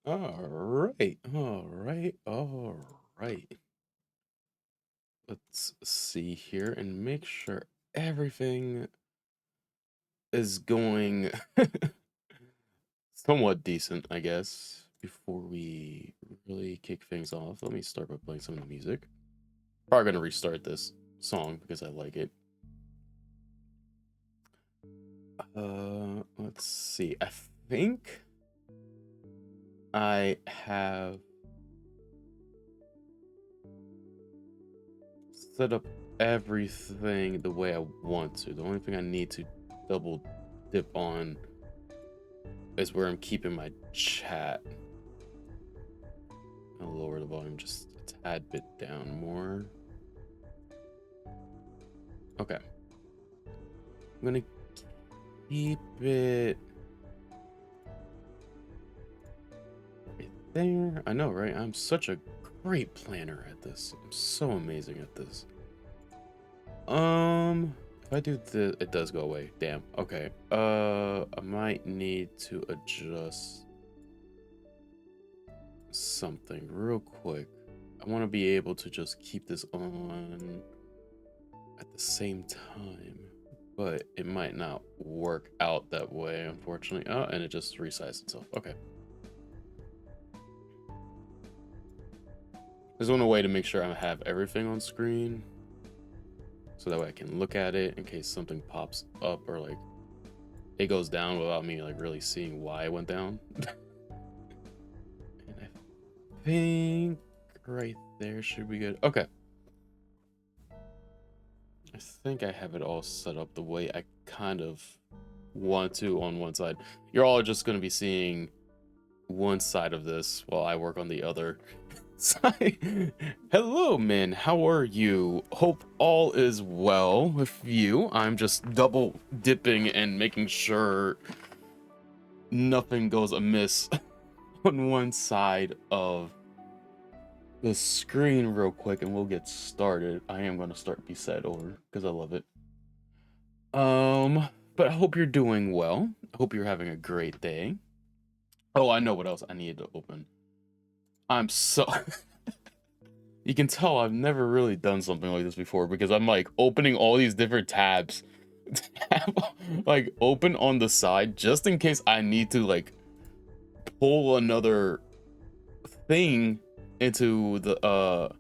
All right. Let's see here and make sure everything is going somewhat decent, I guess. Before we really kick things off, let me start by playing some of the music. Probably gonna restart this song because I like it. Let's see. I think I have set up everything the way I want to. The only thing I need to double dip on is where I'm keeping my chat. I'll lower the volume just a tad bit down more. Okay. I'm gonna keep it right there. I know, right? I'm such a great planner at this. I'm so amazing at this. If I do the, it does go away. Damn. Okay. I might need to adjust something real quick. I want to be able to just keep this on at the same time, but it might not work out that way, unfortunately. Oh, and it just resized itself. Okay. There's one way to make sure I have everything on screen, so that way I can look at it in case something pops up or like it goes down without me like really seeing why it went down. And I think right there should be good. Okay. I think I have it all set up the way I kind of want to on one side. You're all just going to be seeing one side of this while I work on the other side. Hello, Min. How are you? Hope all is well with you. I'm just double dipping and making sure nothing goes amiss on one side of the screen real quick and we'll get started. I am going to start Beset over because I love it. But I hope you're doing well. I hope you're having a great day. Oh, I know what else I needed to open. I'm so you can tell I've never really done something like this before because I'm like opening all these different tabs like open on the side just in case I need to like pull another thing into the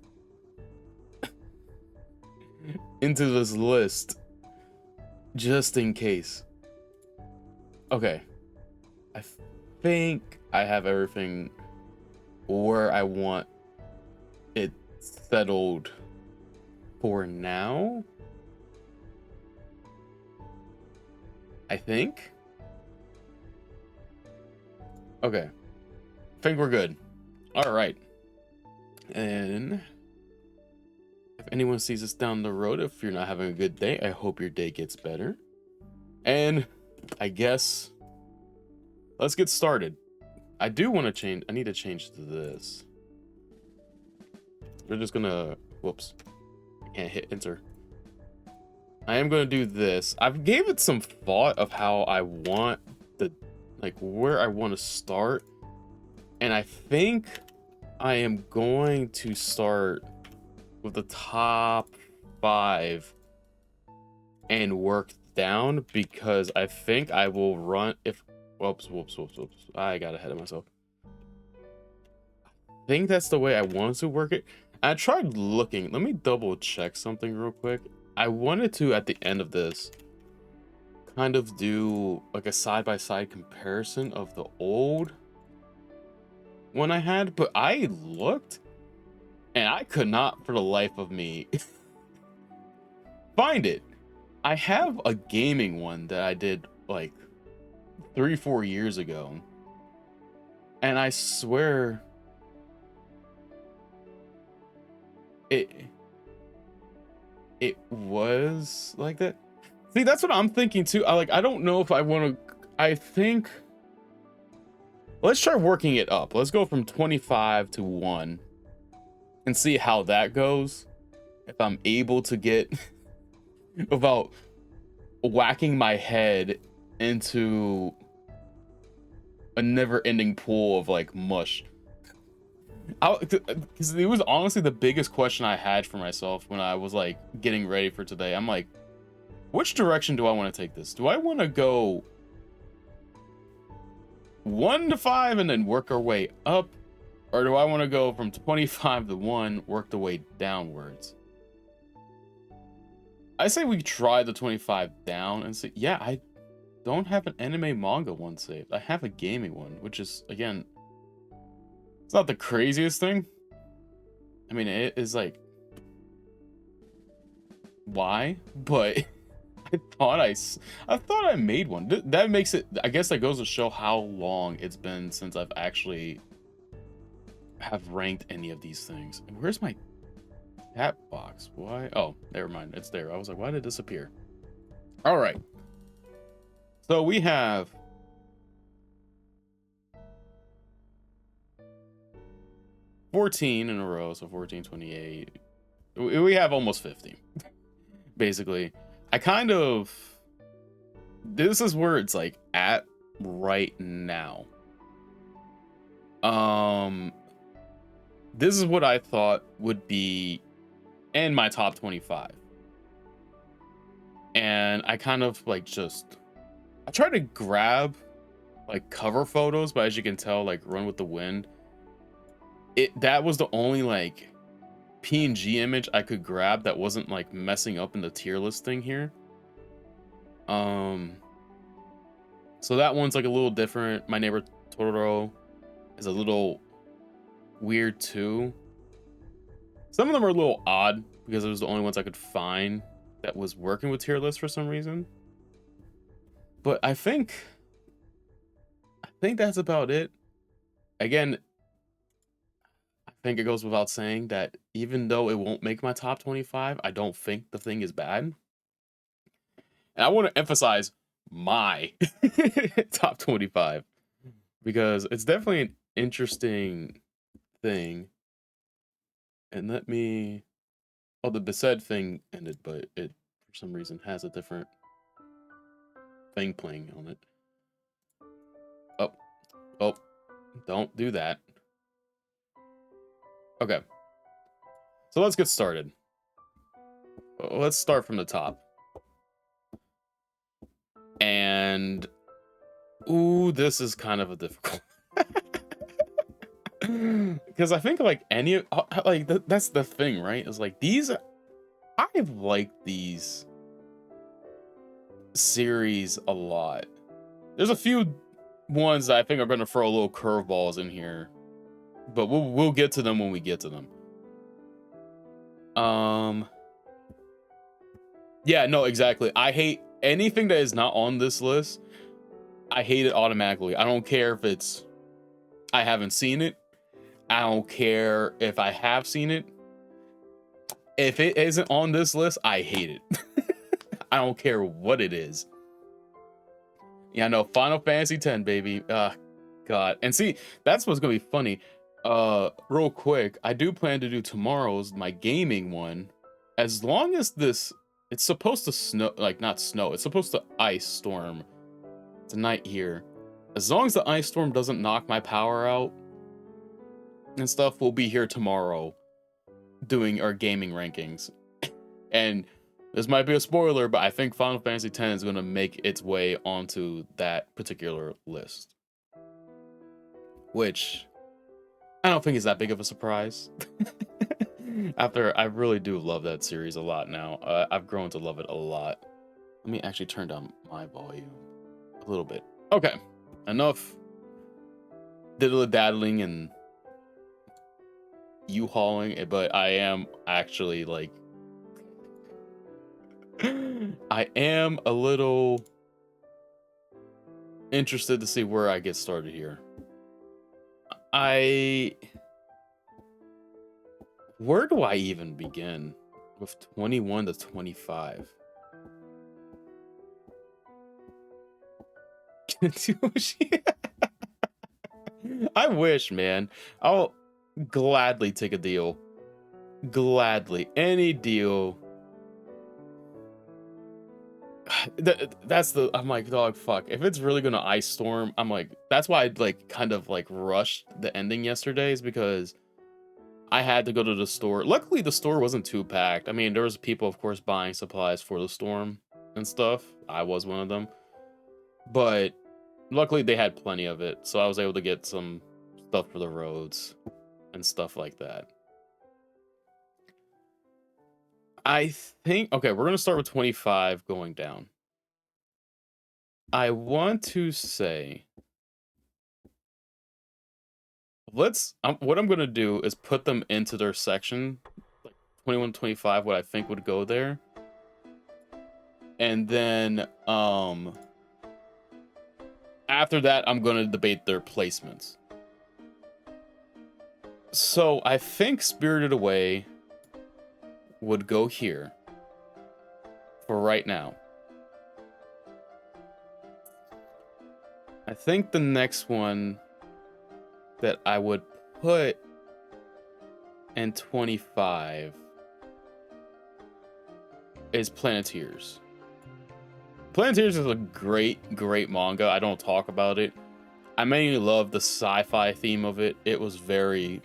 into this list just in case. Okay. I think I have everything where I want it settled for now. I think. Okay. I think we're good. All right. And if anyone sees us down the road, if you're not having a good day, I hope your day gets better. And I guess let's get started. I do want to change. I need to change to this. We're just gonna. Whoops. I can't hit enter. I am gonna do this. I've gave it some thought of how I want the, like where I want to start, and I think I am going to start with the top 5 and work down because I think I will run if. Whoops. I got ahead of myself. I think that's the way I wanted to work it. I tried looking. Let me double check something real quick. I wanted to at the end of this kind of do like a side-by-side comparison of the old one I had, but I looked and I could not for the life of me find it. I have a gaming one that I did like 3-4 years ago, and I swear it it was like that. See, that's what I'm thinking too. I don't know if I want to. I think let's try working it up. Let's go from 25 to 1 and see how that goes. If I'm able to get without whacking my head into a never-ending pool of like mush. Because it was honestly the biggest question I had for myself when I was like getting ready for today. I'm like, which direction do I want to take this? Do I want to go 1 to 5 and then work our way up? Or do I want to go from 25 to 1, work the way downwards? I say we try the 25 down and see. Yeah, I don't have an anime manga one saved. I have a gaming one, which is, again, it's not the craziest thing. I mean, it is like, why? But I thought I made one. That makes it, I guess that goes to show how long it's been since I've actually have ranked any of these things. And where's my cat box? Why? Oh, never mind. It's there. I was like, why did it disappear? All right. So we have $14 in a row, so 14, 28. We have almost 50, basically. I kind of, this is where it's like at right now. This is what I thought would be in my top 25. And I kind of like I tried to grab like cover photos, but as you can tell, like Run with the Wind, that was the only like PNG image I could grab that wasn't like messing up in the tier list thing here. So that one's like a little different. My Neighbor Totoro is a little weird too. Some of them are a little odd because it was the only ones I could find that was working with tier lists for some reason. But I think that's about it. Again, I think it goes without saying that even though it won't make my top 25, I don't think the thing is bad. And I want to emphasize my top 25 because it's definitely an interesting thing. And let me, oh, the Besaid thing ended, but it for some reason has a different thing playing on it. Oh, don't do that. Okay, so let's get started. Let's start from the top. And ooh, this is kind of a difficult because I think like that's the thing, right? Is like I've liked these series a lot. There's a few ones that I think are gonna throw a little curveballs in here, but we'll get to them when we get to them. Yeah, no, exactly. I hate anything that is not on this list. I hate it automatically. I don't care if I haven't seen it. I don't care if I have seen it. If it isn't on this list, I hate it. I don't care what it is. Yeah, no, Final Fantasy X, baby. God. And see, that's what's gonna be funny. Real quick, I do plan to do tomorrow's my gaming one. As long as it's supposed to snow, like not snow, it's supposed to ice storm tonight here. As long as the ice storm doesn't knock my power out and stuff, we'll be here tomorrow doing our gaming rankings. And this might be a spoiler, but I think Final Fantasy X is going to make its way onto that particular list. Which I don't think is that big of a surprise. After I really do love that series a lot now. I've grown to love it a lot. Let me actually turn down my volume a little bit. Okay, enough diddle-daddling and U-hauling, but I am actually like I am a little interested to see where I get started here. Where do I even begin with 21 to 25? I wish, man. I'll gladly take a deal. Gladly. Any deal. that's the I'm like, dog, fuck. If it's really gonna ice storm, I'm like, that's why I like kind of like rushed the ending yesterday, is because I had to go to the store. Luckily, the store wasn't too packed. I mean, there was people, of course, buying supplies for the storm and stuff. I was one of them, but luckily they had plenty of it, so I was able to get some stuff for the roads and stuff like that. I think, okay, we're gonna start with 25 going down. I want to say, what I'm gonna do is put them into their section, like 21, 25, what I think would go there, and then after that, I'm gonna debate their placements. So I think Spirited Away would go here for right now. I think the next one that I would put in 25 is Planeteers. Planeteers is a great manga. I don't talk about it. I mainly love the sci-fi theme of it. It was very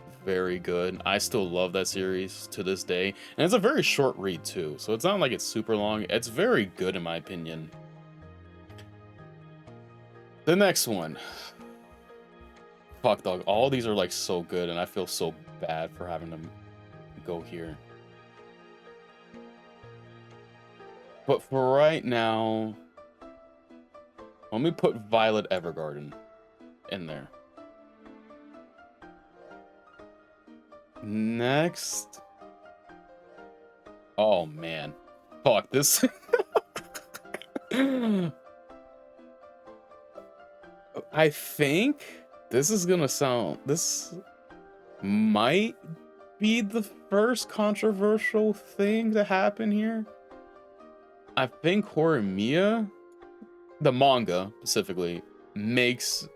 good. I still love that series to this day. And it's a very short read too. So it's not like it's super long. It's very good in my opinion. The next one. Fuck, dog. All these are like so good and I feel so bad for having them go here. But for right now, let me put Violet Evergarden in there. Next. Oh man. Fuck this. I think this is gonna sound, this might be the first controversial thing to happen here. I think Horimiya, the manga specifically, makes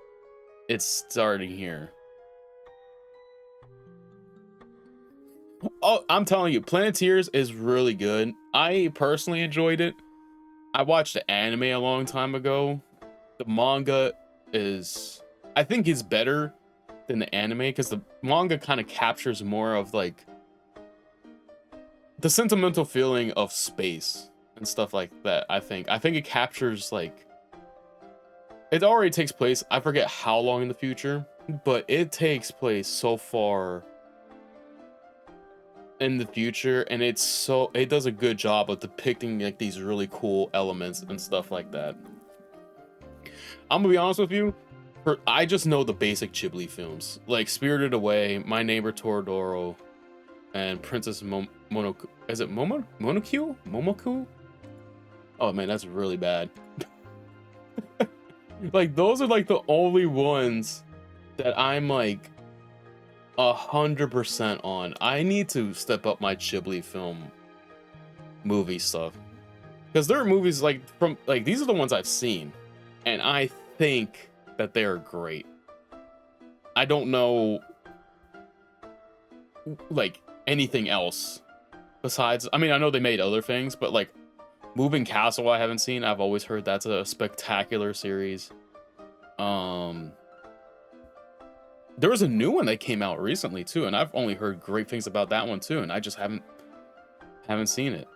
it starting here. Oh, I'm telling you, Planeteers is really good. I personally enjoyed it. I watched the anime a long time ago. The manga is, I think, is better than the anime because the manga kind of captures more of like the sentimental feeling of space and stuff like that. I think it captures like, it already takes place, I forget how long in the future, but it takes place so far in the future, and it does a good job of depicting like these really cool elements and stuff like that. I'm gonna be honest with you, I just know the basic Ghibli films like Spirited Away, My Neighbor Totoro, and Princess Mononoke. Is it Momoku? Oh man, that's really bad. Like those are like the only ones that I'm like 100% on. I need to step up my Ghibli film movie stuff, because there are movies like from like, these are the ones I've seen and I think that they're great. I don't know like anything else besides, I mean, I know they made other things, but like Moving Castle I haven't seen. I've always heard that's a spectacular series. There was a new one that came out recently too, and I've only heard great things about that one too, and I just haven't seen it,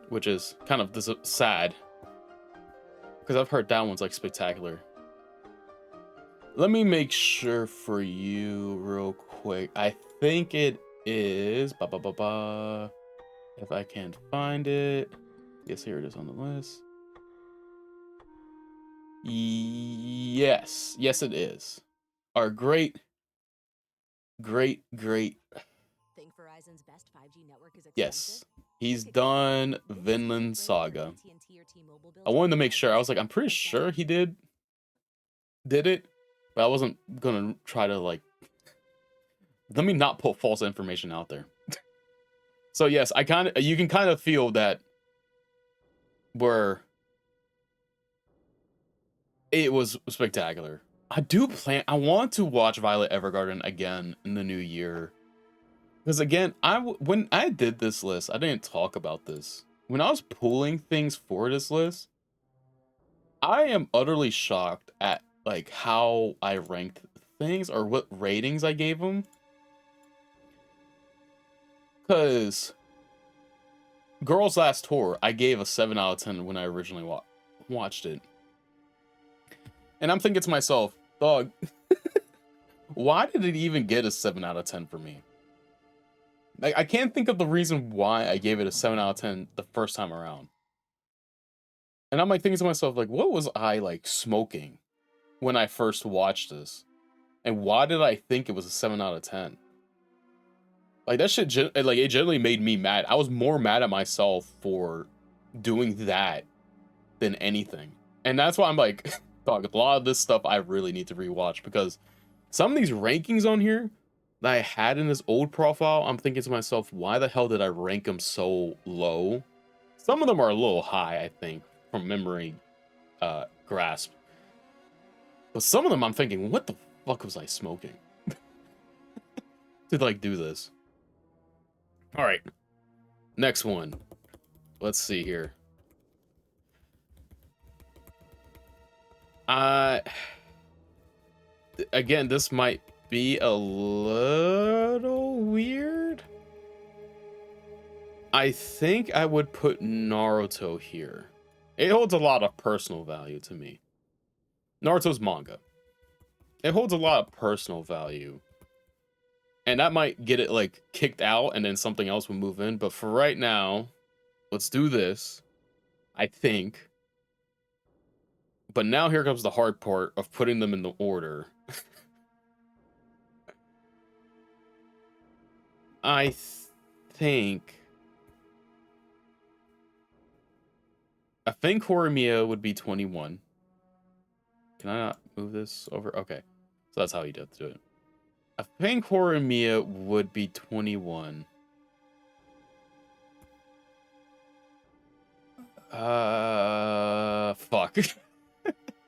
which is kind of sad because I've heard that one's like spectacular. Let me make sure for you real quick. I think it is if I can find it. Yes, here it is on the list. Yes, it is. Our great. Think Verizon's best 5G network is expensive? Yes, he's done Vinland Saga. I wanted to make sure. I was like, I'm pretty sure he did it, but I wasn't gonna try to like, let me not put false information out there. So yes, you can kind of feel that where it was spectacular. I want to watch Violet Evergarden again in the new year. Because again, when I did this list, I didn't talk about this. When I was pulling things for this list, I am utterly shocked at like how I ranked things or what ratings I gave them. Cause Girls Last Tour, I gave a 7 out of 10 when I originally watched it. And I'm thinking to myself, dog, why did it even get a 7 out of 10 for me? Like, I can't think of the reason why I gave it a 7 out of 10 the first time around. And I'm like thinking to myself, like, what was I like smoking when I first watched this? And why did I think it was a 7 out of 10? Like, that shit, like, it generally made me mad. I was more mad at myself for doing that than anything. And that's why I'm like, dog, a lot of this stuff I really need to rewatch, because some of these rankings on here that I had in this old profile, I'm thinking to myself, why the hell did I rank them so low? Some of them are a little high, I think, from memory grasp. But some of them I'm thinking, what the fuck was I smoking to like do this? All right, next one. Let's see here. Again, this might be a little weird. I think I would put Naruto here. It holds a lot of personal value to me. Naruto's manga. It holds a lot of personal value. And that might get it like kicked out and then something else will move in. But for right now, let's do this. I think. But now here comes the hard part of putting them in the order. I think Horimiya would be 21. Can I not move this over? Okay. So that's how he does do it. I think Horimiya would be 21. Fuck.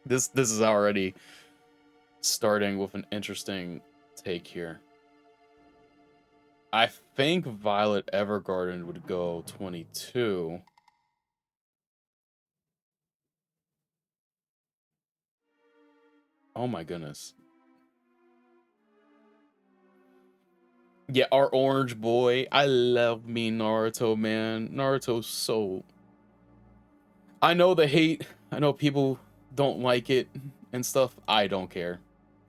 This is already starting with an interesting take here. I think Violet Evergarden would go 22. Oh my goodness. Yeah, our orange boy. I love me Naruto, man. Naruto's so... I know the hate. I know people don't like it and stuff. I don't care.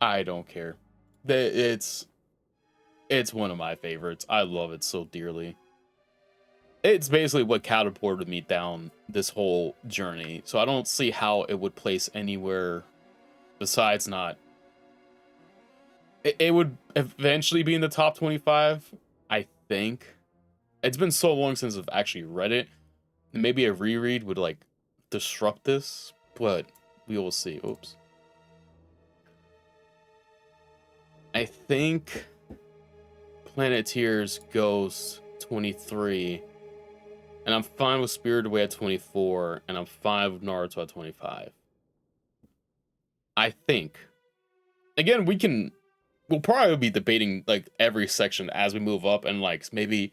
I don't care. It's one of my favorites. I love it so dearly. It's basically what catapulted me down this whole journey. So I don't see how it would place anywhere besides not... It would eventually be in the top 25, I think. It's been so long since I've actually read it. Maybe a reread would like disrupt this, but we will see. Oops. I think Planeteers goes 23, and I'm fine with Spirited Away at 24, and I'm fine with Naruto at 25. I think. Again, we'll probably be debating like every section as we move up, and like maybe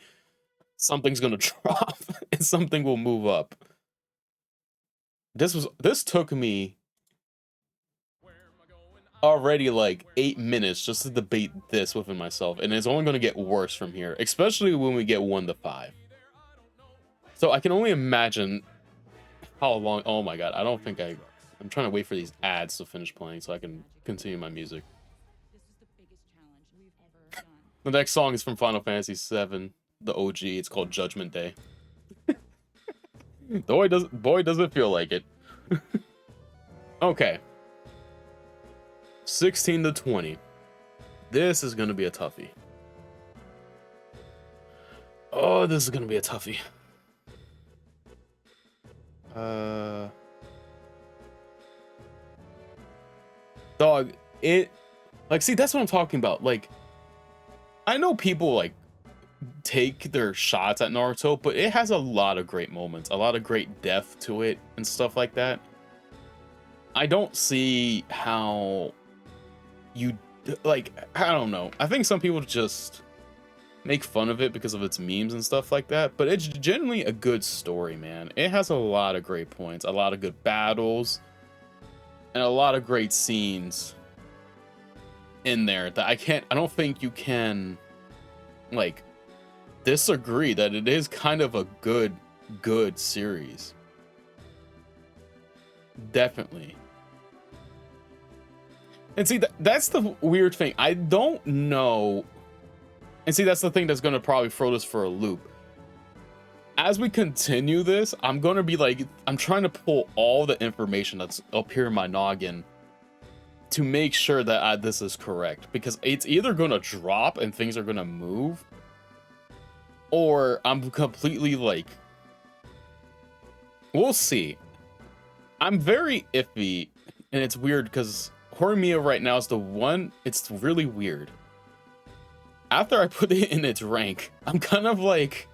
something's gonna drop and something will move up. This took me already like 8 minutes just to debate this within myself, and it's only going to get worse from here, especially when we get 1 to 5. So I can only imagine how long... Oh my god, I don't think I'm trying to wait for these ads to finish playing so I can continue my music. The next song is from Final Fantasy VII, the OG. It's called Judgment Day. Boy, does it feel like it. Okay. 16 to 20. This is gonna be a toughie. Oh, this is gonna be a toughie. Dog, it... Like, see, that's what I'm talking about. Like, I know people, like, take their shots at Naruto, but it has a lot of great moments, a lot of great depth to it and stuff like that. I don't see how you... Like, I don't know. I think some people just make fun of it because of its memes and stuff like that, but it's generally a good story, man. It has a lot of great points, a lot of good battles. and a lot of great scenes in there that I don't think you can like disagree that it is kind of a good series. Definitely. And see, that's the weird thing. I don't know. And see, that's the thing that's going to probably throw this for a loop. As we continue this, I'm going to be like, I'm trying to pull all the information that's up here in my noggin to make sure that this is correct. Because it's either going to drop and things are going to move, or I'm completely like, we'll see. I'm very iffy, and it's weird because Horimiya right now is the one, it's really weird. After I put it in its rank, I'm kind of like,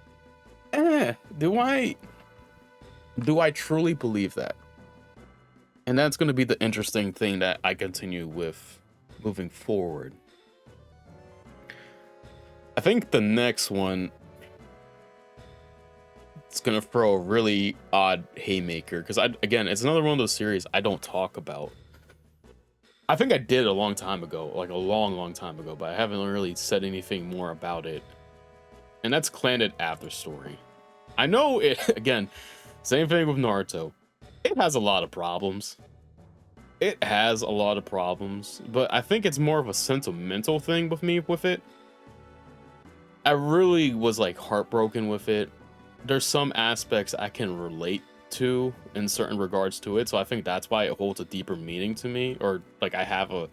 do I truly believe that? And that's going to be the interesting thing that I continue with moving forward. I think the next one, it's going to throw a really odd haymaker, because again, it's another one of those series I don't talk about. I think I did a long time ago, like a long time ago, but I haven't really said anything more about it. And that's Clannad After Story. I know it, again, same thing with Naruto. It has a lot of problems. It has a lot of problems, but I think it's more of a sentimental thing with me with it. I really was like heartbroken with it. There's some aspects I can relate to in certain regards to it, so I think that's why it holds a deeper meaning to me, or like I have a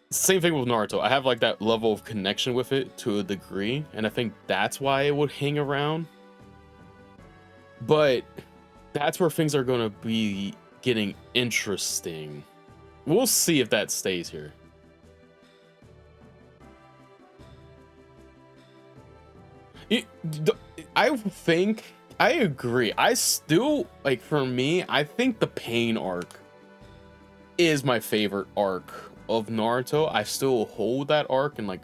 same thing with Naruto. I have like that level of connection with it to a degree, and I think that's why it would hang around. But that's where things are going to be getting interesting. We'll see if that stays here. I think I agree. I still, like, for me, I think the Pain arc is my favorite arc of Naruto. I still hold that arc in like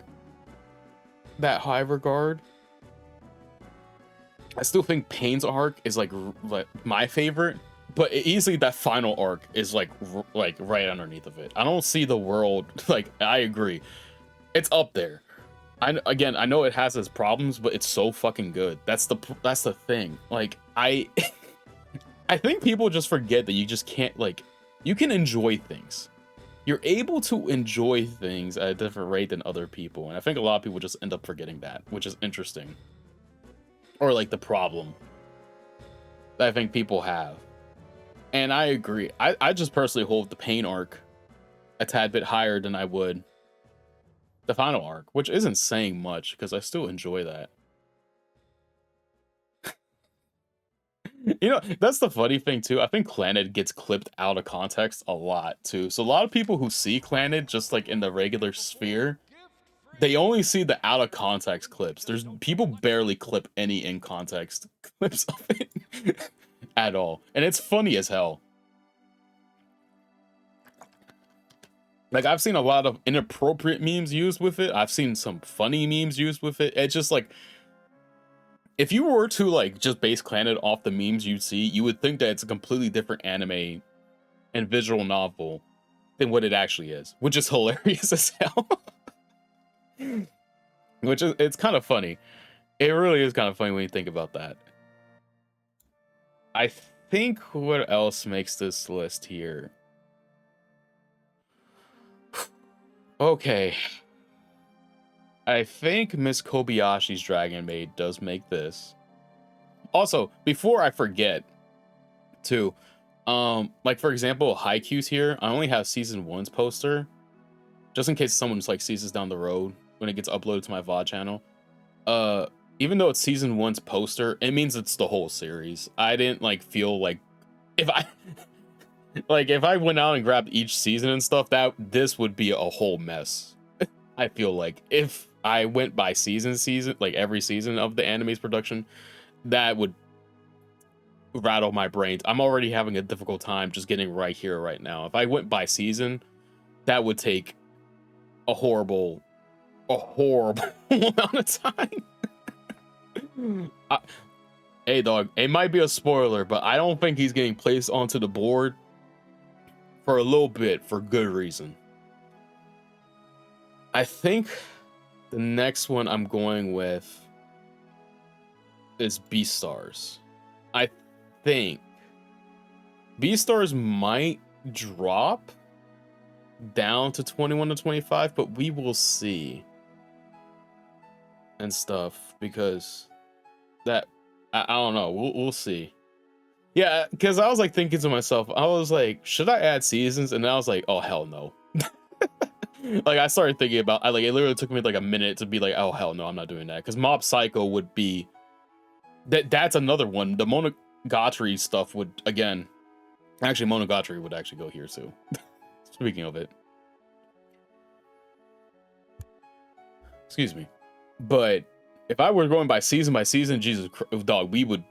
that high regard. I still think Pain's arc is like my favorite, but easily that final arc is like right underneath of it. I don't see the world, like, I agree, it's up there. Again, I know it has its problems, but it's so fucking good. That's the thing. Like, I think people just forget that you just can't, like, you can enjoy things. You're able to enjoy things at a different rate than other people, and I think a lot of people just end up forgetting that, which is interesting. Or like the problem that I think people have. And I agree. I just personally hold the Pain arc a tad bit higher than I would the final arc, which isn't saying much because I still enjoy that. You know, that's the funny thing too. I think Clannad gets clipped out of context a lot too. So a lot of people who see Clannad just like in the regular sphere, they only see the out of context clips. There's people barely clip any in context clips of it at all. And it's funny as hell. Like, I've seen a lot of inappropriate memes used with it. I've seen some funny memes used with it. It's just like, if you were to like just base Clannad off the memes you see, you would think that it's a completely different anime and visual novel than what it actually is, which is hilarious as hell. Which is, it's kind of funny. It really is kind of funny when you think about that. I think what else makes this list here? Okay. I think Miss Kobayashi's Dragon Maid does make this. Also, before I forget, too, like for example, Haikyuu's here. I only have season 1's poster, just in case someone just like sees this down the road when it gets uploaded to my VOD channel. Even though it's season 1's poster, it means it's the whole series. I didn't like feel like if I like if I went out and grabbed each season and stuff, that this would be a whole mess. I feel like if I went by season, like every season of the anime's production, that would rattle my brains. I'm already having a difficult time just getting right here, right now. If I went by season, that would take a horrible amount of time. Hey, dog, it might be a spoiler, but I don't think he's getting placed onto the board for a little bit for good reason. I think the next one I'm going with is Beastars. I think Beastars might drop down to 21 to 25, but we will see and stuff, because that I don't know. We'll see. Yeah, because I was like thinking to myself, I was like, should I add seasons? And I was like, oh hell no. Like I started thinking about, it literally took me like a minute to be like, oh hell no, I'm not doing that. Because Mob Psycho would be that's another one. The Monogatari stuff would, again, actually Monogatari would actually go here too. Speaking of it, excuse me, but if I were going by season, Jesus dog, we would.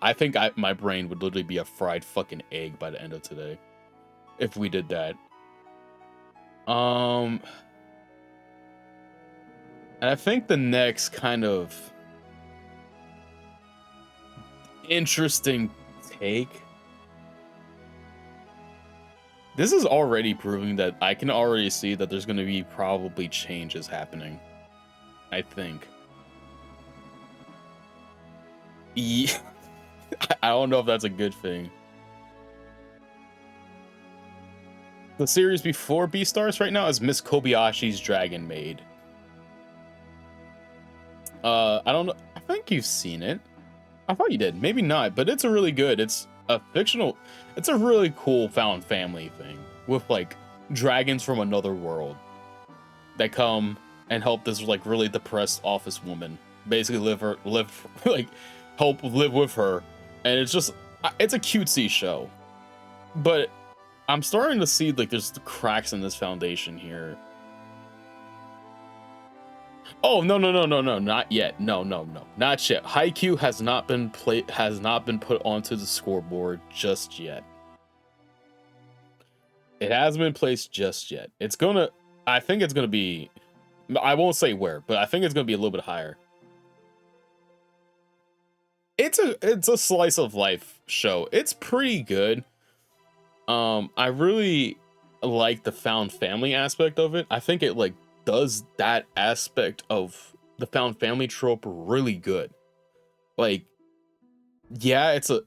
I think my brain would literally be a fried fucking egg by the end of today if we did that. And I think the next kind of interesting take. This is already proving that I can already see that there's going to be probably changes happening. I think. Yeah. I don't know if that's a good thing. The series before Beastars right now is Miss Kobayashi's Dragon Maid. I don't know. I think you've seen it. I thought you did. Maybe not, but it's a really good. It's a fictional. It's a really cool found family thing with like dragons from another world that come and help this like really depressed office woman basically live like help live with her, and it's a cutesy show, but I'm starting to see like there's the cracks in this foundation here. Oh no, not yet. No, not yet. Haikyuu has not been put onto the scoreboard just yet. It hasn't been placed just yet. I think it's gonna be, I won't say where, but I think it's gonna be a little bit higher. It's a slice of life show. It's pretty good. I really like the found family aspect of it. I think it like does that aspect of the found family trope really good. Like, yeah, it's a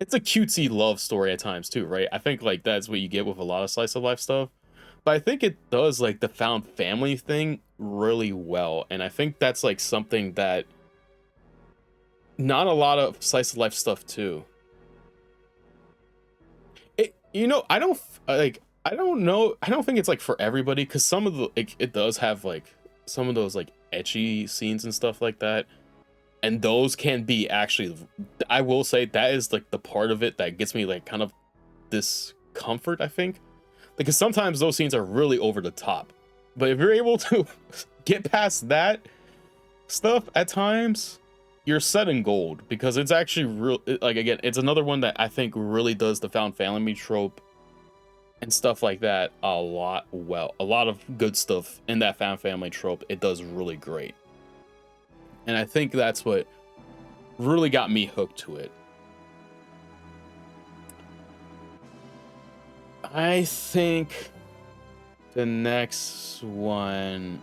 cutesy love story at times too, right? I think like that's what you get with a lot of slice of life stuff. But I think it does like the found family thing really well. And I think that's like something that not a lot of slice of life stuff too. I don't know. I don't think it's like for everybody, because some of the it does have like some of those like ecchi scenes and stuff like that. And those can be actually, I will say that is like the part of it that gets me like kind of discomfort, I think. Because sometimes those scenes are really over the top. But if you're able to get past that stuff at times, you're set in gold, because it's actually real. Like, again, it's another one that I think really does the found family trope and stuff like that a lot well. A lot of good stuff in that found family trope. It does really great. And I think that's what really got me hooked to it. I think the next one...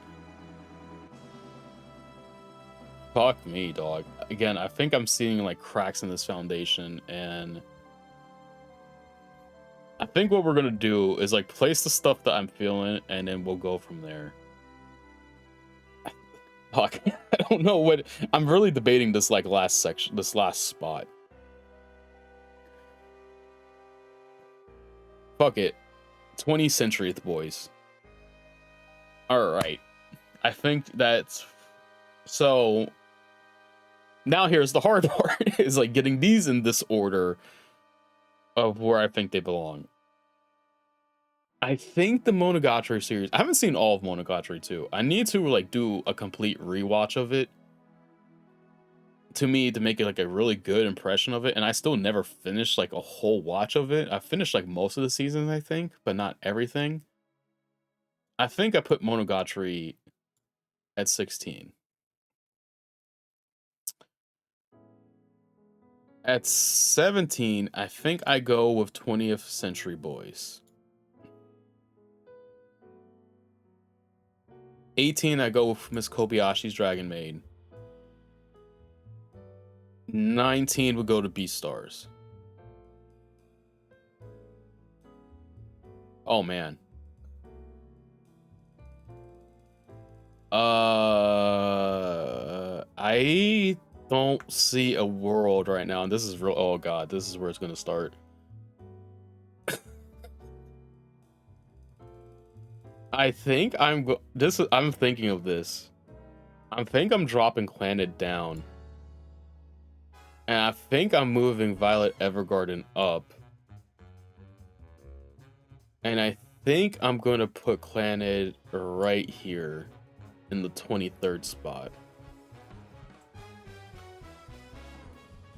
Fuck me, dog. Again, I think I'm seeing like cracks in this foundation, and I think what we're gonna do is like place the stuff that I'm feeling, and then we'll go from there. Fuck, I don't know what I'm really debating this like last section, this last spot. Fuck it. 20th Century Boys. All right. I think that's so. Now here's the hard part: is like getting these in this order of where I think they belong. I think the Monogatari series. I haven't seen all of Monogatari 2. I need to like do a complete rewatch of it to make it like a really good impression of it. And I still never finished like a whole watch of it. I finished like most of the seasons, I think, but not everything. I think I put Monogatari at 16. At 17, I think I go with 20th Century Boys. 18, I go with Miss Kobayashi's Dragon Maid. 19 would go to Beastars. Oh man. I don't see a world right now, and this is real. Oh god, this is where it's gonna start. I think I'm thinking of this. I think I'm dropping Planet down, and I think I'm moving Violet Evergarden up, and I think I'm gonna put Planet right here in the 23rd spot.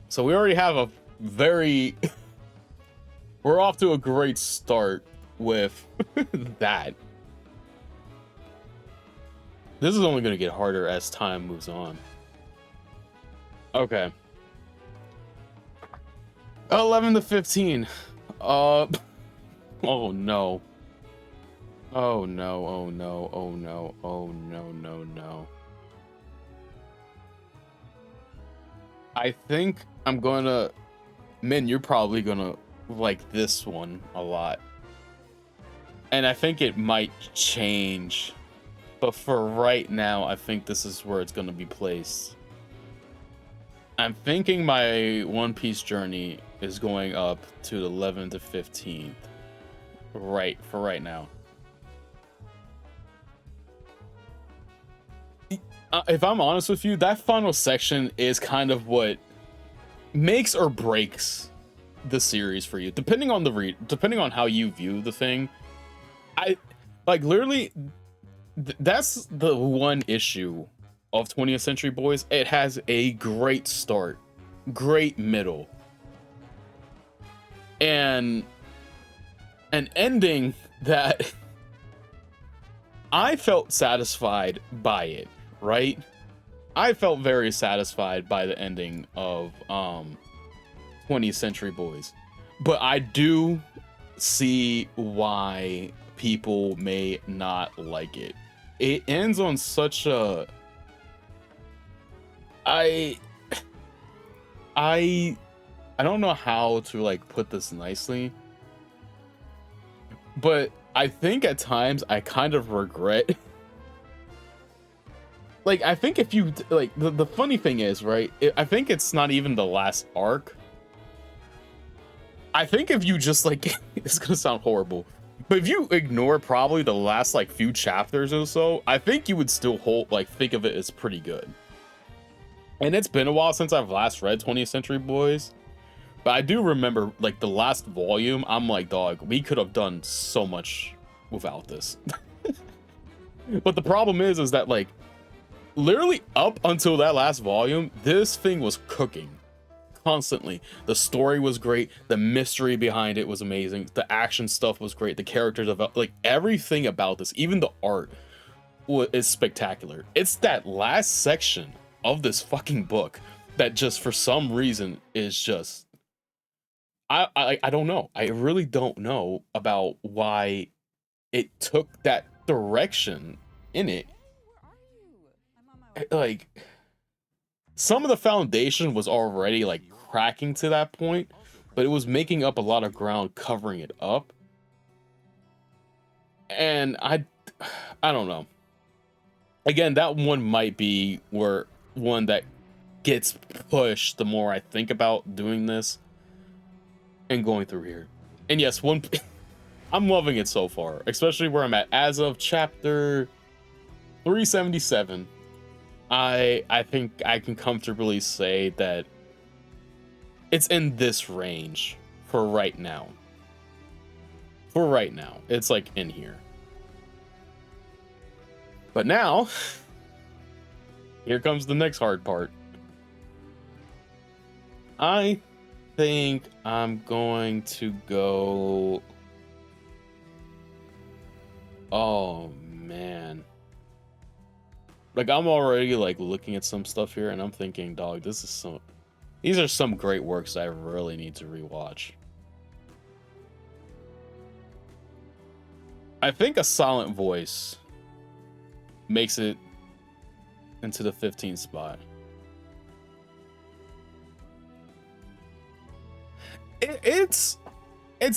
So we already have a very we're off to a great start with that. This is only going to get harder as time moves on. Okay. 11 to 15. Oh no. Oh no, oh no, oh no, oh no, no, no. I think I'm gonna... Min, you're probably gonna like this one a lot. And I think it might change. But for right now, I think this is where it's gonna be placed. I'm thinking my One Piece journey is going up to 11 to 15. Right, for right now. If I'm honest with you, that final section is kind of what makes or breaks the series for you, depending on depending on how you view the thing. I like literally that's the one issue of 20th Century Boys. It has a great start, great middle, and an ending that I felt satisfied by it. Right? I felt very satisfied by the ending of 20th Century Boys. But I do see why people may not like it. It ends on such a I don't know how to like put this nicely, but I think at times I kind of regret like, I think if you, like, the funny thing is, right, I think it's not even the last arc. I think if you just, like, it's gonna sound horrible, but if you ignore probably the last, like, few chapters or so, I think you would still think of it as pretty good. And it's been a while since I've last read 20th Century Boys, but I do remember, like, the last volume, I'm like, dog, we could have done so much without this. But the problem is that, like, literally up until that last volume, this thing was cooking constantly. The story was great, the mystery behind it was amazing, the action stuff was great, the characters of like everything about this, even the art is spectacular. It's that last section of this fucking book that just for some reason is just I don't know. I really don't know about why it took that direction in it. Like, some of the foundation was already like cracking to that point, but it was making up a lot of ground covering it up. And I don't know. Again, that one might be one that gets pushed the more I think about doing this and going through here. And yes, I'm loving it so far, especially where I'm at as of chapter 377. I think I can comfortably say that it's in this range for right now. For right now, it's like in here. But now, here comes the next hard part. I think I'm going to go... Oh, man. Like, I'm already, like, looking at some stuff here, and I'm thinking, dog, this is some... These are some great works I really need to rewatch. I think A Silent Voice makes it into the 15th spot. It's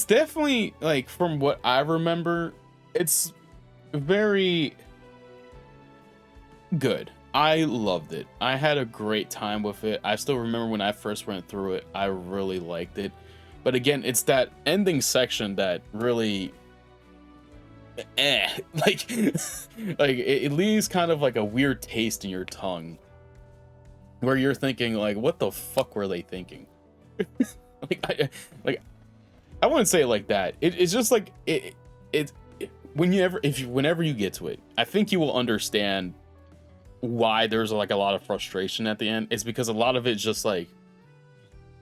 definitely, like, from what I remember, it's very good. I loved it. I had a great time with it. I still remember when I first went through it, I really liked it. But again, it's that ending section that really like it leaves kind of like a weird taste in your tongue where you're thinking like, what the fuck were they thinking? Like I wouldn't say it like that. It's just like whenever you get to it, I think you will understand why there's like a lot of frustration at the end. It's because a lot of it's just like,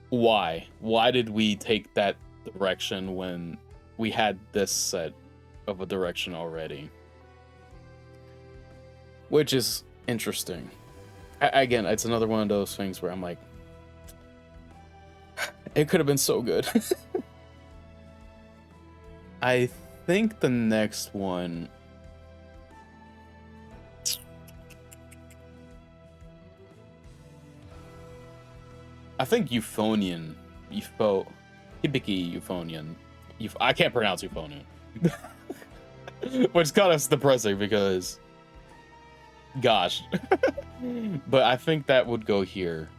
why did we take that direction when we had this set of a direction already? Which is interesting. Again, it's another one of those things where I'm like, it could have been so good. I think the next one, I think Euphonian. Hibiki Euphonian. I can't pronounce Euphonian. Which is kind of depressing because, gosh. But I think that would go here.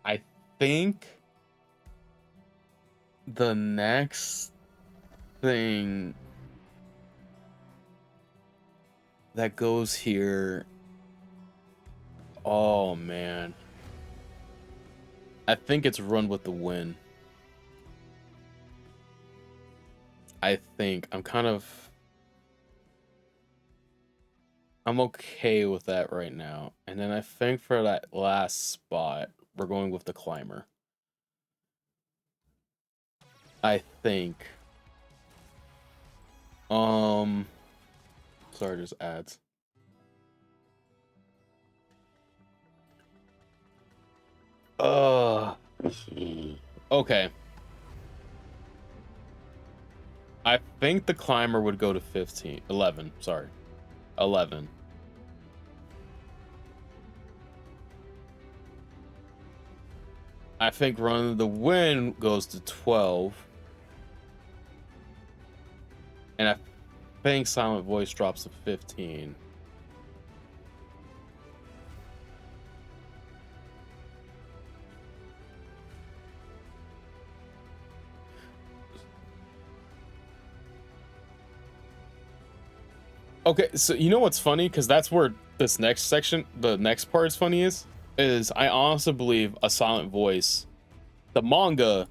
I think the next thing that goes here, oh man, I think it's Run with the Wind. I think I'm okay with that right now. And then I think for that last spot, we're going with The Climber. I think. Sorry, there's ads. Okay. I think The Climber would go to 11, sorry. 11. I think Run with the Wind goes to 12. And I think Silent Voice drops to 15. Okay, so you know what's funny? Because that's where this next section, the next part is funny is I honestly believe A Silent Voice, the manga,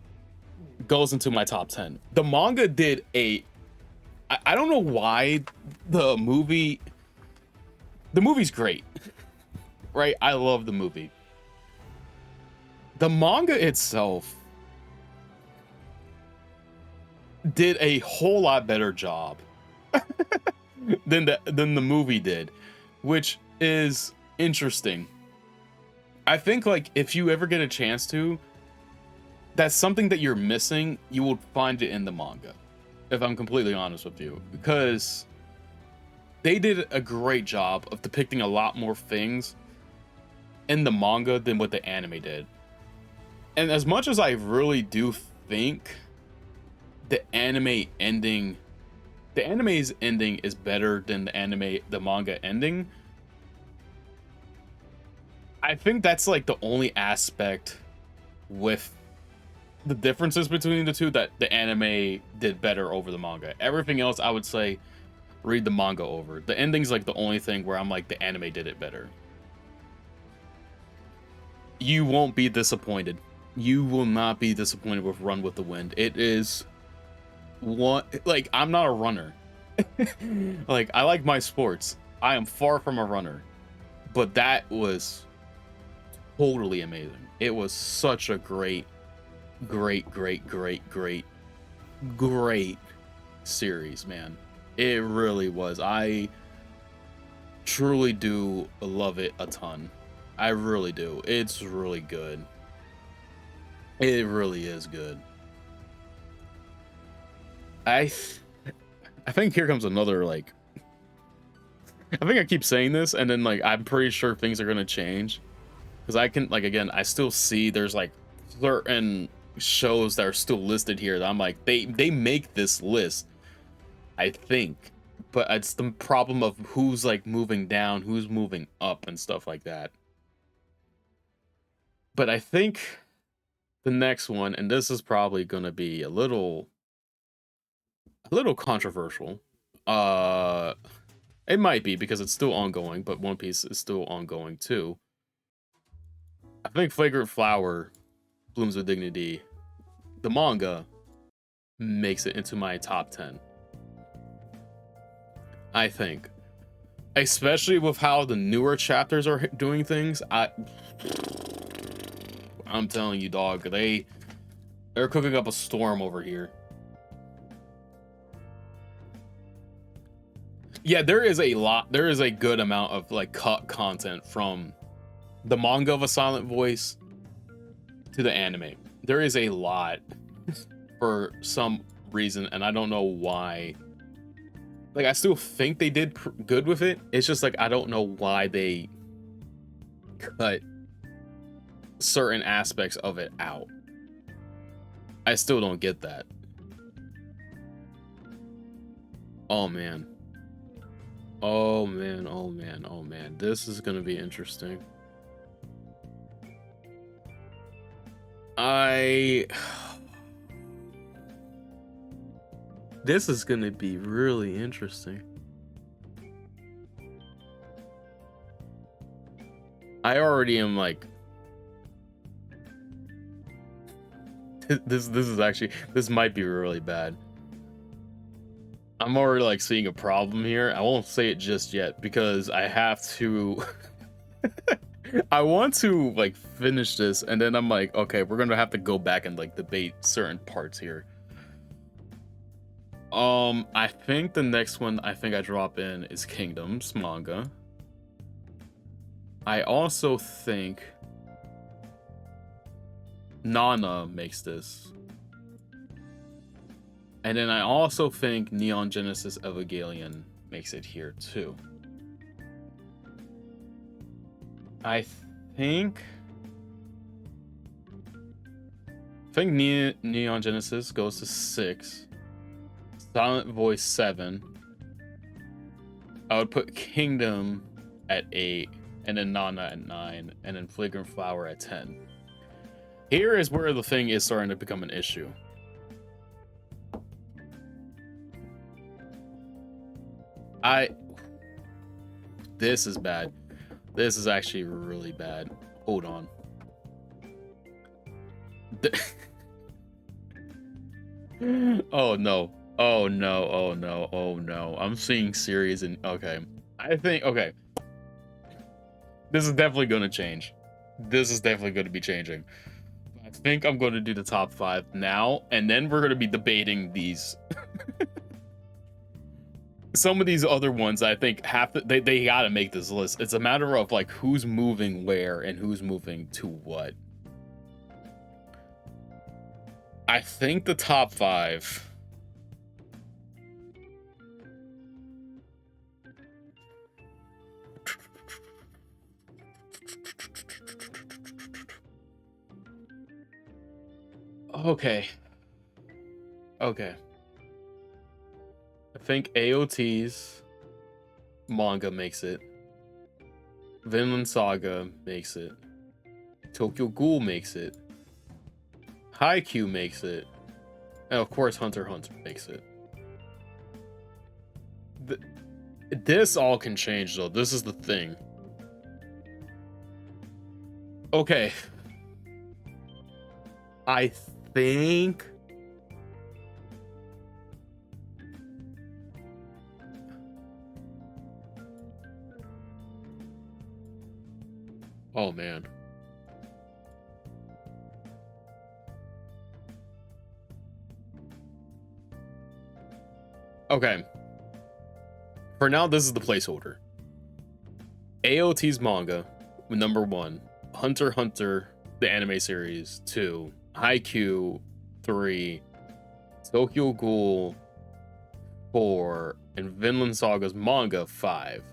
goes into my top 10. The manga did I don't know why the movie's great, right? I love the movie. The manga itself did a whole lot better job than the movie did, which is interesting. I think like if you ever get a chance to, that's something that you're missing. You will find it in the manga, if I'm completely honest with you, because they did a great job of depicting a lot more things in the manga than what the anime did. And as much as I really do think the anime's ending is better than the manga ending, I think that's like the only aspect with the differences between the two that the anime did better over the manga. Everything else, I would say, read the manga over. The ending's like the only thing where I'm like, the anime did it better. You won't be disappointed. You will not be disappointed with Run with the Wind. It is one, like, I'm not a runner. Like, I like my sports. I am far from a runner. But that was totally amazing. It was such a great series, man. It really was. I truly do love it a ton. I really do. It's really good. It really is good. I think here comes another, like, I think I keep saying this, and then, like, I'm pretty sure things are gonna change. Because I can, like, again, I still see there's, like, certain shows that are still listed here that I'm like, they make this list, I think. But it's the problem of who's, like, moving down, who's moving up, and stuff like that. But I think the next one, and this is probably gonna be a little controversial. Uh it might be because it's still ongoing, but One Piece is still ongoing too. I think Flagrant Flower, Blooms with Dignity, the manga, makes it into my top 10. I think. Especially with how the newer chapters are doing things. I'm telling you, dog, they're cooking up a storm over here. Yeah, there is a good amount of, like, cut content from the manga of A Silent Voice to the anime. There is a lot for some reason, and I don't know why. Like, I still think they did good with it. It's just, like, I don't know why they cut certain aspects of it out. I still don't get that. Oh man. Oh man, oh man, oh man. This is gonna be interesting. This is gonna be really interesting. I already am, like, this is actually, this might be really bad. I'm already, like, seeing a problem here. I won't say it just yet because I have to I want to, like, finish this, and then I'm like, okay, we're gonna have to go back and, like, debate certain parts here. I think the next one I drop in is Kingdoms manga. I also think Nana makes this. And then I also think Neon Genesis Evangelion makes it here too. I think Neon Genesis goes to 6. Silent Voice 7. I would put Kingdom at 8, and then Nana at 9, and then Flagrant Flower at 10. Here is where the thing is starting to become an issue. This is bad. This is actually really bad. Hold on. Oh no. Oh no. Oh no. Oh no. I'm seeing series and okay. I think okay. This is definitely gonna change. This is definitely gonna be changing. I think I'm gonna do the top 5 now, and then we're gonna be debating these. Some of these other ones I think have to, they gotta make this list. It's a matter of, like, who's moving where and who's moving to what. I think the top 5. Okay. Okay. I think AOT's manga makes it. Vinland Saga makes it. Tokyo Ghoul makes it. Haikyuu makes it. And of course Hunter x Hunter makes it. This all can change though. This is the thing. Okay. I think oh man. Okay. For now, this is the placeholder. AOT's manga Number 1, Hunter x Hunter, the anime series. 2, Haikyuu. 3, Tokyo Ghoul. 4, and Vinland Saga's manga. 5.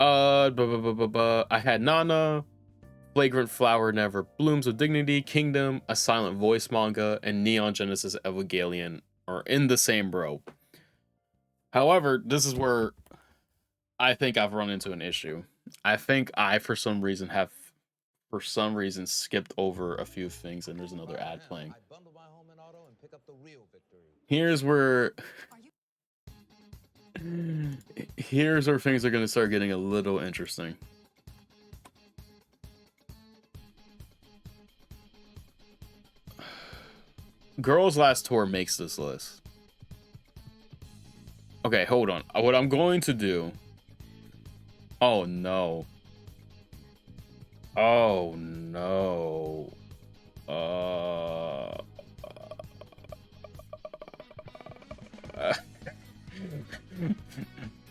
I had Nana, Flagrant Flower Never Blooms with Dignity, Kingdom, a Silent Voice manga, and Neon Genesis Evangelion are in the same row. However, this is where I think I've run into an issue. I think I, for some reason, skipped over a few things, and there's another ad playing. Here's where things are going to start getting a little interesting. Girls Last Tour makes this list. Okay, hold on. What I'm going to do... Oh, no. Oh, no.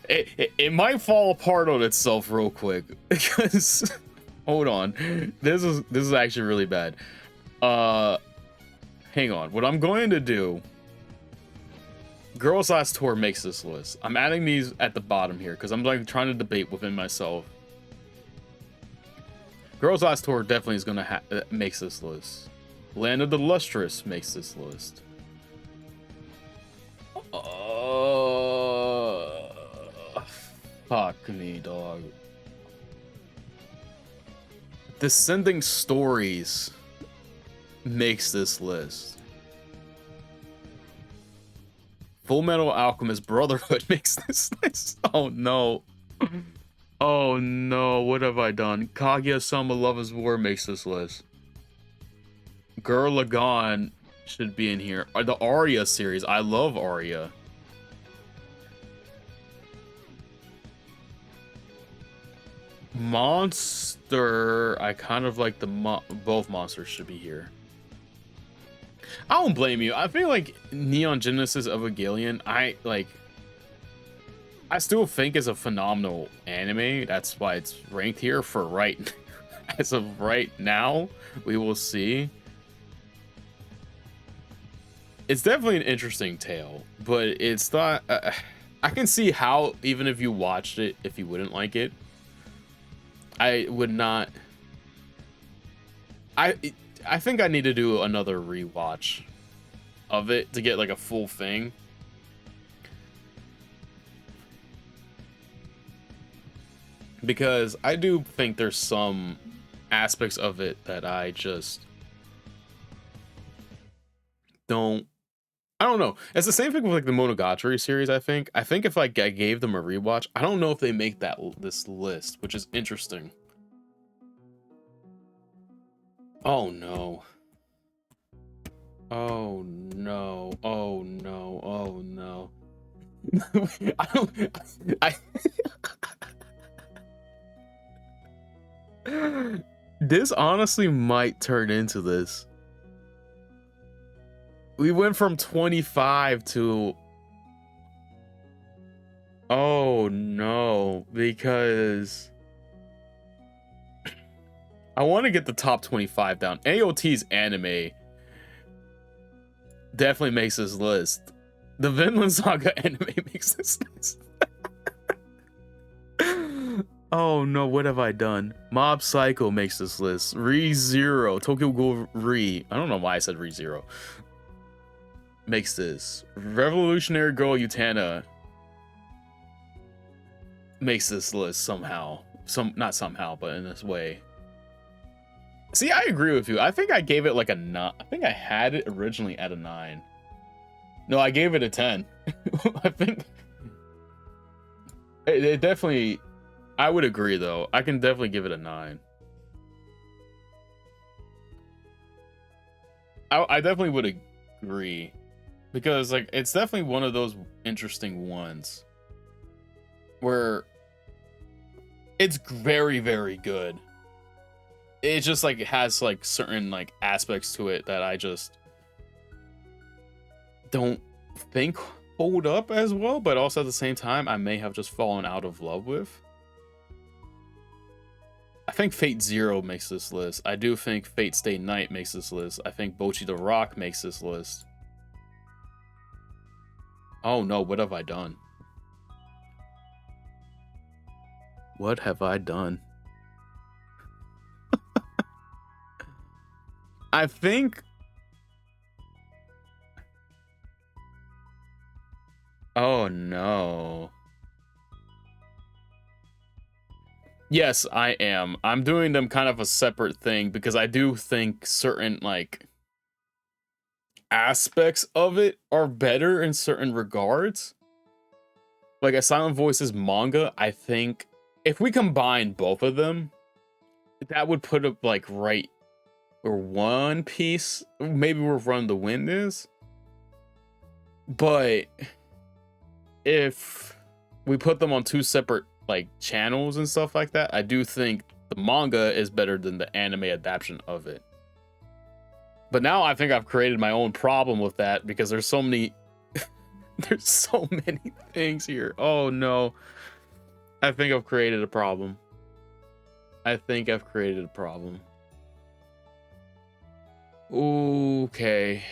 It might fall apart on itself real quick because hold on, this is actually really bad. Hang on. What I'm going to do, Girls Last Tour makes this list. I'm adding these at the bottom here because I'm like trying to debate within myself. Girls Last Tour definitely is gonna makes this list. Land of the Lustrous makes this list. Fuck me, dog. Descending Stories makes this list. Full Metal Alchemist Brotherhood makes this list. Oh no. Oh no, what have I done? Kaguya-sama Love is War makes this list. Girl Lagann should be in here. The Aria series, I love Aria. Monster, I kind of like both monsters should be here. I don't blame you. I feel like Neon Genesis Evangelion, I still think is a phenomenal anime. That's why it's ranked here for right as of right now. We will see. It's definitely an interesting tale, but it's not. I can see how, even if you watched it, if you wouldn't like it. I would not. I think I need to do another rewatch of it to get like a full thing. Because I do think there's some aspects of it that I just don't. I don't know. It's the same thing with like the Monogatari series. I think if like I gave them a rewatch, I don't know if they make this list, which is interesting. Oh no. Oh no. Oh no. Oh no. This honestly might turn into this. We went from 25 to... Oh no, because I want to get the top 25 down. AOT's anime definitely makes this list. The Vinland Saga anime makes this list. Oh no, what have I done? Mob Psycho makes this list. Re:Zero, Tokyo Ghoul Re. I don't know why I said Re:Zero. Makes this. Revolutionary Girl Utena makes this list somehow. Not somehow, but in this way. See, I agree with you. I think I gave it like a 9. I think I had it originally at a 9. No, I gave it a 10. I think it definitely... I would agree, though. I can definitely give it a 9. I definitely would agree. Because, like, it's definitely one of those interesting ones where it's very, very good. It just, like, has, like, certain, like, aspects to it that I just don't think hold up as well. But also at the same time, I may have just fallen out of love with. think Fate Zero makes this list. I do think Fate Stay Night makes this list. I think Bocchi the Rock makes this list. Oh no, what have I done? What have I done? I think... Oh no. Yes, I am. I'm doing them kind of a separate thing because I do think certain, like, aspects of it are better in certain regards. Like a Silent Voices manga, I think if we combine both of them, that would put up like right where One Piece, maybe where Run the Wind is. But if we put them on two separate like channels and stuff like that, I do think the manga is better than the anime adaptation of it. But now I think I've created my own problem with that because there's so many there's so many things here. Oh no. I think I've created a problem. I think I've created a problem. Okay.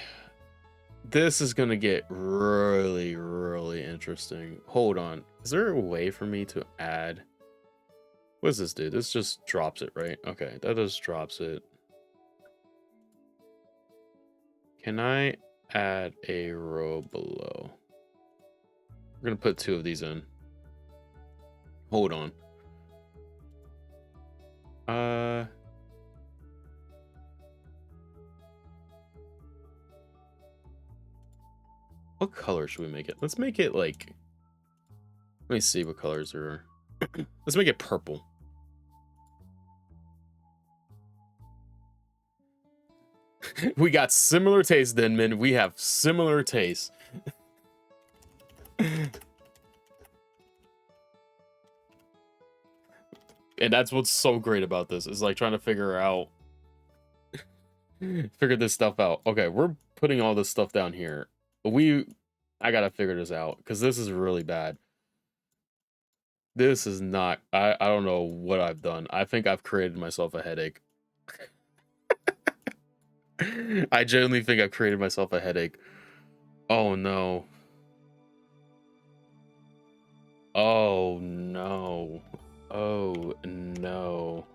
This is gonna get really, really interesting. Hold on. Is there a way for me to add? What does this do? This just drops it, right? Okay, that just drops it. Can I add a row below? We're gonna put two of these in. Hold on. What color should we make it? Let's make it like, let me see what colors there are. Let's make it purple. We got similar taste, Denman. We have similar taste. And that's what's so great about this, is like trying to figure this stuff out. Okay, we're putting all this stuff down here. I gotta figure this out because this is really bad. This is not, I don't know what I've done. I think I've created myself a headache. I genuinely think I've created myself a headache. Oh no. Oh no. Oh no.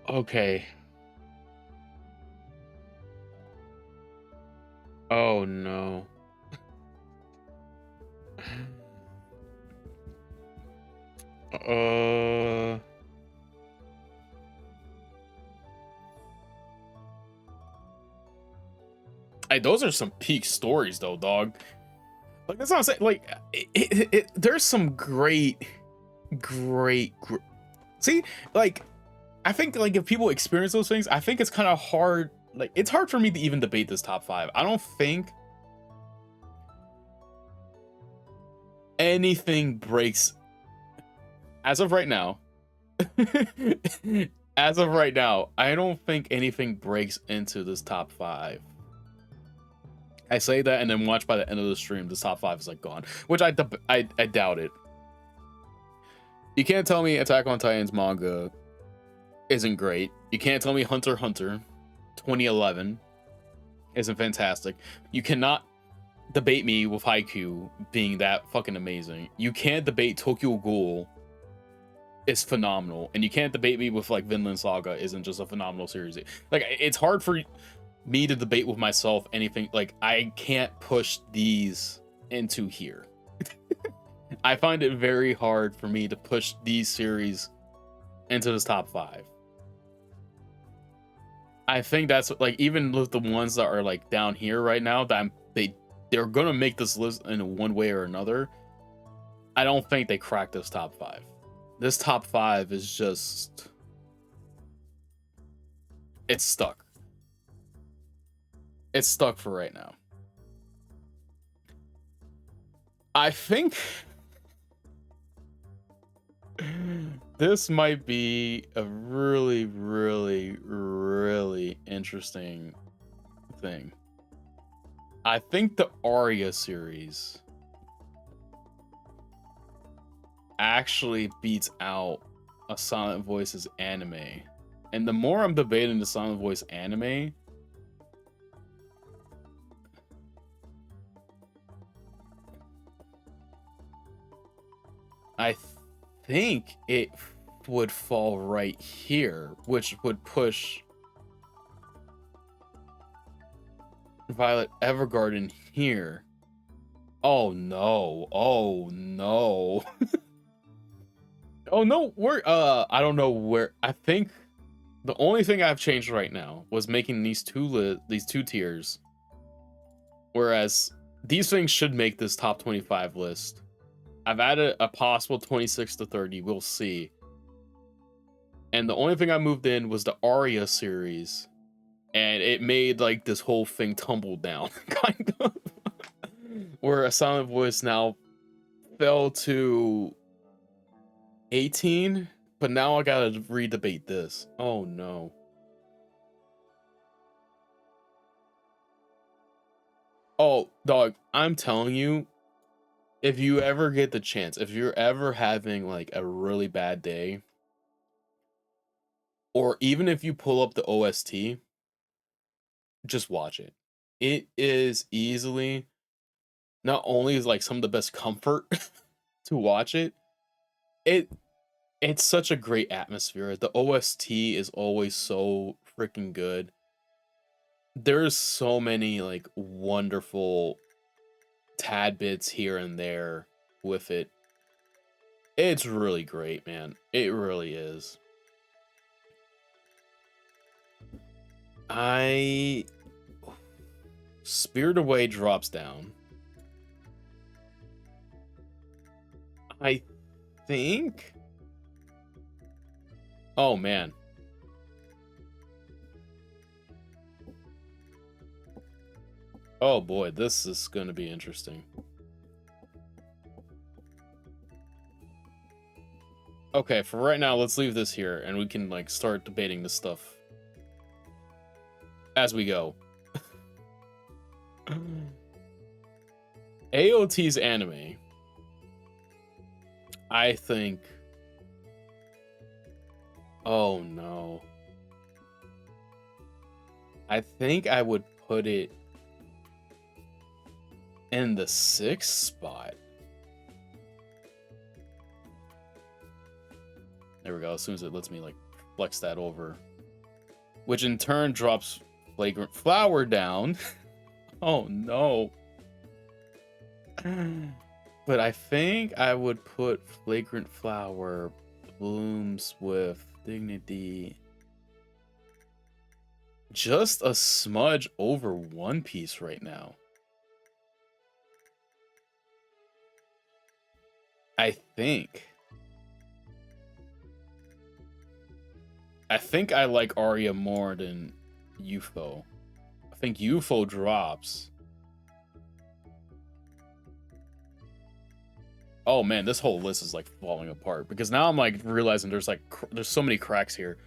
Okay. Oh no. Hey, those are some peak stories though, dog. Like that's what I'm saying. Like there's some great. See, like I think like if people experience those things, I think it's kind of hard. Like it's hard for me to even debate this top 5. I don't think anything breaks as of right now. As of right now, I don't think anything breaks into this top 5. I say that and then watch by the end of the stream, this top 5 is like gone, which I doubt it. You can't tell me Attack on Titan's manga isn't great. You can't tell me Hunter x Hunter 2011 isn't fantastic. You cannot debate me with Haikyuu being that fucking amazing. You can't debate Tokyo Ghoul is phenomenal, and you can't debate me with like Vinland Saga isn't just a phenomenal series. Like it's hard for me to debate with myself anything. Like I can't push these into here. I find it very hard for me to push these series into this top 5. I think that's like, even with the ones that are like down here right now, that they're gonna make this list in one way or another. I don't think they crack this top 5. This top 5 is just, it's stuck. It's stuck for right now. I think this might be a really, really, really interesting thing. I think the Arya series actually beats out a Silent Voices anime. And the more I'm debating the Silent Voice anime, I think it would fall right here, which would push Violet Evergarden here. Oh no. Oh no. Oh no, I don't know where. I think the only thing I've changed right now was making these two tiers. Whereas these things should make this top 25 list. I've added a possible 26 to 30, we'll see. And the only thing I moved in was the Aria series. And it made like this whole thing tumble down, kind of. Where A Silent Voice now fell to 18, but now I gotta re-debate this. Oh no. Oh, dog, I'm telling you, if you ever get the chance, if you're ever having like a really bad day, or even if you pull up the OST, just watch it. It is easily not only is like some of the best comfort to watch it, it it's such a great atmosphere. The OST is always so freaking good. There's so many like wonderful tad bits here and there with it. It's really great, man. It really is. I Spirit Away drops down. I think. Oh man. Oh boy, this is going to be interesting. Okay, for right now, let's leave this here and we can like start debating this stuff as we go. AOT's anime, I think. Oh no. I think I would put it in the 6th spot. There we go. As soon as it lets me like flex that over, which in turn drops Flagrant Flower down. Oh no. But I think I would put Flagrant Flower blooms with dignity just a smudge over One Piece right now. I think I like Aria more than UFO. I think UFO drops. Oh man, this whole list is like falling apart because now I'm like realizing there's like there's so many cracks here.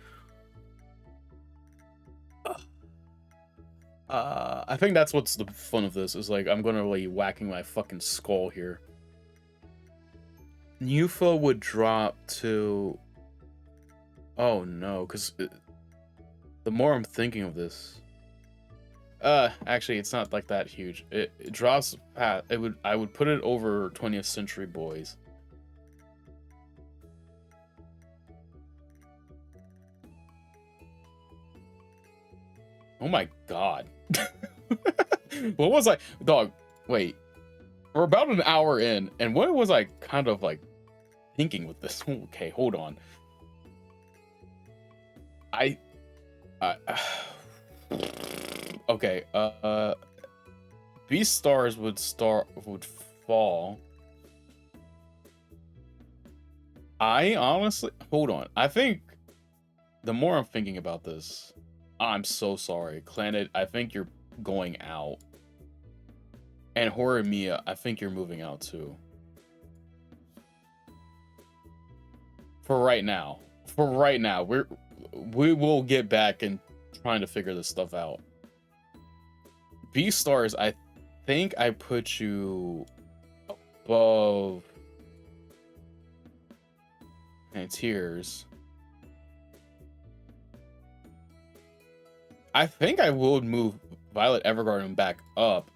I think that's what's the fun of this is like I'm gonna be whacking my fucking skull here. UFO would drop to. Oh no, because the more I'm thinking of this, actually, it's not like that huge. It drops past. I would put it over 20th Century Boys. Oh my god. What was I, dog? Wait, we're about an hour in, and what was I kind of like thinking with this? Okay, hold on. Okay, Beastars would fall. I honestly, hold on. I think the more I'm thinking about this, I'm so sorry, Planet. I think you're going out, and Horimiya, I think you're moving out too. For right now, we will get back and trying to figure this stuff out. Beastars, I think I put you above and Tears. I think I would move Violet Evergarden back up.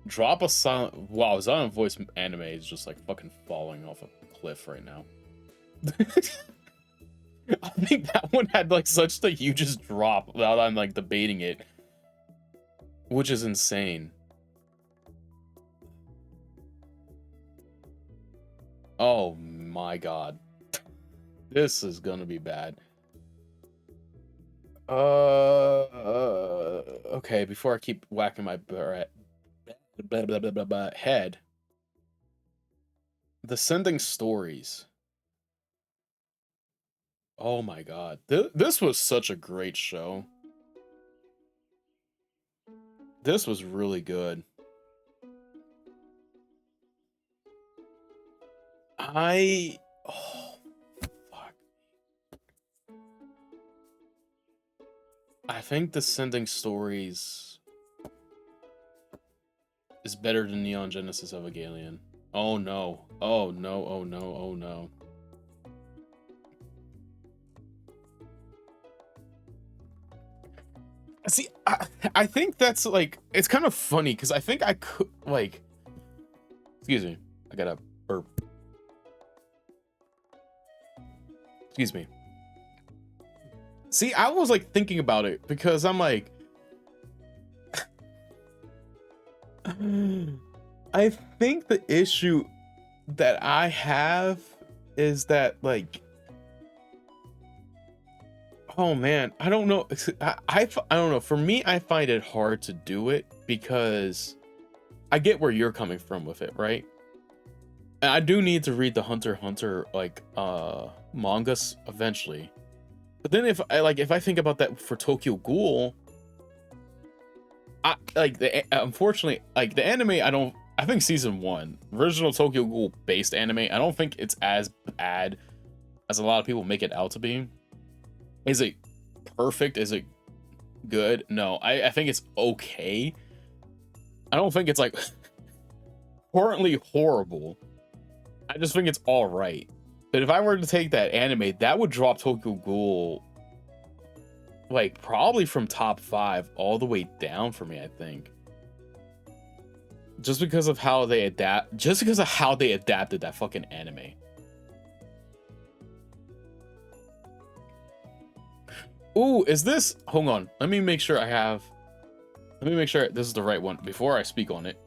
Drop a silent. Wow, Silent Voice anime is just like fucking falling off a cliff right now. I think that one had like such the hugest drop without I'm like debating it, which is insane. Oh my god, this is gonna be bad. Okay, before I keep whacking my head, the Sending Stories. Oh my god, this was such a great show. This was really good. Oh fuck. I think the Sending Stories is better than Neon Genesis Evangelion. Oh no. Oh no. Oh no. Oh no. See, I think that's like, it's kind of funny because I think I could like, excuse me, I gotta burp. Excuse me. See, I was like thinking about it because I'm like, I think the issue that I have is that like, oh man, I don't know. I don't know. For me, I find it hard to do it because I get where you're coming from with it, right? And I do need to read the Hunter x Hunter like mangas eventually. But then if I think about that for Tokyo Ghoul, I like unfortunately like the anime I think season 1, original Tokyo Ghoul based anime, I don't think it's as bad as a lot of people make it out to be. Is it perfect? Is it good? No, I think it's okay. I don't think it's like currently horrible. I just think it's all right. But if I were to take that anime, that would drop Tokyo Ghoul like probably from top 5 all the way down for me, I think. Just because of how they adapted that fucking anime. Ooh, is this? Hold on. Let me make sure this is the right one before I speak on it.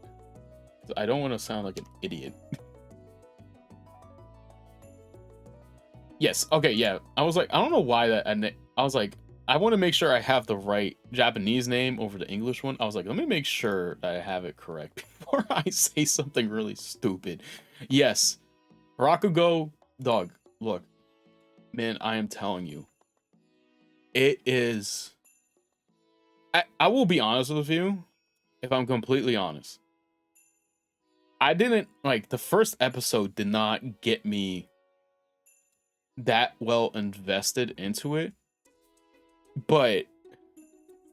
I don't want to sound like an idiot. Yes. Okay. Yeah. I was like, I don't know why that. And I was like, I want to make sure I have the right Japanese name over the English one. I was like, let me make sure that I have it correct before I say something really stupid. Yes. Rakugo, dog. Look, man, I am telling you, it is. I will be honest with you, if I'm completely honest. I didn't like the first episode did not get me that well invested into it, but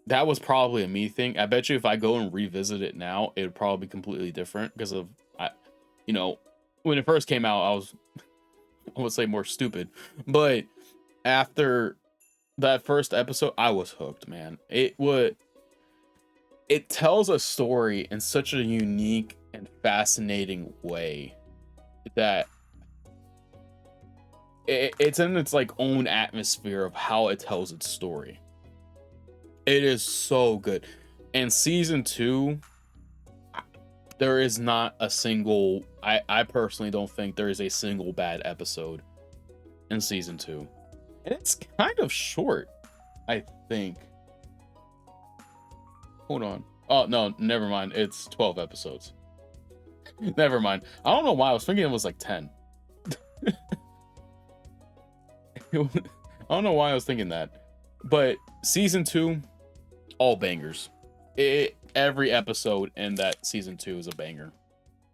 that was probably a me thing. I bet you if I go and revisit it now, it would probably be completely different because of you know, when it first came out, I would say more stupid, but after that first episode, I was hooked, man. It tells a story in such a unique and fascinating way that it's in its like own atmosphere of how it tells its story. It is so good. And season 2, there is not a single, I personally don't think there is a single bad episode in season 2. And it's kind of short, I think. Hold on. Oh, no, never mind. It's 12 episodes. Never mind. I don't know why. I was thinking it was like 10. I don't know why I was thinking that. But season 2, all bangers. Every episode in that season 2 is a banger.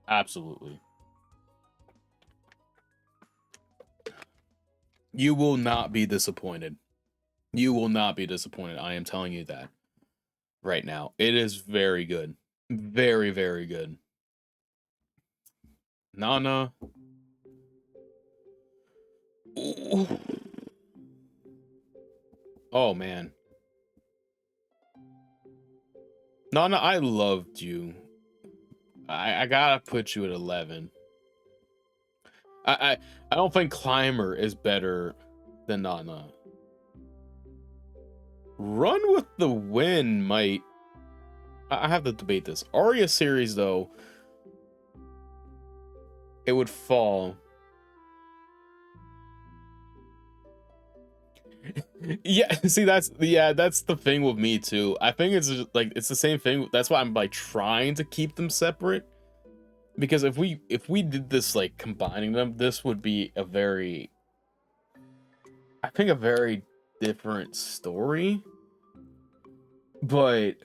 Absolutely. You will not be disappointed. You will not be disappointed. I am telling you that right now. It is very good. Very, very good. Nana. Ooh. Oh man. No, no, I loved you. I gotta put you at 11. I I, I don't think Climber is better than Nana. Run with the Wind might. I have to debate this. Aria series though, it would fall. Yeah, see that's the thing with me too. I think it's just, like it's the same thing. That's why I'm like trying to keep them separate. Because if we did this like combining them, this would be a very, I think, a very different story. But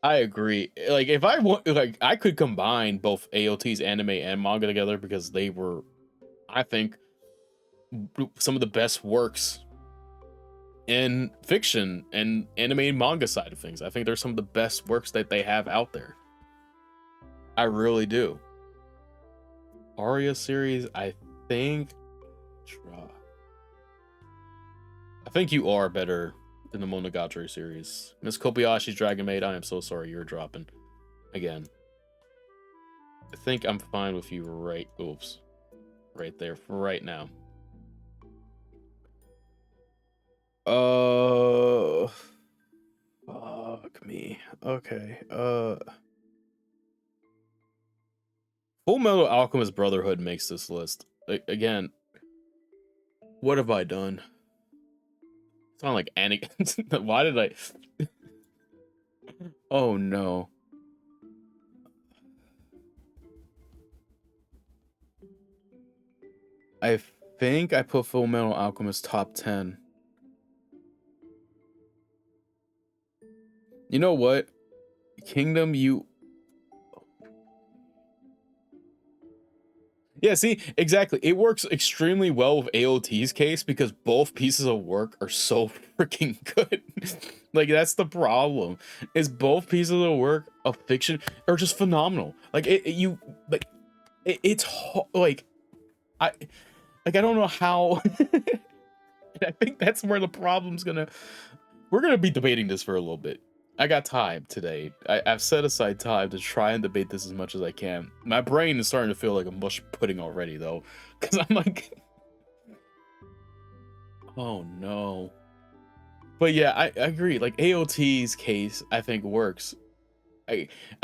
I agree. Like if I want, like I could combine both AOT's anime and manga together because they were, I think, some of the best works in fiction and anime and manga side of things. I think they're some of the best works that they have out there. I really do. Aria series, I think. I think you are better than the Monogatari series. Miss Kobayashi's Dragon Maid, I am so sorry you're dropping. Again. I think I'm fine with you right. Oops. Right there for right now. Fuck me. Okay. Full Metal Alchemist Brotherhood makes this list. Again, what have I done? Sound like Anakin. Why did I? Oh no. I think I put Full Metal Alchemist top 10. You know what? Kingdom, you. Yeah, see, exactly. It works extremely well with AOT's case because both pieces of work are so freaking good. Like that's the problem. Is both pieces of work of fiction are just phenomenal. Like you like it's like I like I don't know how. I think that's where the problem's gonna. We're gonna be debating this for a little bit. I got time today. I've set aside time to try and debate this as much as I can. My brain is starting to feel like a mush pudding already, though, because I'm like, oh no. But yeah, I agree. Like AOT's case, I think works.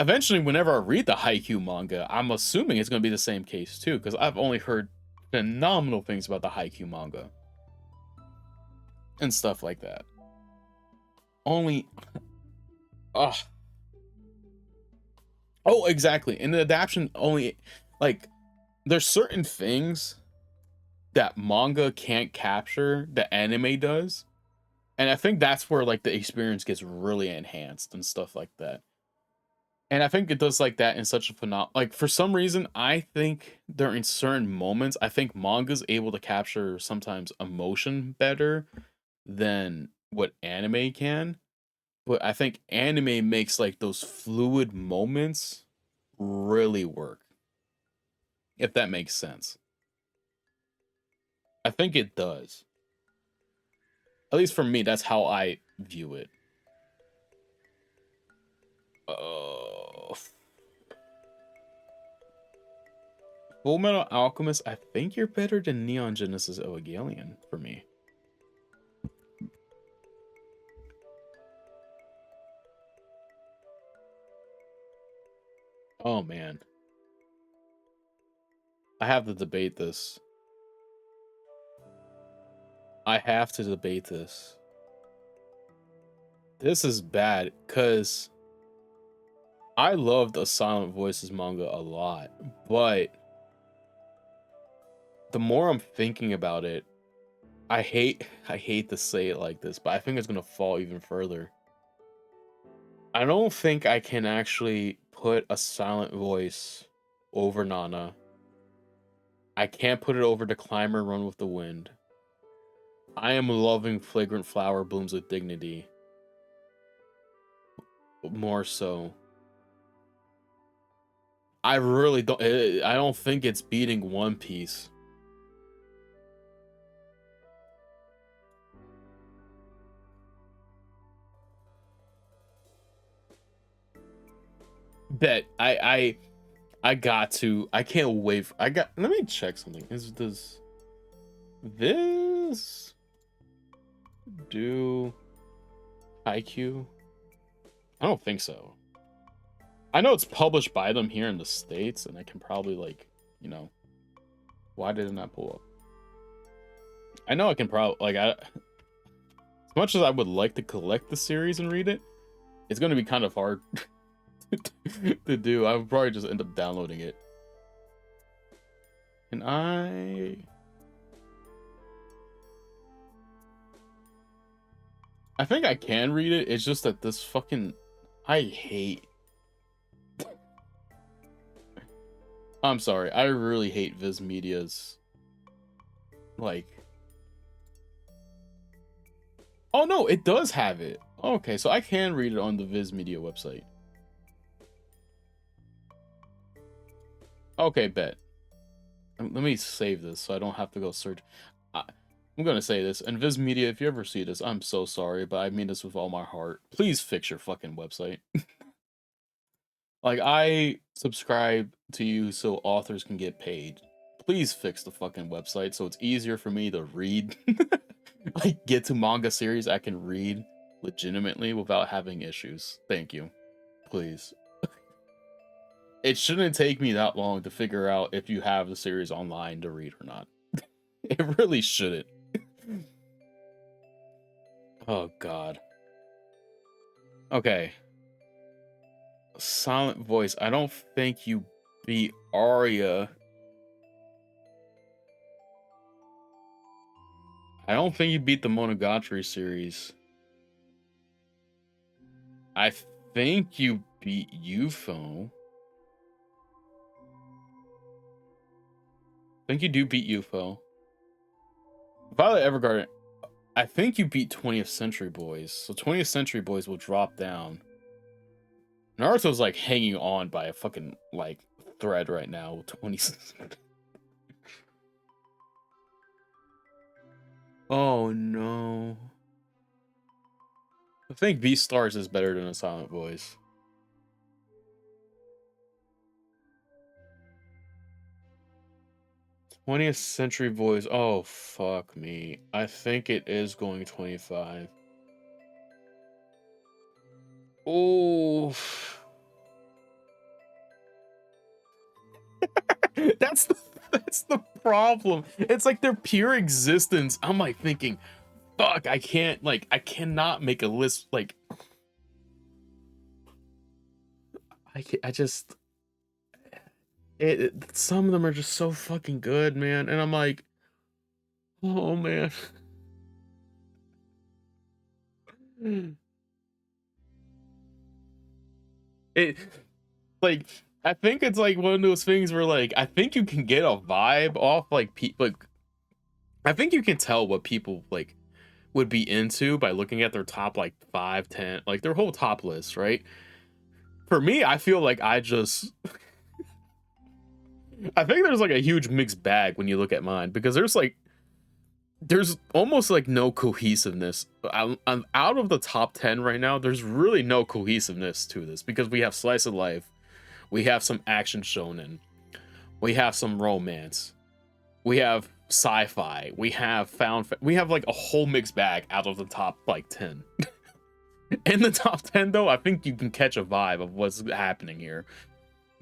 Eventually, whenever I read the Haikyuu manga, I'm assuming it's gonna be the same case too, because I've only heard phenomenal things about the Haikyuu manga and stuff like that. Only, oh, oh, exactly. And the adaptation only, like, there's certain things that manga can't capture that anime does. And I think that's where like the experience gets really enhanced and stuff like that. And I think it does like that in such a like for some reason I think during certain moments I think manga's able to capture sometimes emotion better than what anime can. But I think anime makes like those fluid moments really work. If that makes sense. I think it does. At least for me, that's how I view it. Uh, Full Metal Alchemist, I think you're better than Neon Genesis Evangelion for me. Oh man. I have to debate this. I have to debate this. This is bad because I loved A Silent Voices manga a lot, but the more I'm thinking about it, I hate to say it like this, but I think it's gonna fall even further. I don't think I can actually put A Silent Voice over Nana. I can't put it over The Climber Run with the Wind. I am loving Flagrant Flower Blooms with Dignity. More so. I really don't. I don't think it's beating One Piece. Bet I got to. I can't wait. Let me check something. Does this do IQ? I don't think so. I know it's published by them here in the States, and I can probably like, you know, why did it not pull up? I know I can probably like as much as I would like to collect the series and read it, it's gonna be kind of hard to do. I would probably just end up downloading it. And I think I can read it. It's just that this fucking I hate. I'm sorry. I really hate Viz Media's like. Oh no, it does have it. Okay, so I can read it on the Viz Media website. Okay, bet. Let me save this so I don't have to go search. I'm gonna say this, and Viz Media, if you ever see this, I'm so sorry, but I mean this with all my heart. Please fix your fucking website. Like, I subscribe to you so authors can get paid. Please fix the fucking website so it's easier for me to read. Like, get to manga series I can read legitimately without having issues. Thank you. Please. It shouldn't take me that long to figure out if you have the series online to read or not. It really shouldn't. Oh, God. Okay. Silent voice. I don't think you beat Arya. I don't think you beat the Monogatari series. I think you beat UFO. I think you do beat UFO. Violet Evergarden, I think you beat 20th Century Boys. So 20th Century Boys will drop down. Naruto's like hanging on by a fucking like thread right now. 20. Oh no. I think Beastars is better than a Silent Voice. 20th Century Boys. Oh fuck me. I think it is going 25. Oh. that's the problem. It's like their pure existence. I'm like thinking, fuck, I cannot make a list like I just some of them are just so fucking good, man. And I'm like, oh man. It like I think it's like one of those things where like I think you can get a vibe off like people like I think you can tell what people like would be into by looking at their top like 5, 10, like their whole top list, right? For me, I feel like I think there's like a huge mixed bag when you look at mine because there's almost like no cohesiveness. I'm out of the top 10 right now. There's really no cohesiveness to this because we have slice of life, we have some action shonen, we have some romance, we have sci-fi, we have we have like a whole mixed bag out of the top like 10. In the top 10 though, I think you can catch a vibe of what's happening here.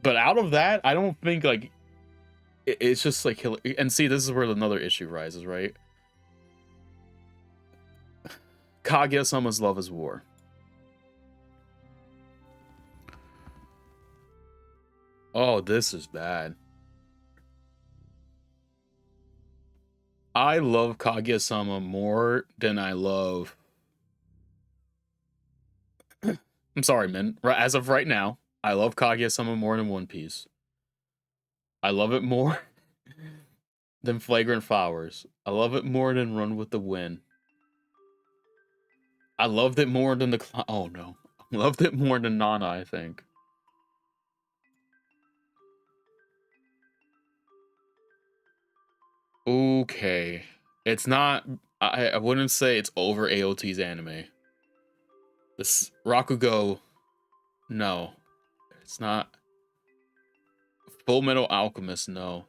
But out of that, I don't think like it's just like and see, this is where another issue rises, right? Kaguya-sama's Love is War. Oh, this is bad. I love Kaguya-sama more than I love. I'm sorry, man. As of right now, I love Kaguya-sama more than One Piece. I love it more than Flagrant Flowers. I love it more than Run with the Wind. I loved it more than oh no. I loved it more than Nana, I think. Okay. It's not I wouldn't say it's over AOT's anime. This Rakugo, no. It's not Full Metal Alchemist, no.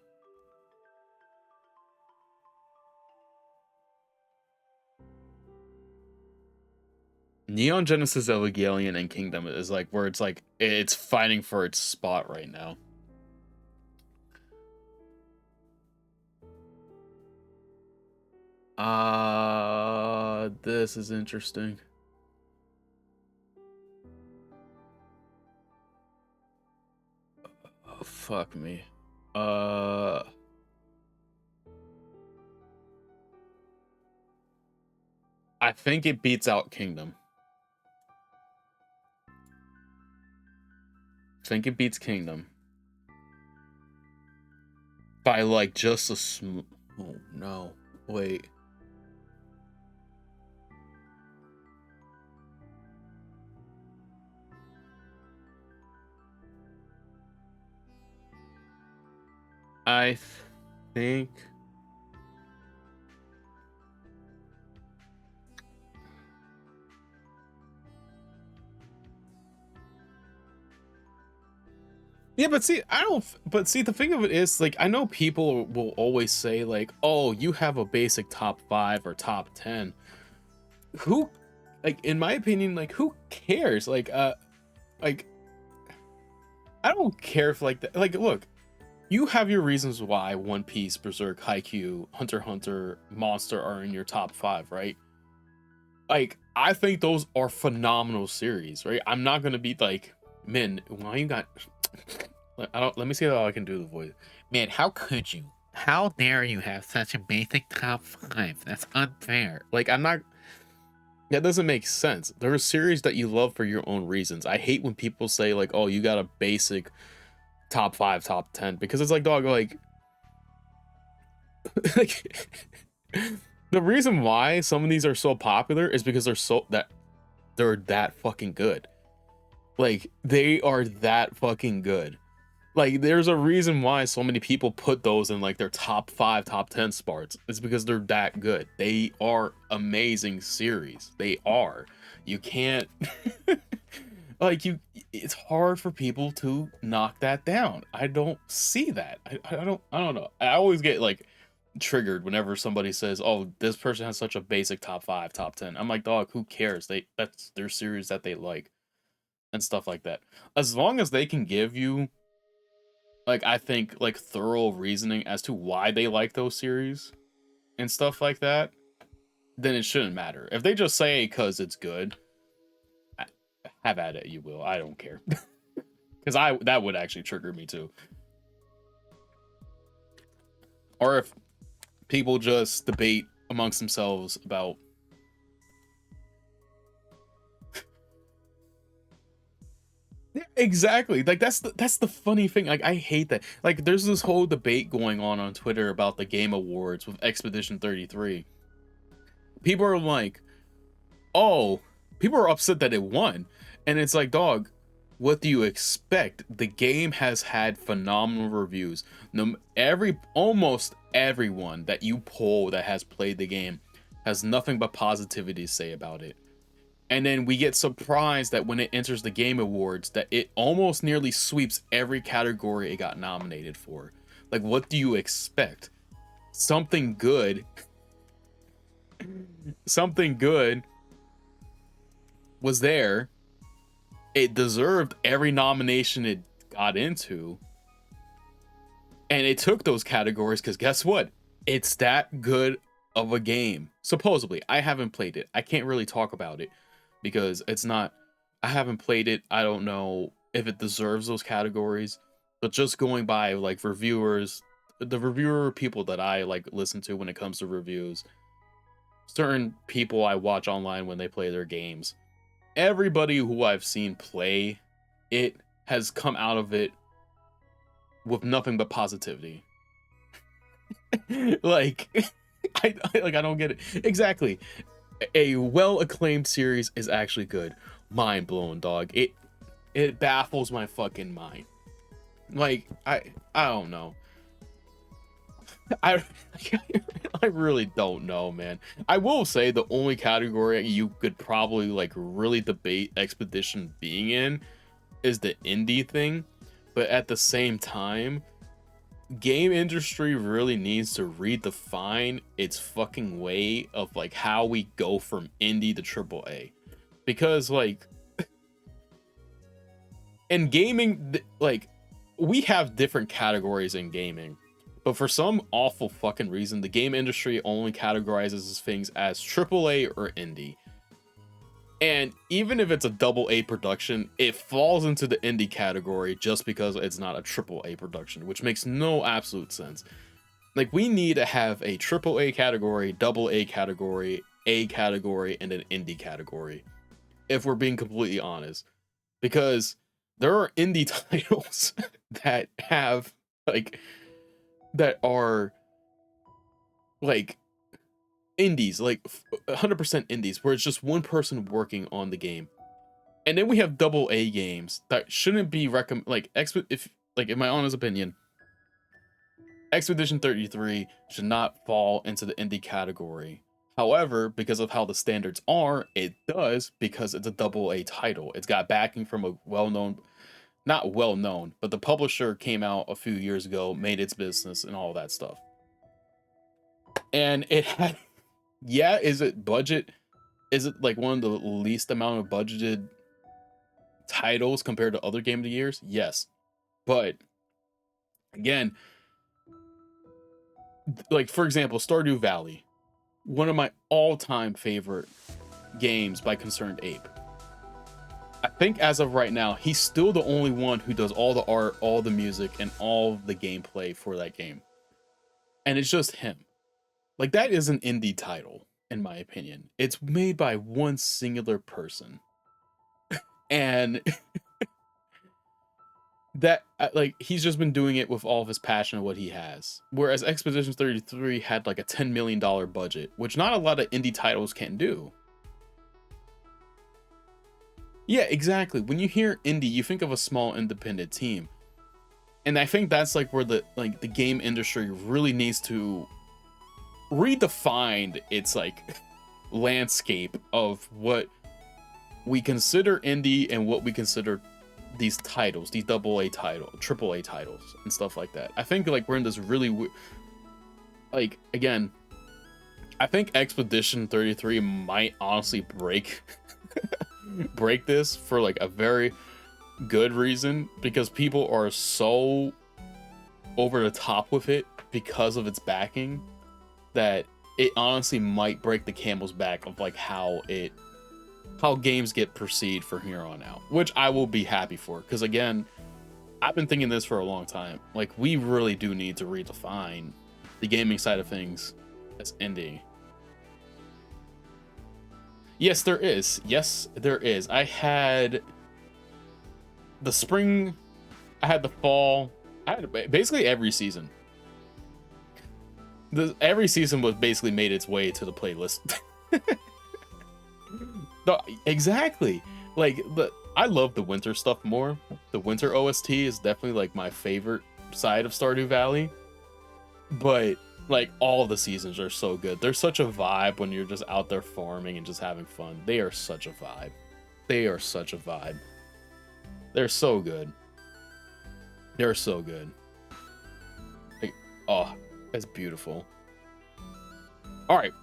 Neon Genesis Evangelion and Kingdom is like where it's like it's fighting for its spot right now. This is interesting. Oh, fuck me. I think it beats out Kingdom. I think it beats Kingdom. By like just a oh no. Wait. I think yeah, but see, I don't. But see, the thing of it is, like, I know people will always say, like, "Oh, you have a basic top 5 or top 10." Who, like, in my opinion, like, who cares? Like, I don't care if like that. Like, look, you have your reasons why One Piece, Berserk, Haikyuu, Hunter x Hunter, Monster are in your top 5, right? Like, I think those are phenomenal series, right? I'm not gonna be like, man, why you got? I don't. Let me see how I can do the voice. Man, how could you? How dare you have such a basic top 5? That's unfair. Like, I'm not. That doesn't make sense. There are series that you love for your own reasons. I hate when people say like, "Oh, you got a basic top 5, top 10," because it's like, dog, like, like the reason why some of these are so popular is because they're that fucking good. Like, they are that fucking good. Like, there's a reason why so many people put those in like their top 5, top 10 spots. It's because they're that good. They are amazing series. They are. You can't like it's hard for people to knock that down. I don't see that. I don't know. I always get like triggered whenever somebody says, "Oh, this person has such a basic top 5, top 10." I'm like, "Dog, who cares? That's their series that they like." And stuff like that. As long as they can give you like I think like thorough reasoning as to why they like those series and stuff like that, then it shouldn't matter. If they just say cuz it's good, have at it, you will. I don't care. Cuz that would actually trigger me too. Or if people just debate amongst themselves about yeah, exactly. Like that's the funny thing. Like I hate that. Like there's this whole debate going on Twitter about the Game Awards with Expedition 33. People are like, "Oh, people are upset that it won." And it's like, "Dog, what do you expect? The game has had phenomenal reviews. No, almost everyone that you poll that has played the game has nothing but positivity to say about it." And then we get surprised that when it enters the Game Awards, that it almost nearly sweeps every category it got nominated for. Like, what do you expect? Something good. Something good was there. It deserved every nomination it got into. And it took those categories because guess what? It's that good of a game. Supposedly. I haven't played it. I can't really talk about it because it's not. I haven't played it. I don't know if it deserves those categories. But just going by like reviewers, the reviewer people that I like listen to when it comes to reviews, certain people I watch online when they play their games, everybody who I've seen play it has come out of it with nothing but positivity. Like I don't get it. Exactly. A well acclaimed series is actually good. Mind blown, dog. It baffles my fucking mind. Like I don't know. I I really don't know, man. I will say the only category you could probably like really debate Expedition being in is the indie thing, but at the same time, game industry really needs to redefine its fucking way of like how we go from indie to triple A, because like in gaming, like we have different categories in gaming, but for some awful fucking reason, the game industry only categorizes things as triple A or indie. And even if it's a double A production, it falls into the indie category just because it's not a triple A production, which makes no absolute sense. Like, we need to have a triple A category, double A category, and an indie category, if we're being completely honest. Because there are indie titles that have, like, that are, like, indies, like 100% indies, where it's just one person working on the game. And then we have double A games that shouldn't be like, in my honest opinion, Expedition 33 should not fall into the indie category. However, because of how the standards are, it does, because it's a double A title. It's got backing from a well-known, not well-known, but the publisher came out a few years ago, made its business and all that stuff. And it had, yeah, is it budget? Is it like one of the least amount of budgeted titles compared to other Game of the Years? Yes. But again, like, for example, Stardew Valley, one of my all-time favorite games by Concerned Ape. I think as of right now, he's still the only one who does all the art, all the music, and all the gameplay for that game. And it's just him. Like, that is an indie title, in my opinion. It's made by one singular person. And that, like, he's just been doing it with all of his passion and what he has. Whereas Expedition 33 had like a $10 million budget, which not a lot of indie titles can do. Yeah, exactly. When you hear indie, you think of a small independent team. And I think that's like where the game industry really needs to redefine its like landscape of what we consider indie and what we consider these titles, these double A title, triple A titles and stuff like that. I think like we're in this really like, again, I think Expedition 33 might honestly break break this for like a very good reason, because people are so over the top with it because of its backing that it honestly might break the camel's back of like how games get perceived from here on out, which I will be happy for, because again, I've been thinking this for a long time. Like, we really do need to redefine the gaming side of things as indie. Yes, there is. Yes, there is. I had the spring, I had the fall, I had basically every season. Every season was basically made its way to the playlist. No, exactly. Like, I love the winter stuff more. The winter OST is definitely like my favorite side of Stardew Valley. But like, all the seasons are so good. They're such a vibe when you're just out there farming and just having fun. They are such a vibe. They are such a vibe. They're so good. They're so good. Like, oh, that's beautiful. All right.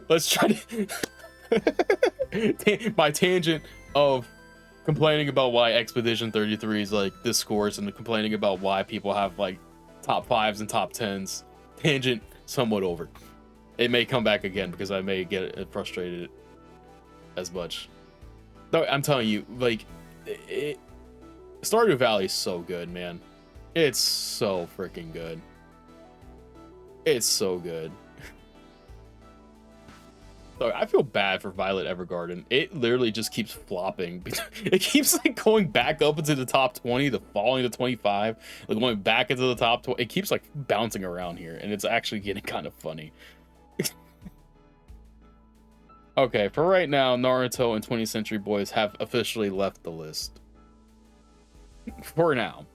Let's try to my tangent of complaining about why Expedition 33 is like this scores, and complaining about why people have like top 5s and top 10s. Tangent somewhat over. It may come back again because I may get frustrated as much. No, I'm telling you, like, Stardew Valley is so good, man. It's so freaking good. It's so good. So I feel bad for Violet Evergarden. It literally just keeps flopping. It keeps like going back up into the top 20, to falling to 25, like going back into the top 20. It keeps like bouncing around here, and it's actually getting kind of funny. Okay, for right now, Naruto and 20th Century Boys have officially left the list. For now.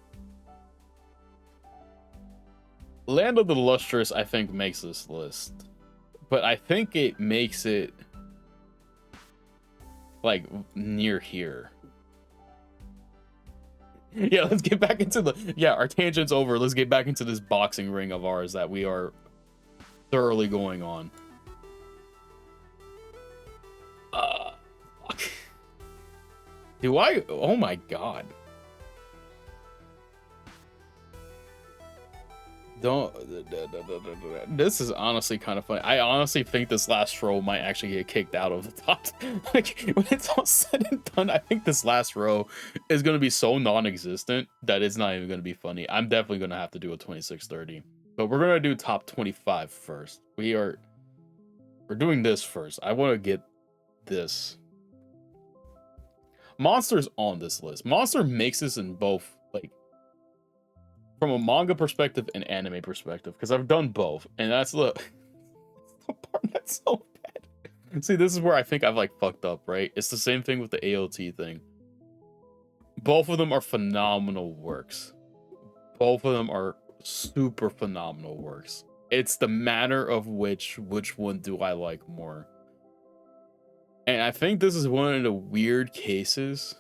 Land of the Lustrous, I think, makes this list. But I think it makes it like near here. Yeah, let's get back into our tangent's over. Let's get back into this boxing ring of ours that we are thoroughly going on. Fuck. Do I? Oh my god. Don't. This is honestly kind of funny. I honestly think this last row might actually get kicked out of the top. Like, when it's all said and done, I think this last row is going to be so non-existent that it's not even going to be funny. I'm definitely going to have to do a 2630. But we're going to do top 25 first. We're doing this first. I want to get this. Monster's on this list. Monster mixes in both, like, from a manga perspective and anime perspective, because I've done both, and that's the part that's so bad. See, this is where I think I've like fucked up, right? It's the same thing with the AOT thing. Both of them are phenomenal works. Both of them are super phenomenal works. It's the matter of which one do I like more. And I think this is one of the weird cases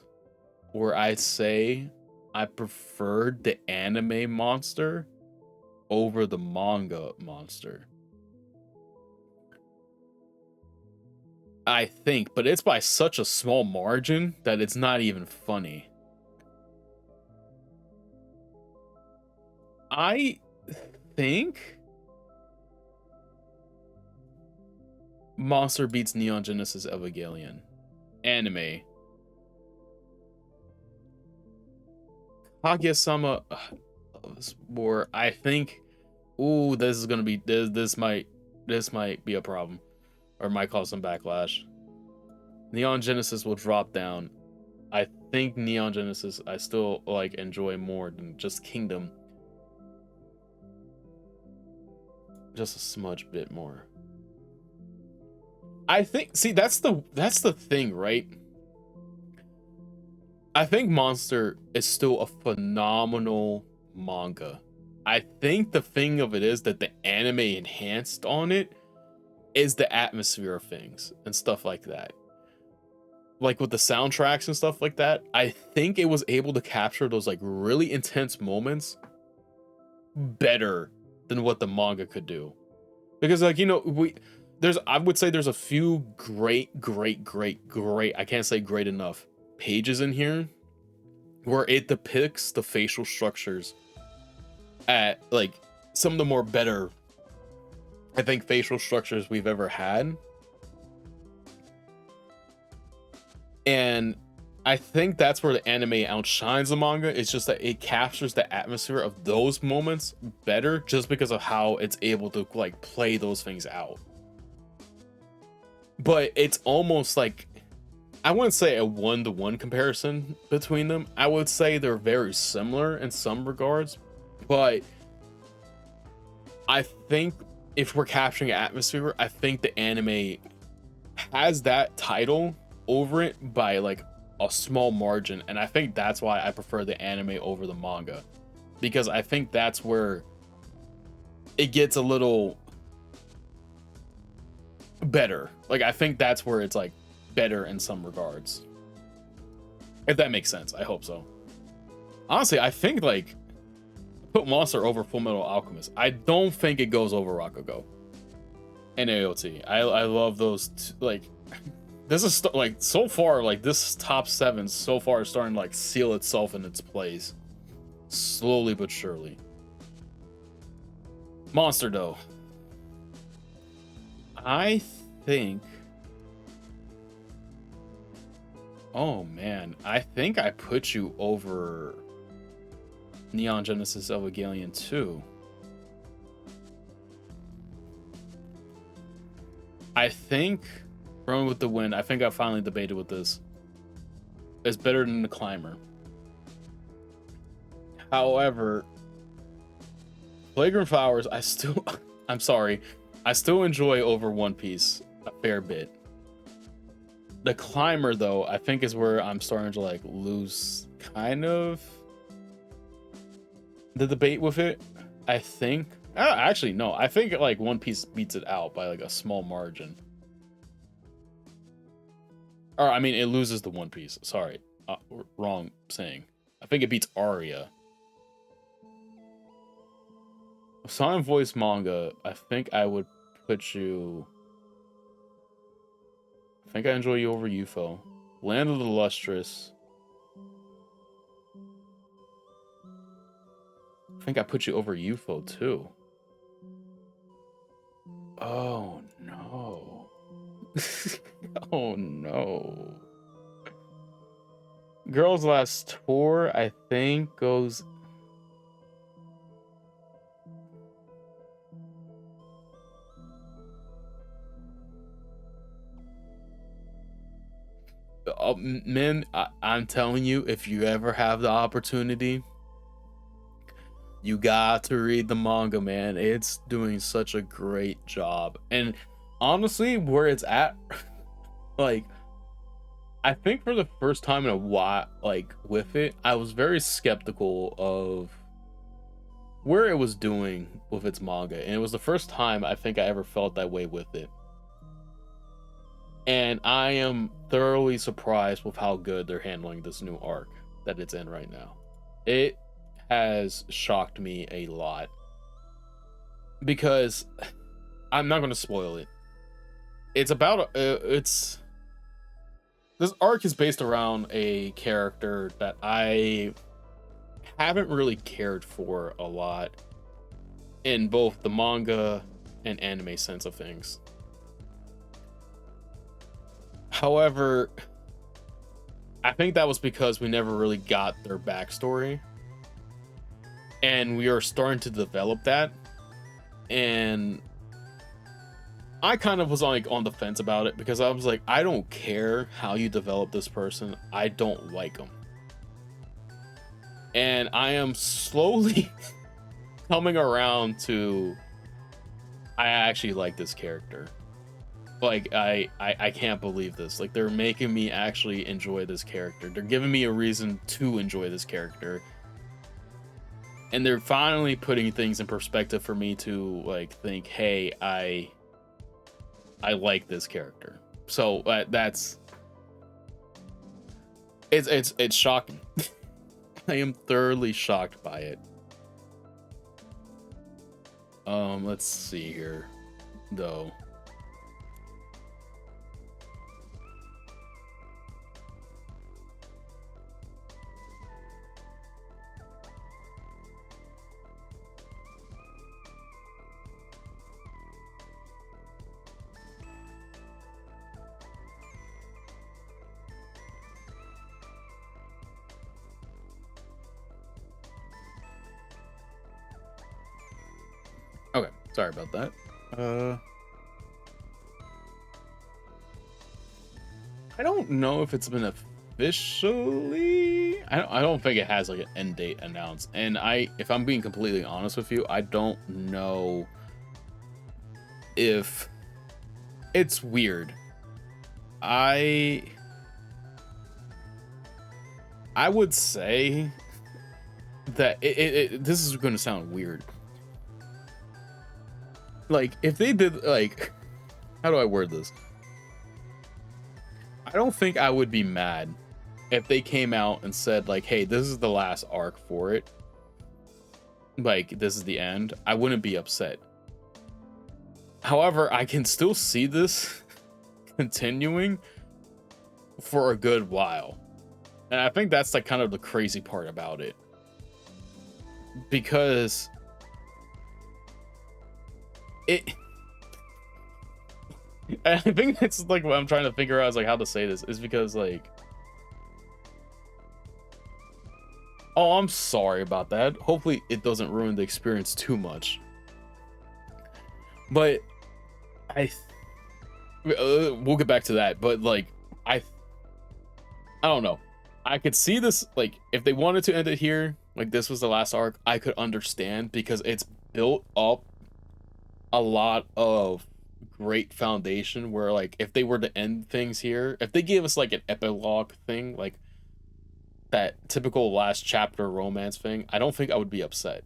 where I'd say I preferred the anime Monster over the manga Monster. I think, but it's by such a small margin that it's not even funny. I think Monster beats Neon Genesis Evangelion. Anime. Kaguya-sama more. I think. Ooh, this is gonna be this might be a problem, or might cause some backlash. Neon Genesis will drop down. I think Neon Genesis I still like enjoy more than just Kingdom. Just a smudge bit more. I think. See, that's the thing, right? I think Monster is still a phenomenal manga. I think the thing of it is that the anime enhanced on it is the atmosphere of things and stuff like that. Like with the soundtracks and stuff like that, I think it was able to capture those like really intense moments better than what the manga could do. Because like, you know, I would say there's a few great, I can't say great enough, pages in here where it depicts the facial structures at like some of the more better, I think, facial structures we've ever had. And I think that's where the anime outshines the manga. It's just that it captures the atmosphere of those moments better just because of how it's able to like play those things out. But it's almost like, I wouldn't say a one-to-one comparison between them. I would say they're very similar in some regards, but I think if we're capturing atmosphere, I think the anime has that title over it by like a small margin, and I think that's why I prefer the anime over the manga, because I think that's where it gets a little better. Like, I think that's where it's like better in some regards, if that makes sense. I hope so. Honestly, I think like put Monster over Fullmetal Alchemist. I don't think it goes over Rakugo and AOT. I love those like this is like so far, like this top 7 so far is starting to like seal itself in its place slowly but surely. Monster though, I think, oh man, I think I put you over Neon Genesis Evangelion 2. I think Run with the Wind, I think I finally debated with this, is better than The Climber. However, Flagrant Flowers, I'm sorry, I still enjoy over One Piece a fair bit. The Climber, though, I think is where I'm starting to like lose kind of the debate with it. I think actually no, I think like One Piece beats it out by like a small margin. Or I mean, it loses the One Piece. Sorry, wrong saying. I think it beats Aria. Silent Voice manga. I think I would put you. I think I enjoy you over UFO. Land of the Lustrous. I think I put you over UFO too. Oh no. Oh no. Girls Last Tour, I think, goes. Men, I'm telling you, if you ever have the opportunity, you got to read the manga, man. It's doing such a great job. And honestly, where it's at, like, I think for the first time in a while, like, with it, I was very skeptical of where it was doing with its manga. And it was the first time I think I ever felt that way with it. And I am thoroughly surprised with how good they're handling this new arc that it's in right now. It has shocked me a lot. Because I'm not going to spoil it. It's about this arc is based around a character that I haven't really cared for a lot in both the manga and anime sense of things. However, I think that was because we never really got their backstory, and we are starting to develop that. And I kind of was like on the fence about it because I was like, I don't care how you develop this person. I don't like them. And I am slowly coming around to I actually like this character. Like, I can't believe this. Like, they're making me actually enjoy this character. They're giving me a reason to enjoy this character. And they're finally putting things in perspective for me to, like, think, hey, I like this character. So that's it's shocking. I am thoroughly shocked by it. Let's see here, though. Okay, sorry about that. I don't know if it's been officially. I don't think it has like an end date announced. And if I'm being completely honest with you, I don't know if it's weird. I would say that this is going to sound weird. Like, if they did, like, how do I word this? I don't think I would be mad if they came out and said, like, hey, this is the last arc for it. Like, this is the end. I wouldn't be upset. However, I can still see this continuing for a good while. And I think that's, like, kind of the crazy part about it. Because I think that's like what I'm trying to figure out is like how to say this is because like, oh, I'm sorry about that. Hopefully it doesn't ruin the experience too much. But we'll get back to that. But like, I don't know. I could see this, like, if they wanted to end it here, like this was the last arc, I could understand because it's built up a lot of great foundation where, like, if they were to end things here, if they gave us like an epilogue thing, like that typical last chapter romance thing, I don't think I would be upset.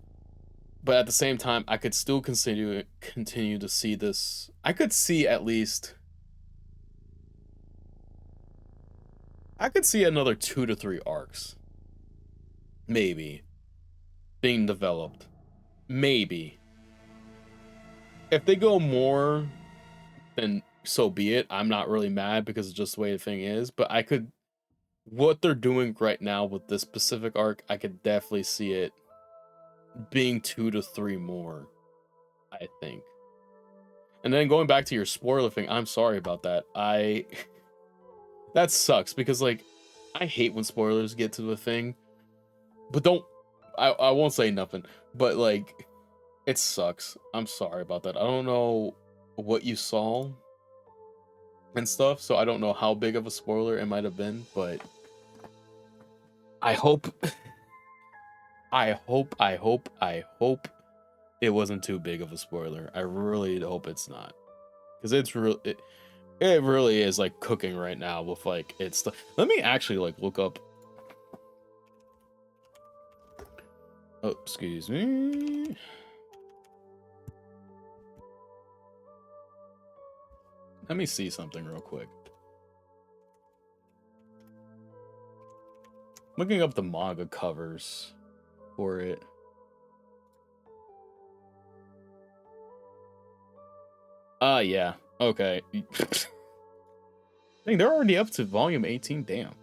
But at the same time, I could still continue to see this. I could see at least I could see another 2 to 3 arcs. Maybe. Being developed. Maybe. If they go more, then so be it. I'm not really mad because it's just the way the thing is. But I could... What they're doing right now with this specific arc, I could definitely see it being 2 to 3 more, I think. And then going back to your spoiler thing, I'm sorry about that. That sucks because, like, I hate when spoilers get to the thing. But don't... I won't say nothing. But, like, it sucks. I'm sorry about that. I don't know what you saw and stuff, so I don't know how big of a spoiler it might have been, but I hope I hope it wasn't too big of a spoiler. I really hope it's not. Because it's real it really is like cooking right now with like it's let me actually like look up. Oh, excuse me. Let me see something real quick. Looking up the manga covers for it. Yeah. Okay. Dang, they're already up to volume 18. Damn.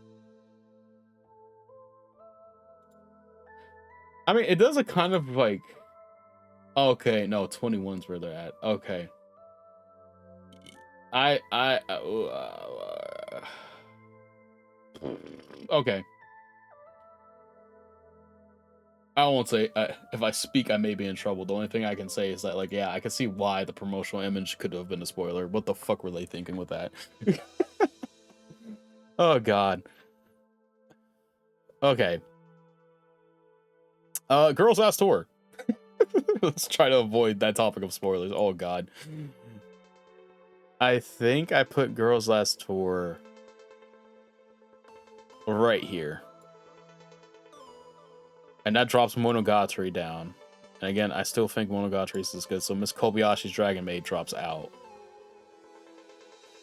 I mean, it does a kind of like... Okay, no, 21's where they're at. Okay. Okay. I won't say if I speak, I may be in trouble. The only thing I can say is that, like, yeah, I can see why the promotional image could have been a spoiler. What the fuck were they thinking with that? Oh god. Okay. Girls Last Tour. Let's try to avoid that topic of spoilers. Oh god. I think I put Girls Last Tour right here. And that drops Monogatari down. And again, I still think Monogatari is good. So Miss Kobayashi's Dragon Maid drops out.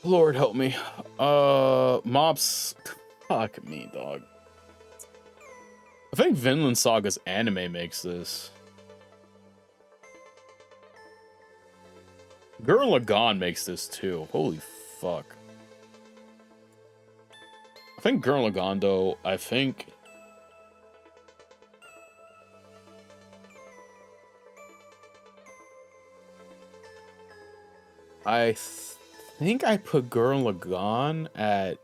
Lord help me. Mobs. Fuck me, dog. I think Vinland Saga's anime makes this. Gurren Lagann makes this too. Holy fuck. I think Gurren Lagann though, I think... I think I put Gurren Lagann at...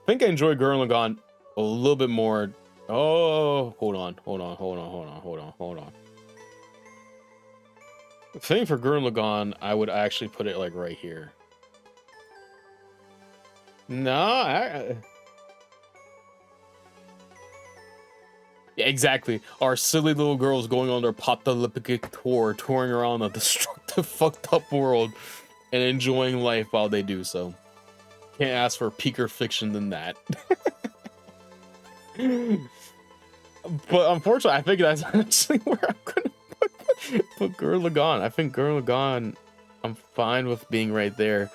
I think I enjoy Gurren Lagann a little bit more. Oh, hold on. The thing for Gurren Lagann, I would actually put it like right here. No, yeah, exactly. Our silly little girls going on their apocalyptic tour, touring around a destructive, fucked up world and enjoying life while they do so. Can't ask for peaker fiction than that. But unfortunately, I think that's actually where I'm gonna put Gurren Lagann. I think Gurren Lagann, I'm fine with being right there.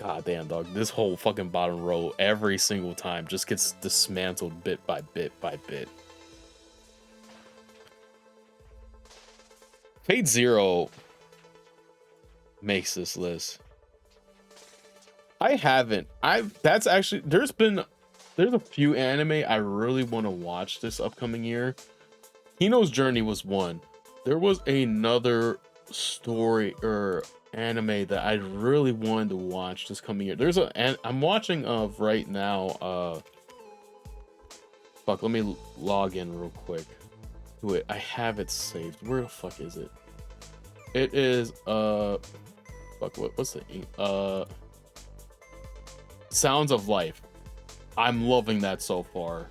God damn, dog. This whole fucking bottom row, every single time, just gets dismantled bit by bit by bit. Fate Zero makes this list. I haven't. That's actually... There's a few anime I really want to watch this upcoming year. Hino's Journey was one. There was another story or anime that I really wanted to watch this coming year. I'm watching right now. Fuck, let me log in real quick. Wait, I have it saved. Where the fuck is it? It is fuck, what's the Sounds of Life. I'm loving that so far.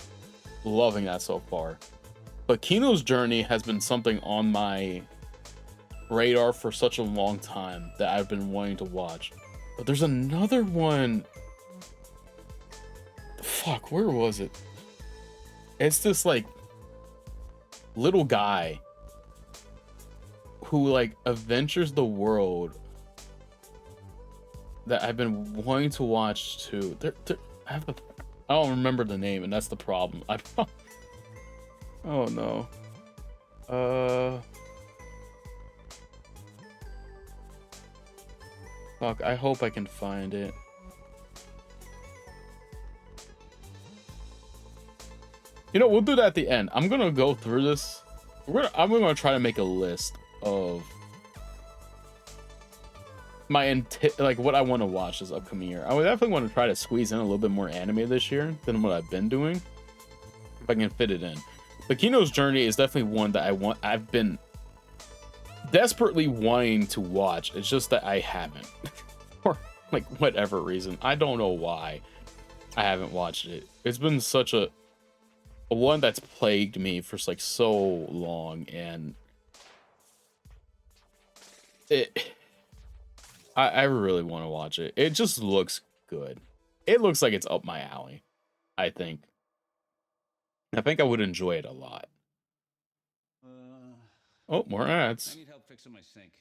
But Kino's Journey has been something on my radar for such a long time that I've been wanting to watch. But there's another one. Fuck, where was it? It's this like little guy who like adventures the world that I've been wanting to watch too. I don't remember the name, and that's the problem. Oh no. Fuck, I hope I can find it. You know, we'll do that at the end. I'm gonna go through this. I'm gonna try to make a list of my like what I want to watch this upcoming year. I would definitely want to try to squeeze in a little bit more anime this year than what I've been doing, if I can fit it in. But Kino's Journey is definitely one that I've been desperately wanting to watch. It's just that I haven't, for like whatever reason. I don't know why I haven't watched it. It's been such a one that's plagued me for like so long, and I really want to watch it. It just looks good. It looks like it's up my alley. I think I would enjoy it a lot. Oh, more ads. I need help fixing my sink.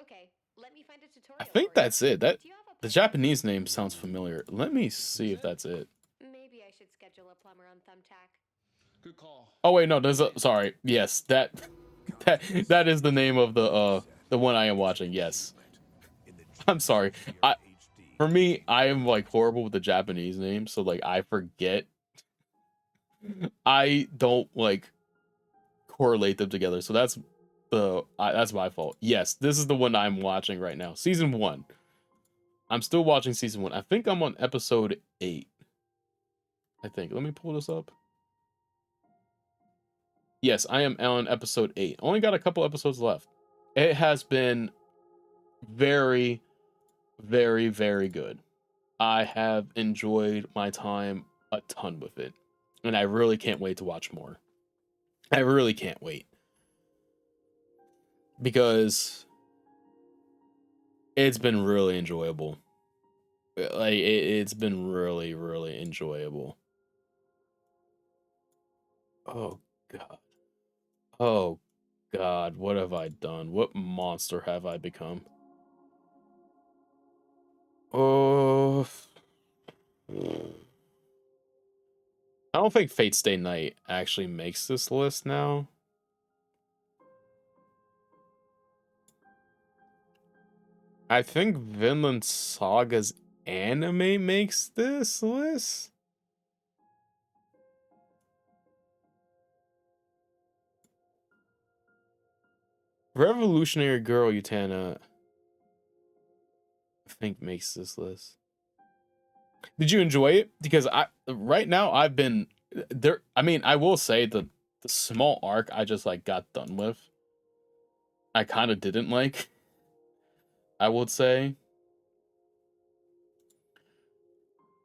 Okay, let me find a tutorial. I think for you. that's it. That Do you have a the plumber? Japanese name sounds familiar. Let me see if that's it. Maybe I should schedule a plumber on Thumbtack. Good call. Oh wait, no, there's a sorry. Yes, that is the name of the one I am watching. Yes. I'm sorry. For me, I am like horrible with the Japanese names, so like I forget. I don't like correlate them together, so that's my fault. Yes, this is the one I'm watching right now, season 1. I'm still watching season 1. I think I'm on episode 8. I think. Let me pull this up. Yes, I am on episode 8. Only got a couple episodes left. It has been very, very, very good. I have enjoyed my time a ton with it, and I really can't wait to watch more. I really can't wait, because it's been really enjoyable. Like it's been really, really enjoyable. Oh god. Oh god, what have I done? What monster have I become? Oh, I don't think Fate Stay Night actually makes this list now. I think Vinland Saga's anime makes this list. Revolutionary Girl Utena, I think, makes this list. Did you enjoy it? Because right now I've been there. I mean, I will say the small arc I just like got done with, I kind of didn't like. I would say,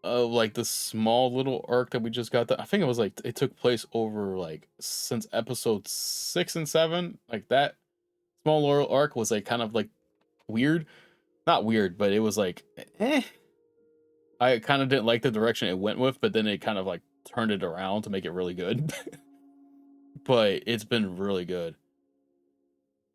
like the small little arc that we just got. I think it was like it took place over like since episode 6 and 7. Like that small little arc was like kind of like weird, not weird, but it was like, eh. I kind of didn't like the direction it went with, but then it kind of like turned it around to make it really good. But it's been really good.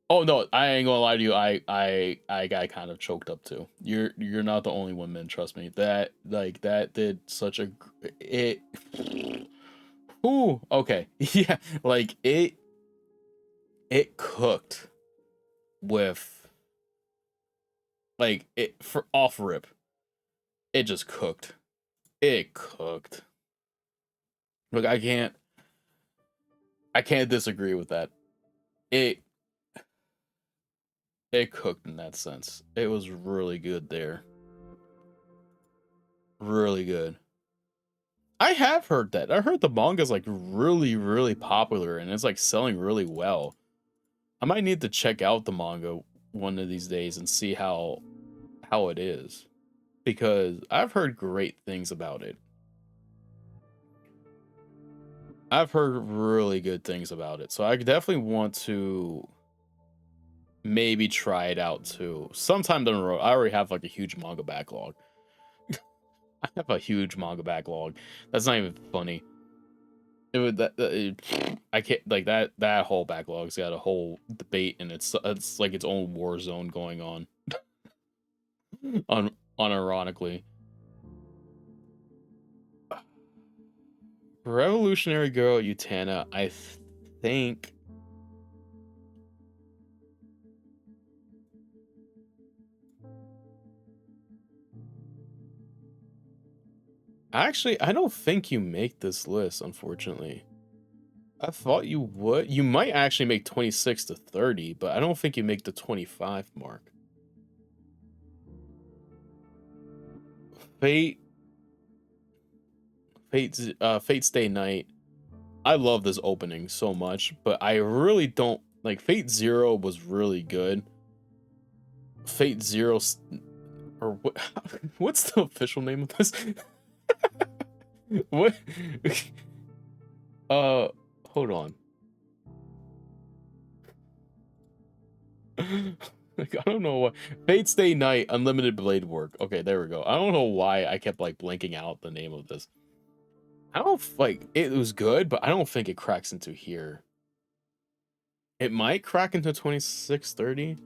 Oh no, I ain't gonna lie to you. I got kind of choked up too. You're not the only one, man. Trust me. That like that did such a it. Ooh, okay, yeah. Like it cooked with like it for off rip. It just cooked. It cooked. Look, I can't disagree with that. It cooked in that sense. It was really good there. Really good. I have heard that. I heard the manga's like really, really popular and it's like selling really well. I might need to check out the manga one of these days and see how it is, because I've heard great things about it. I've heard really good things about it. So I definitely want to maybe try it out too. Sometime down the road. I already have like a huge manga backlog. I have a huge manga backlog. That's not even funny. it would I can't like that whole backlog's got a whole debate and it's like its own war zone going on. Unironically. Revolutionary Girl Utana, I think. Actually, I don't think you make this list, unfortunately. I thought you would. You might actually make 26 to 30, but I don't think you make the 25 mark. Fate Fate Stay Night. I love this opening so much, but I really don't like Fate Zero was really good. Fate Zero or what what's the official name of this? What hold on. Like, I don't know what Fate Stay Night Unlimited Blade Work. Okay, there we go. I don't know why I kept like blanking out the name of this. I don't like it was good, but I don't think it cracks into here. It might crack into 2630.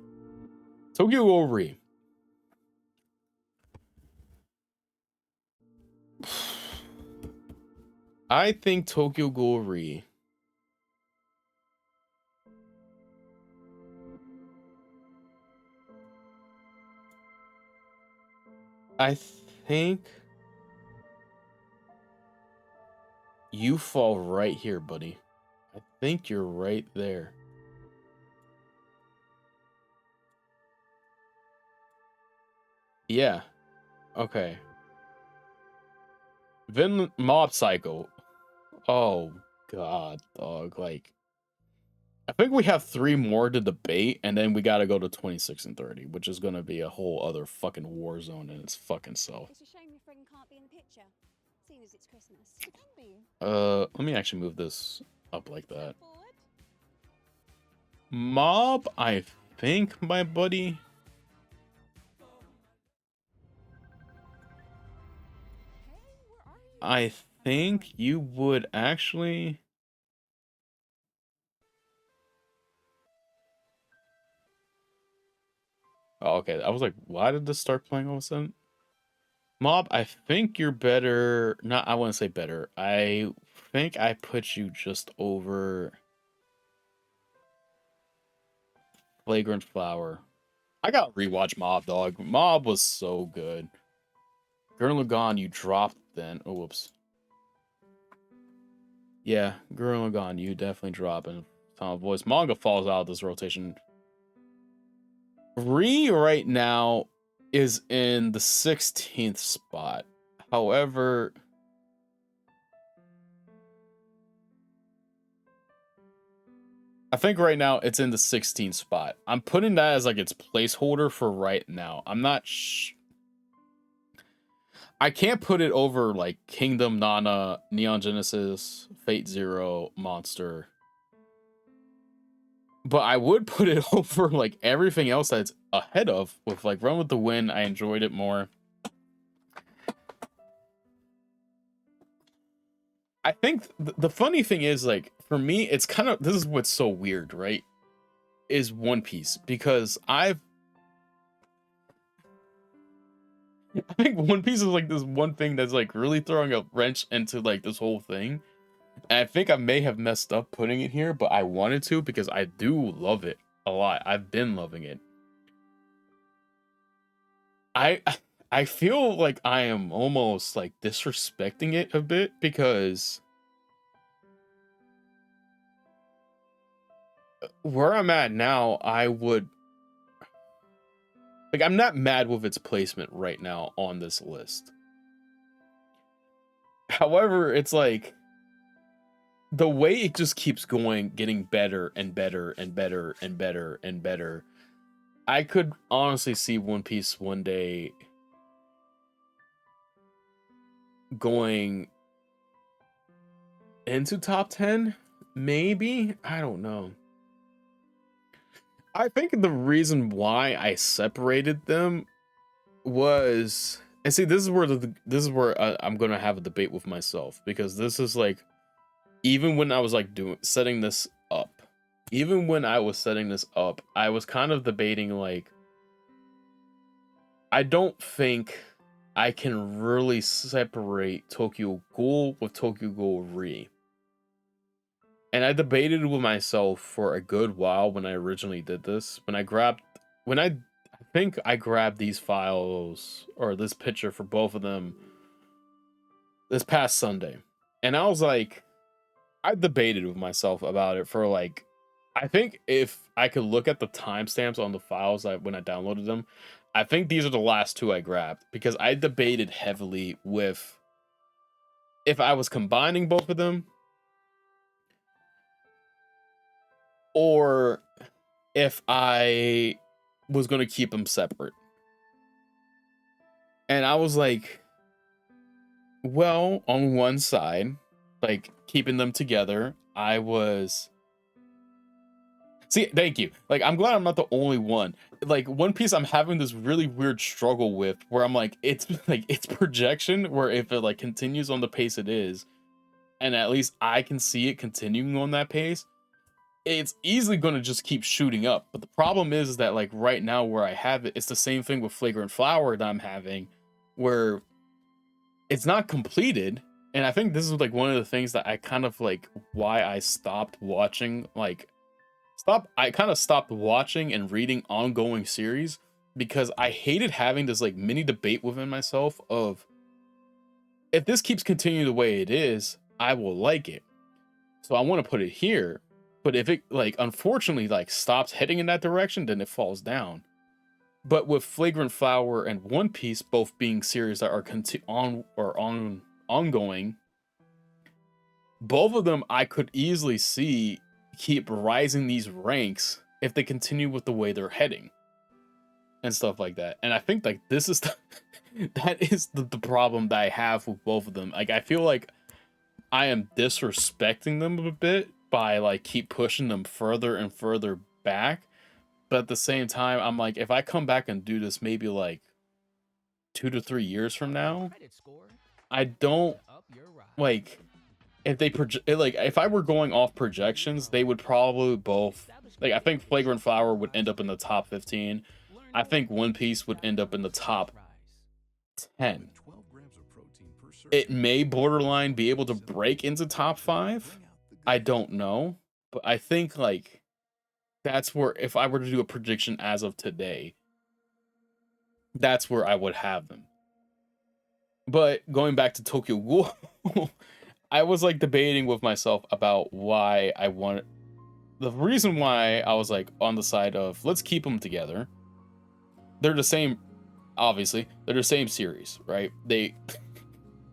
Tokyo Ghoul Re. I think Tokyo Ghoul Re. I think you fall right here, buddy. I think you're right there. Yeah. Okay. Vinland Mob Psycho. Oh god, dog. Like I think we have 3 more to debate, and then we gotta go to 26 and 30, which is gonna be a whole other fucking war zone in its fucking self. It's a shame your friend can't be in the picture, seeing as it's Christmas. It can be. Let me actually move this up like that. Mob, I think, my buddy. I think you would actually. Oh, okay. I was like, why did this start playing all of a sudden? Mob, I think you're better. Not, I wouldn't say better. I think I put you just over Flagrant Flower. I got rewatch Mob, dog. Mob was so good. Gurren Lagann, you dropped then. Oh, whoops. Yeah, Gurren Lagann, you definitely drop in Tom Voice. Manga falls out of this rotation. Re right now is in the 16th spot. However, I think right now it's in the 16th spot. I'm putting that as like its placeholder for right now. I'm not I can't put it over like Kingdom, Nana, Neon Genesis, Fate Zero, Monster. But I would put it over like everything else that's ahead of with like Run with the Wind. I enjoyed it more. I think the funny thing is like for me, it's kind of this is what's so weird, right? Is One Piece because I think One Piece is like this one thing that's like really throwing a wrench into like this whole thing. And I think I may have messed up putting it here, but I wanted to because I do love it a lot. I've been loving it. I feel like I am almost like disrespecting it a bit because where I'm at now, I would like I'm not mad with its placement right now on this list. However, it's like the way it just keeps going, getting better and better and better and better and better. I could honestly see One Piece one day going into top 10, maybe. I don't know. I think the reason why I separated them was, and see, this is where I'm gonna have a debate with myself because this is like even when I was like setting this up, even when I was setting this up, I was kind of debating like, I don't think I can really separate Tokyo Ghoul with Tokyo Ghoul Re. And I debated with myself for a good while when I originally did this. I think I grabbed these files or this picture for both of them this past Sunday. And I was like, I debated with myself about it for like, I think if I could look at the timestamps on the files when I downloaded them, I think these are the last two I grabbed, because I debated heavily with if I was combining both of them or if I was going to keep them separate. And I was like, well, on one side, like keeping them together, I was... See, thank you. Like, I'm glad I'm not the only one. Like, One Piece, I'm having this really weird struggle with where I'm like, it's projection, where if it like continues on the pace it is, and at least I can see it continuing on that pace, it's easily going to just keep shooting up. But the problem is that like right now where I have it, it's the same thing with Flagrant Flower that I'm having, where it's not completed. And I think this is like one of the things that I kind of like why I stopped watching, I kind of stopped watching and reading ongoing series, because I hated having this like mini debate within myself of, if this keeps continuing the way it is, I will like it. So I want to put it here. But if it like unfortunately like stops heading in that direction, then it falls down. But with Flagrant Flower and One Piece both being series that are ongoing, both of them I could easily see keep rising these ranks if they continue with the way they're heading and stuff like that. And I think like this is that is the problem that I have with both of them. Like, I feel like I am disrespecting them a bit by like keep pushing them further and further back, but at the same time I'm like, if I come back and do this maybe like 2 to 3 years from now, I don't like, if they like, if I were going off projections, they would probably both, like, I think Flagrant Flower would end up in the top 15. I think One Piece would end up in the top 10. It may borderline be able to break into top 5. I don't know, but I think like that's where, if I were to do a prediction as of today, that's where I would have them. But going back to Tokyo Ghoul, I was like debating with myself about why I wanted, the reason why I was like on the side of let's keep them together. They're the same, obviously, they're the same series, right?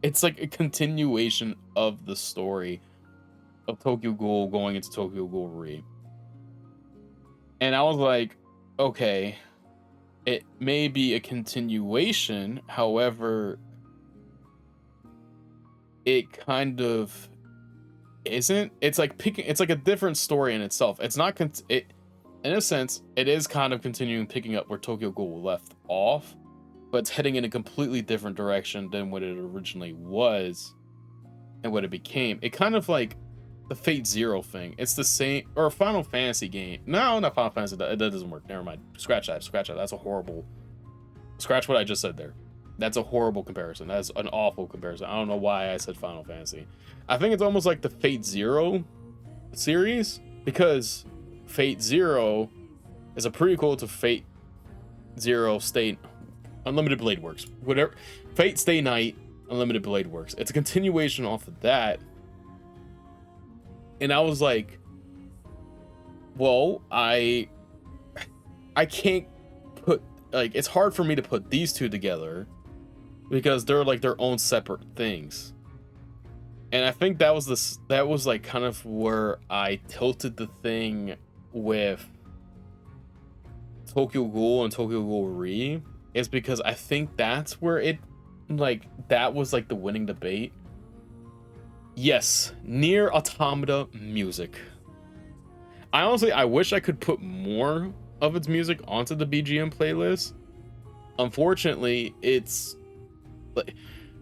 It's like a continuation of the story of Tokyo Ghoul going into Tokyo Ghoul Re. And I was like, okay, it may be a continuation, however, it kind of isn't. It's like it's like a different story in itself. It's not in a sense it is kind of continuing picking up where Tokyo Ghoul left off, but it's heading in a completely different direction than what it originally was and what it became. It kind of like the Fate Zero thing. It's the same, or a Final Fantasy game. No, not Final Fantasy. That doesn't work. Never mind. Scratch that. That's a horrible. Scratch what I just said there. That's a horrible comparison. That's an awful comparison. I don't know why I said Final Fantasy. I think it's almost like the Fate Zero series, because Fate Zero is a prequel to Fate Zero Unlimited Blade Works. Whatever. Fate Stay Night, Unlimited Blade Works. It's a continuation off of that. And I was like, well, I can't put, like, it's hard for me to put these two together because they're like their own separate things. And I think that was like kind of where I tilted the thing with Tokyo Ghoul and Tokyo Ghoul Re, is because I think that's where it, like, that was like the winning debate. Yes, Nier Automata music. I wish I could put more of its music onto the BGM playlist. Unfortunately, it's like,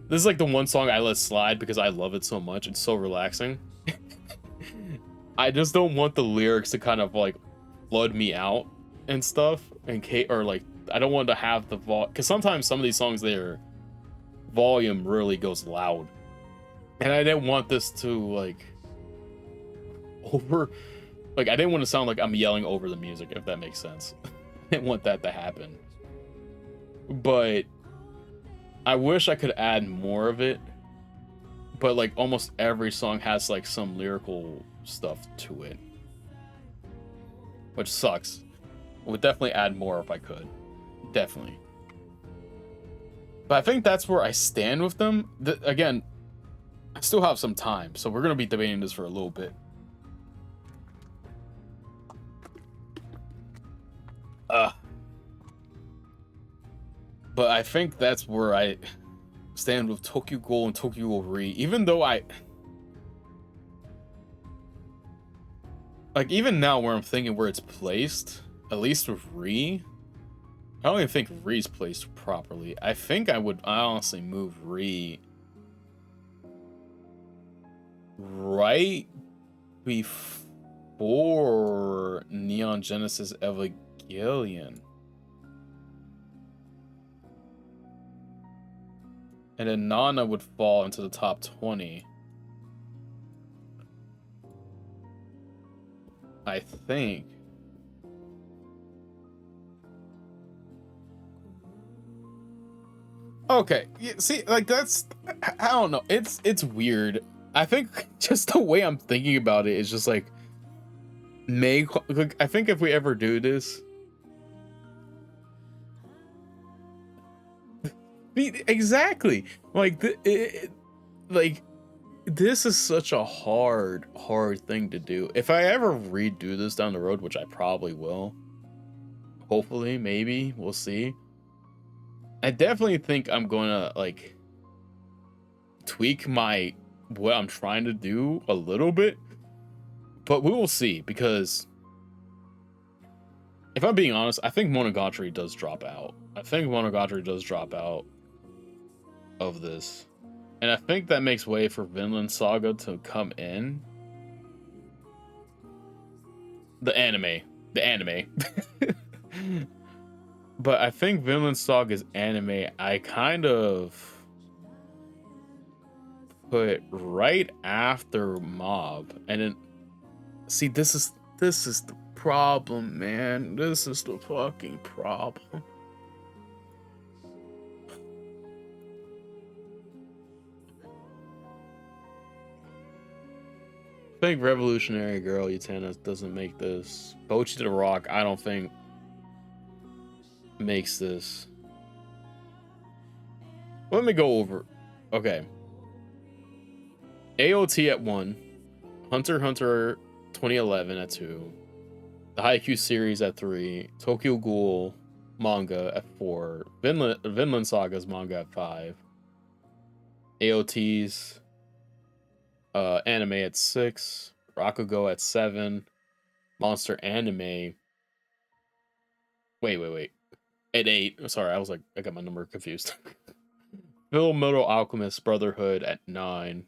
this is like the one song I let slide because I love it so much. It's so relaxing. I just don't want the lyrics to kind of like flood me out and stuff, or like I don't want to have the because sometimes some of these songs, their volume really goes loud, and I didn't want this to like over, like I didn't want to sound like I'm yelling over the music, if that makes sense. I didn't want that to happen, but I wish I could add more of it. But like almost every song has like some lyrical stuff to it, which sucks. I would definitely add more if I could, definitely. But I think that's where I stand with them. Again, I still have some time, so we're gonna be debating this for a little bit. But I think that's where I stand with Tokyo Ghoul and Tokyo Ghoul Re, even though like even now where I'm thinking where it's placed, at least with Re, I don't even think Re's placed properly. I think I would honestly move Re right before Neon Genesis Evangelion. And then Nana would fall into the top 20. I think. Okay, yeah, see, like that's, I don't know. It's weird. I think just the way I'm thinking about it is just like, I think if we ever do this, exactly, like like this is such a hard thing to do. If I ever redo this down the road, which I probably will, hopefully, maybe, we'll see. I definitely think I'm gonna like tweak what I'm trying to do a little bit, but we will see, because if I'm being honest, I think Monogatari does drop out. I think Monogatari does drop out of this. And I think that makes way for Vinland Saga to come in. The anime. But I think Vinland Saga's anime, I kind of put right after Mob. And then, see, this is the problem, man. This is the fucking problem. I think Revolutionary Girl Utena doesn't make this. Bocchi to the Rock, I don't think makes this. Let me go over. Okay. AOT at 1. Hunter x Hunter 2011 at 2. The Haikyuu series at 3. Tokyo Ghoul manga at 4. Vinland Saga's manga at 5. AOT's anime at 6. Rakugo at 7. Monster anime. Wait. At 8. Sorry, I got my number confused. Fullmetal Alchemist Brotherhood at 9.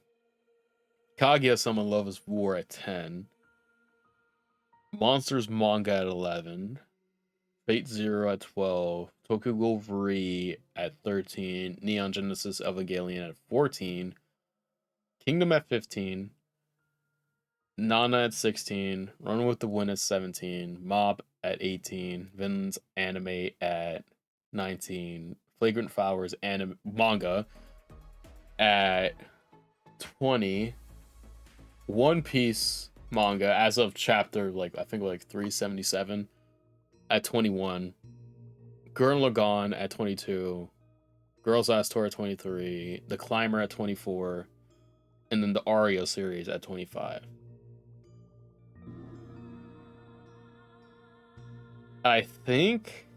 Kaguya-sama Love is War at 10. Monsters manga at 11. Fate Zero at 12. Tokyo Ghoul Re at 13. Neon Genesis Evangelion at 14. Kingdom at 15. Nana at 16. Run with the Wind at 17. Mob at 18. Vinland's anime at 19. Flagrant Flowers manga at 20. One Piece manga as of chapter I think 377 at 21. Gurren Lagann at 22. Girls Last Tour at 23. The Climber at 24. And then the Aria series at 25. I think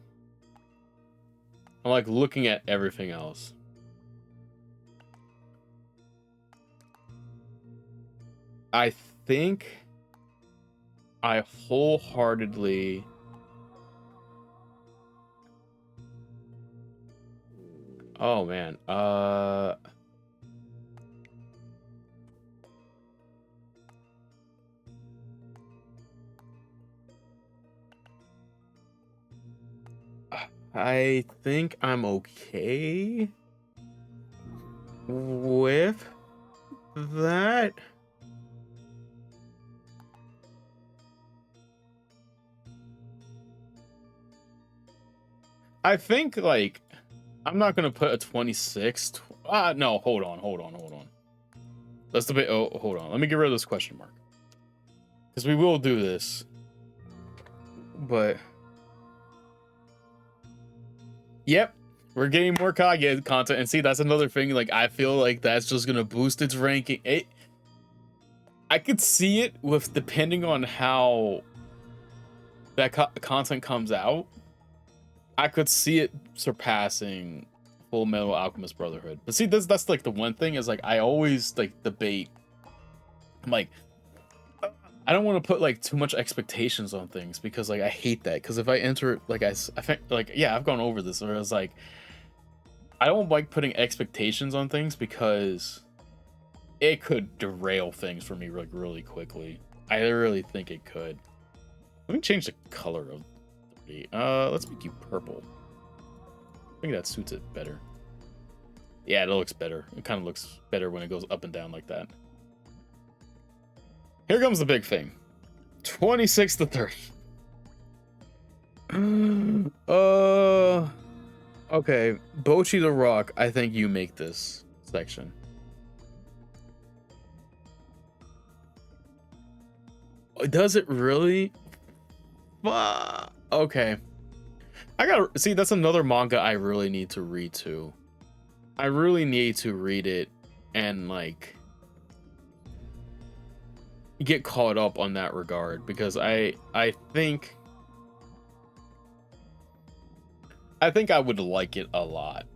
I'm looking at everything else. I think I wholeheartedly oh man. I think I'm okay with that. I think like I'm not gonna put a 26. No, hold on. Let's debate. Oh, hold on. Let me get rid of this question mark because we will do this. But yep, we're getting more Kage content, and see that's another thing. Like I feel like that's just gonna boost its ranking. I could see it with depending on how that content comes out. I could see it surpassing Full Metal Alchemist Brotherhood. But see, that's like the one thing is like I always like debate. I'm like, I don't want to put like too much expectations on things because like I hate that. Because if I enter like I think like yeah, I've gone over this where I was like, I don't like putting expectations on things because it could derail things for me like really quickly. I really think it could. Let me change the color of. Let's make you purple. I think that suits it better. Yeah, it looks better. It kind of looks better when it goes up and down like that. Here comes the big thing. 26 to 30. Okay. Bocchi the Rock, I think you make this section. Does it really? Okay. I gotta see, that's another manga I really need to read too. I really need to read it and like get caught up on that regard because I think I would like it a lot.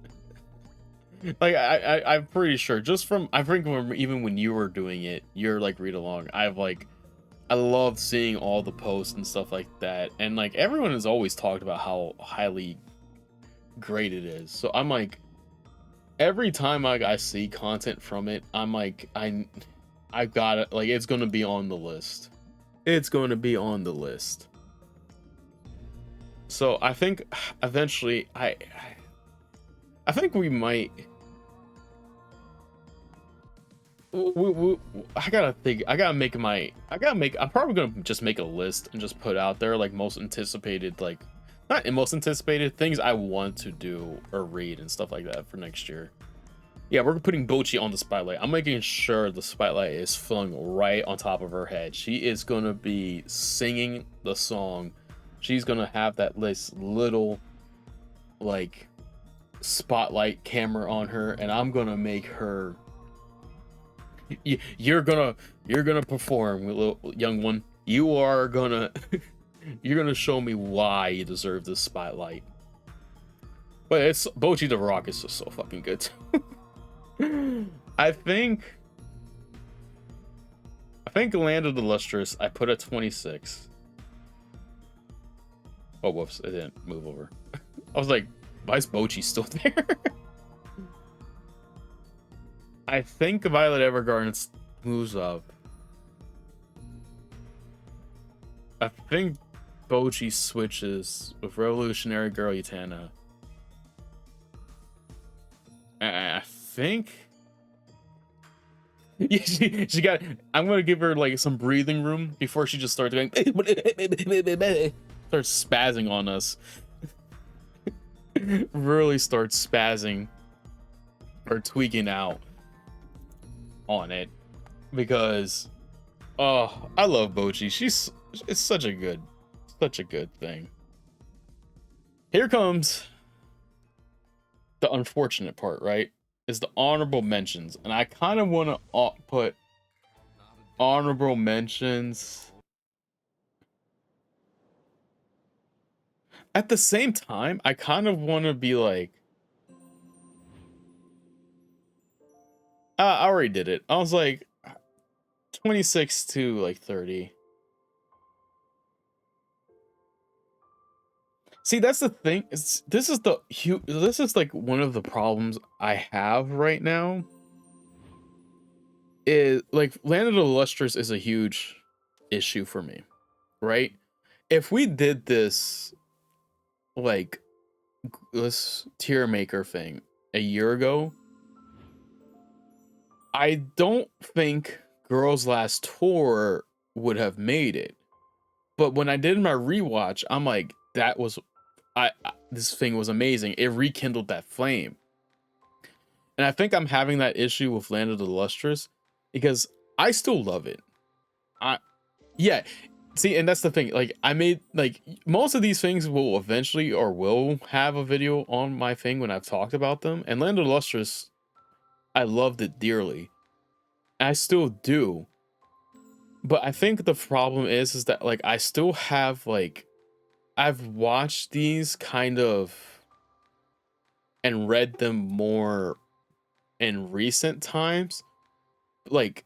Like I'm pretty sure just from I think even when you were doing it, you're like read along. I love seeing all the posts and stuff like that. And like everyone has always talked about how highly great it is. So I'm like, every time I see content from it, I'm like, I've got it. Like, it's going to be on the list. It's going to be on the list. So I think eventually I think we might. I gotta think. I'm probably gonna just make a list and just put out there like most anticipated, like not most anticipated things I want to do or read and stuff like that for next year. Yeah, we're putting Bocchi on the spotlight. I'm making sure the spotlight is flung right on top of her head. She is gonna be singing the song. She's gonna have that little like spotlight camera on her, and I'm gonna make her. You're gonna perform, little young one. You're gonna show me why you deserve this spotlight. But it's Bocchi the Rock is just so fucking good too. I think Land of the Lustrous I put at 26. Oh whoops, it didn't move over. I was like, why is Bocchi still there? I think Violet Evergarden moves up. I think Bocchi switches with Revolutionary Girl Utena. I think yeah, she got. I'm gonna give her like some breathing room before she just starts going. Starts spazzing on us. Really starts spazzing or tweaking out on it because oh, I love Bocchi. It's such a good thing. Here comes the unfortunate part, right? Is the honorable mentions, and I kind of want to put honorable mentions at the same time. I kind of want to be like, I already did it. I was like 26 to like 30. See, that's the thing. This is like one of the problems I have right now. Is like Land of the Lustrous is a huge issue for me, right? If we did this like this tier maker thing a year ago, I don't think Girls Last Tour would have made it. But when I did my rewatch, I'm like, that was this thing was amazing. It rekindled that flame. And I think I'm having that issue with Land of the Lustrous because I still love it. Yeah. See, and that's the thing. Like, I made, like, most of these things will eventually or will have a video on my thing when I've talked about them. And Land of the Lustrous, I loved it dearly. I still do. But I think the problem is that, like, I still have, like, I've watched these kind of and read them more in recent times. Like,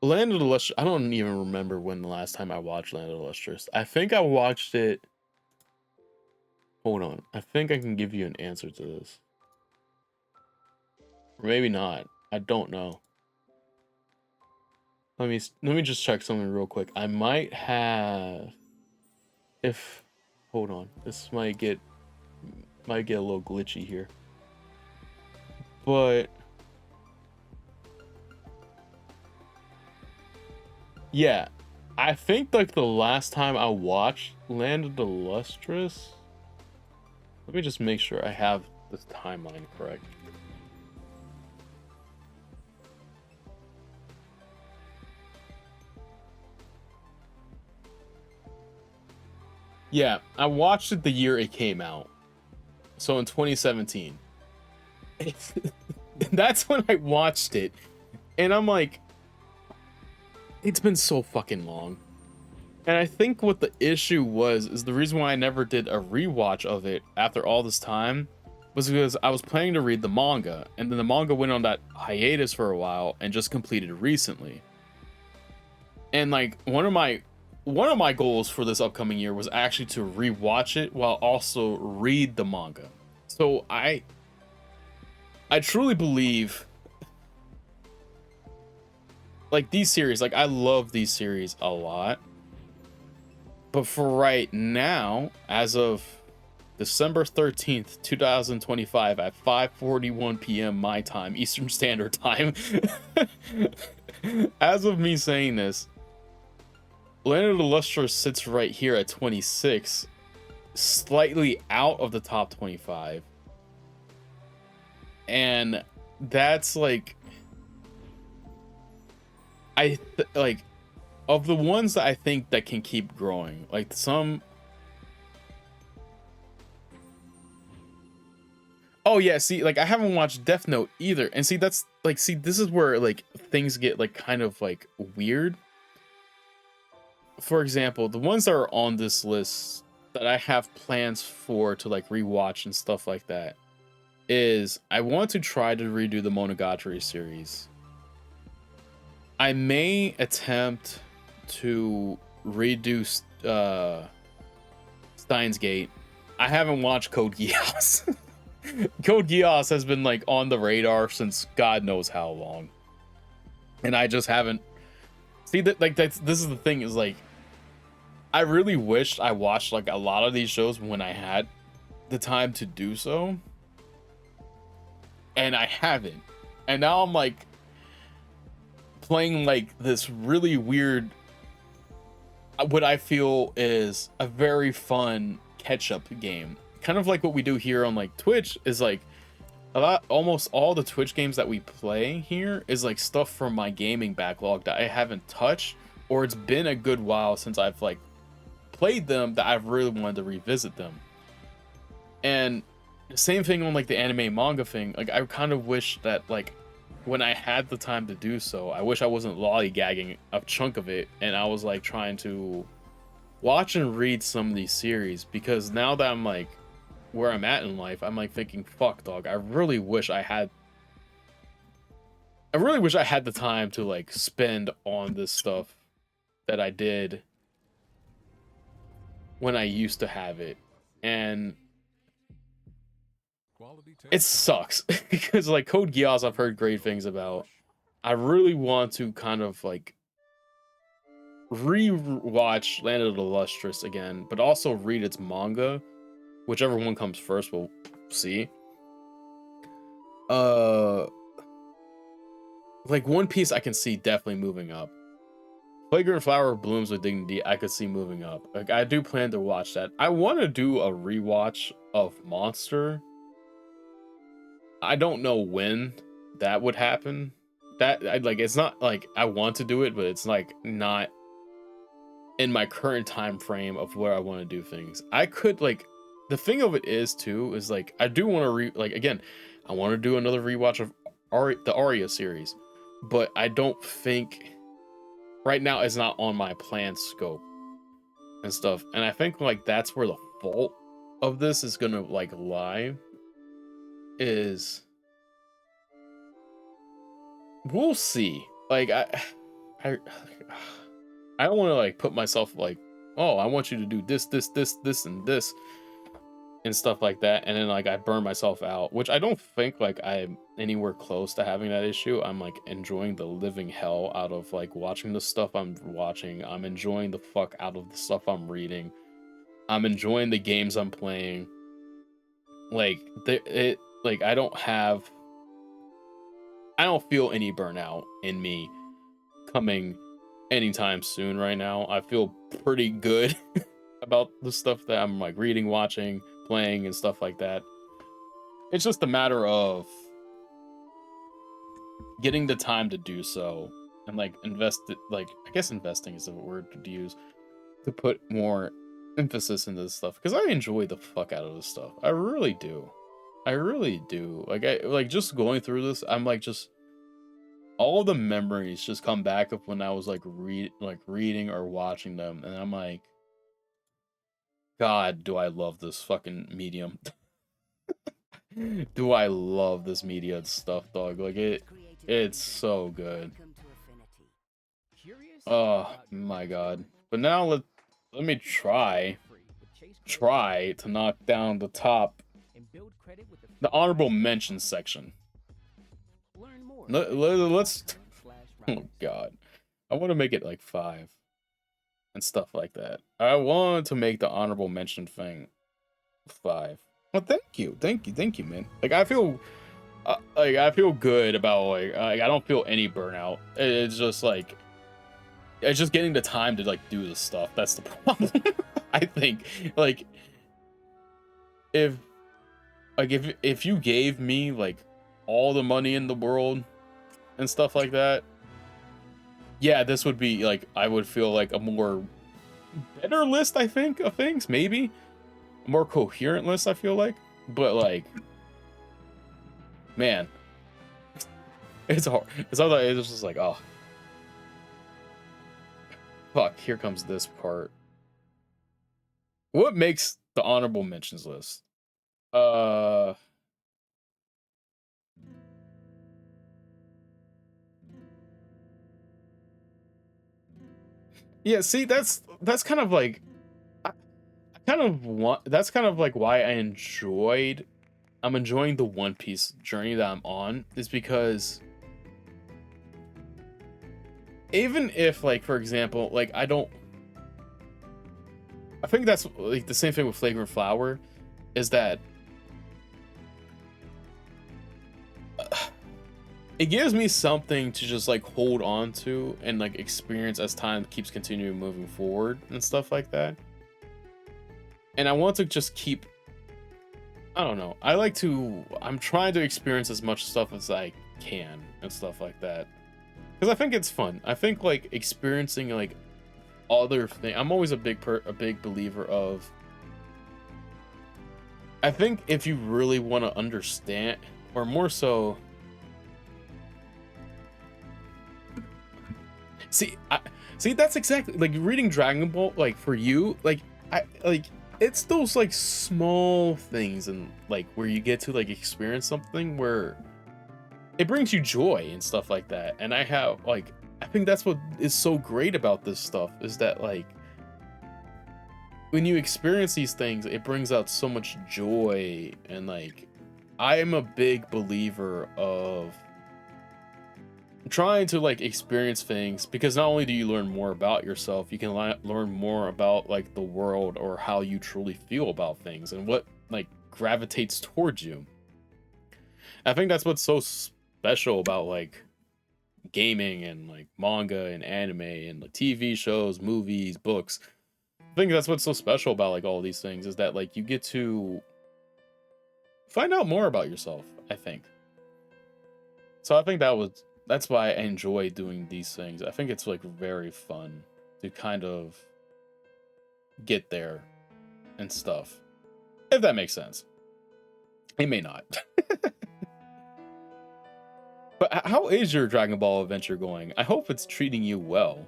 Land of the Lustrous, I don't even remember when the last time I watched Land of the Lustrous. I think I watched it. Hold on. I think I can give you an answer to this. Or maybe not. I don't know. Let me just check something real quick. I might have, if, hold on. This might get a little glitchy here. But yeah, I think like the last time I watched Land of the Lustrous, let me just make sure I have this timeline correct. Yeah, I watched it the year it came out. So in 2017. That's when I watched it. And I'm like, it's been so fucking long. And I think what the issue was is the reason why I never did a rewatch of it after all this time was because I was planning to read the manga, and then the manga went on that hiatus for a while and just completed recently. And like one of my goals for this upcoming year was actually to rewatch it while also read the manga. So I truly believe, like, these series, like, I love these series a lot. But for right now, as of December 13th, 2025 at 5:41 p.m. my time, Eastern Standard Time, as of me saying this, Land of the Lustrous sits right here at 26, slightly out of the top 25. And that's like, like, of the ones that I think that can keep growing, like some. Oh yeah, see, like I haven't watched Death Note either, and see that's like, see, this is where like things get like kind of like weird. For example, the ones that are on this list that I have plans for to like rewatch and stuff like that is I want to try to redo the Monogatari series. I may attempt to redo Steins Gate. I haven't watched Code Geass. Code Geass has been like on the radar since God knows how long, and I just haven't. See that, like, this is the thing, is like, I really wished I watched like a lot of these shows when I had the time to do so, and I haven't. And now I'm like playing like this really weird, what I feel is a very fun catch-up game, kind of like what we do here on like Twitch. Is like almost all the Twitch games that we play here is like stuff from my gaming backlog that I haven't touched, or it's been a good while since I've like played them, that I've really wanted to revisit them. And the same thing on like the anime manga thing. Like, I kind of wish that like when I had the time to do so, I wish I wasn't lollygagging a chunk of it and I was like trying to watch and read some of these series, because now that I'm like where I'm at in life, I'm like thinking, fuck dog, I really wish I had the time to like spend on this stuff that I did when I used to have it. And it sucks because like Code Geass I've heard great things about. I really want to kind of like re-watch Land of the Lustrous again, but also read its manga, whichever one comes first, we'll see. Like One Piece, I can see definitely moving up. Flagrant Flower Blooms with Dignity, I could see moving up. Like, I do plan to watch that. I want to do a rewatch of Monster. I don't know when that would happen. It's not like I want to do it, but it's like not in my current time frame of where I want to do things. I could like, the thing of it is too is like I do want to again, I want to do another rewatch of the Arya series, but I don't think right now it's not on my planned scope and stuff. And I think like that's where the fault of this is gonna like lie. Is we'll see. Like I don't want to like put myself like, oh, I want you to do this, and this and stuff like that, and then like I burn myself out, which I don't think like I'm anywhere close to having that issue. I'm like enjoying the living hell out of like watching the stuff I'm watching. I'm enjoying the fuck out of the stuff I'm reading. I'm enjoying the games I'm playing. Like I don't feel any burnout in me coming anytime soon right now. I feel pretty good about the stuff that I'm like reading, watching, playing, and stuff like that. It's just a matter of getting the time to do so and like I guess investing is the word to use, to put more emphasis into this stuff, because I enjoy the fuck out of this stuff. I really do. Like I just going through this, I'm like just all the memories just come back of when I was like reading or watching them, and I'm like, God, do I love this fucking medium. Do I love this media stuff, dog. Like it's so good. Oh my God. But now let me try to knock down the honorable mention section. Let's oh God, I want to make it like 5 and stuff like that. I want to make the honorable mention thing 5. Well, thank you, man. Like I feel good about like I don't feel any burnout. It's just like it's just getting the time to like do this stuff. That's the problem. I think like if you gave me like all the money in the world and stuff like that, yeah, this would be like, I would feel like a more better list, I think, of things, maybe a more coherent list, I feel like. But like, man, it's hard. It's just like, oh fuck, here comes this part. What makes the honorable mentions list? Yeah, see, that's kind of like that's kind of like why I'm enjoying the One Piece journey that I'm on, is because even if like, for example, like I think that's like the same thing with Flagrant Flower, is that it gives me something to just like hold on to and like experience as time keeps continuing moving forward and stuff like that. And I want to just keep, I don't know, I'm trying to experience as much stuff as I can and stuff like that, because I think it's fun. I think like experiencing like other things, I'm always a big believer of, I think if you really want to understand, or more so, see that's exactly like reading Dragon Ball. Like for you, like it's those like small things and like where you get to like experience something where it brings you joy and stuff like that. And I think that's what is so great about this stuff, is that like when you experience these things, it brings out so much joy. And like I am a big believer of trying to like experience things, because not only do you learn more about yourself, you can learn more about like the world, or how you truly feel about things, and what like gravitates towards you. I think that's what's so special about like gaming and like manga and anime and like TV shows, movies, books. I think that's what's so special about like all these things is that like you get to find out more about yourself, I think. So I think that's why I enjoy doing these things. I think it's like very fun to kind of get there and stuff. If that makes sense. It may not. But how is your Dragon Ball adventure going? I hope it's treating you well.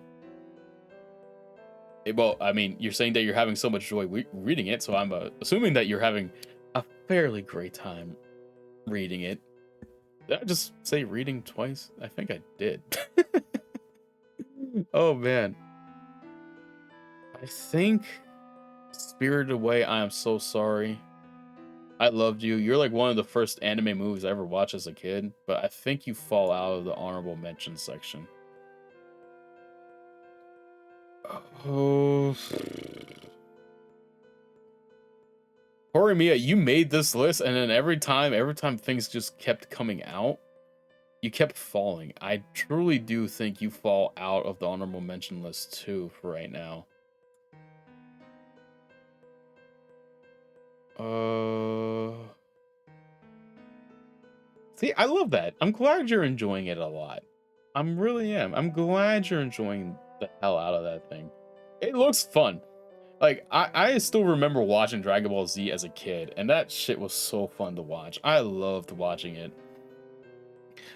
Well, I mean, you're saying that you're having so much joy reading it, so I'm assuming that you're having a fairly great time reading it. Did I just say reading twice? I think I did. Oh, man. I think Spirited Away, I am so sorry. I loved you. You're like one of the first anime movies I ever watched as a kid, but I think you fall out of the honorable mention section. Oh. Horimiya, you made this list, and then every time things just kept coming out, you kept falling. I truly do think you fall out of the honorable mention list too for right now. See, I love that. I'm glad you're enjoying it a lot. I'm really am. I'm glad you're enjoying the hell out of that thing. It looks fun. Like, I still remember watching Dragon Ball Z as a kid, and that shit was so fun to watch. I loved watching it.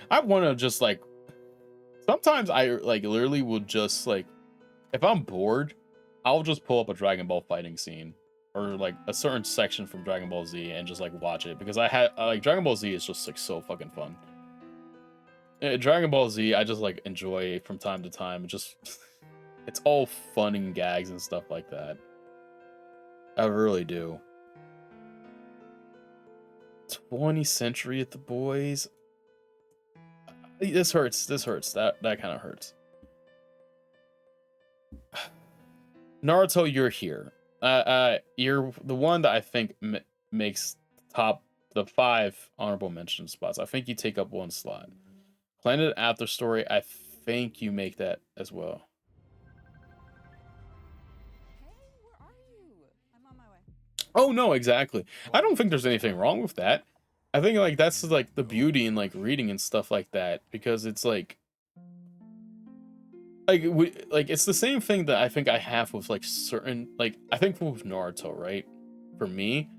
I want to just, like, sometimes I, like, literally will just, like, if I'm bored, I'll just pull up a Dragon Ball fighting scene. Or, like, a certain section from Dragon Ball Z and just, like, watch it. Because like, Dragon Ball Z is just, like, so fucking fun. Dragon Ball Z, I just, like, enjoy from time to time. Just, it's all fun and gags and stuff like that. I really do. 20th Century at the Boys. This hurts. This hurts. That kind of hurts. Naruto, you're here. You're the one that I think makes the 5 honorable mention spots. I think you take up 1 slot. Planet After Story, I think you make that as well. Hey, where are you? I'm on my way. Oh no, exactly. I don't think there's anything wrong with that. I think like that's like the beauty in like reading and stuff like that because it's like it's the same thing that I think I have with like certain like I think with Naruto, right? For me,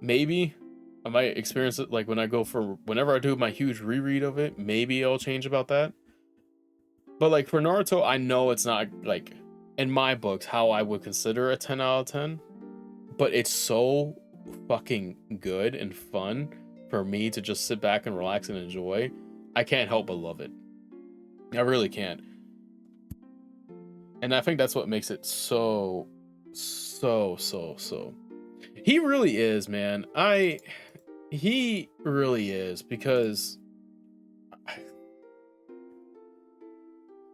maybe I might experience it like whenever I do my huge reread of it, maybe I'll change about that. But like for Naruto, I know it's not like in my books how I would consider a 10 out of 10, but it's so fucking good and fun for me to just sit back and relax and enjoy. I can't help but love it. I really can't. And I think that's what makes it so. He really is, man. He really is because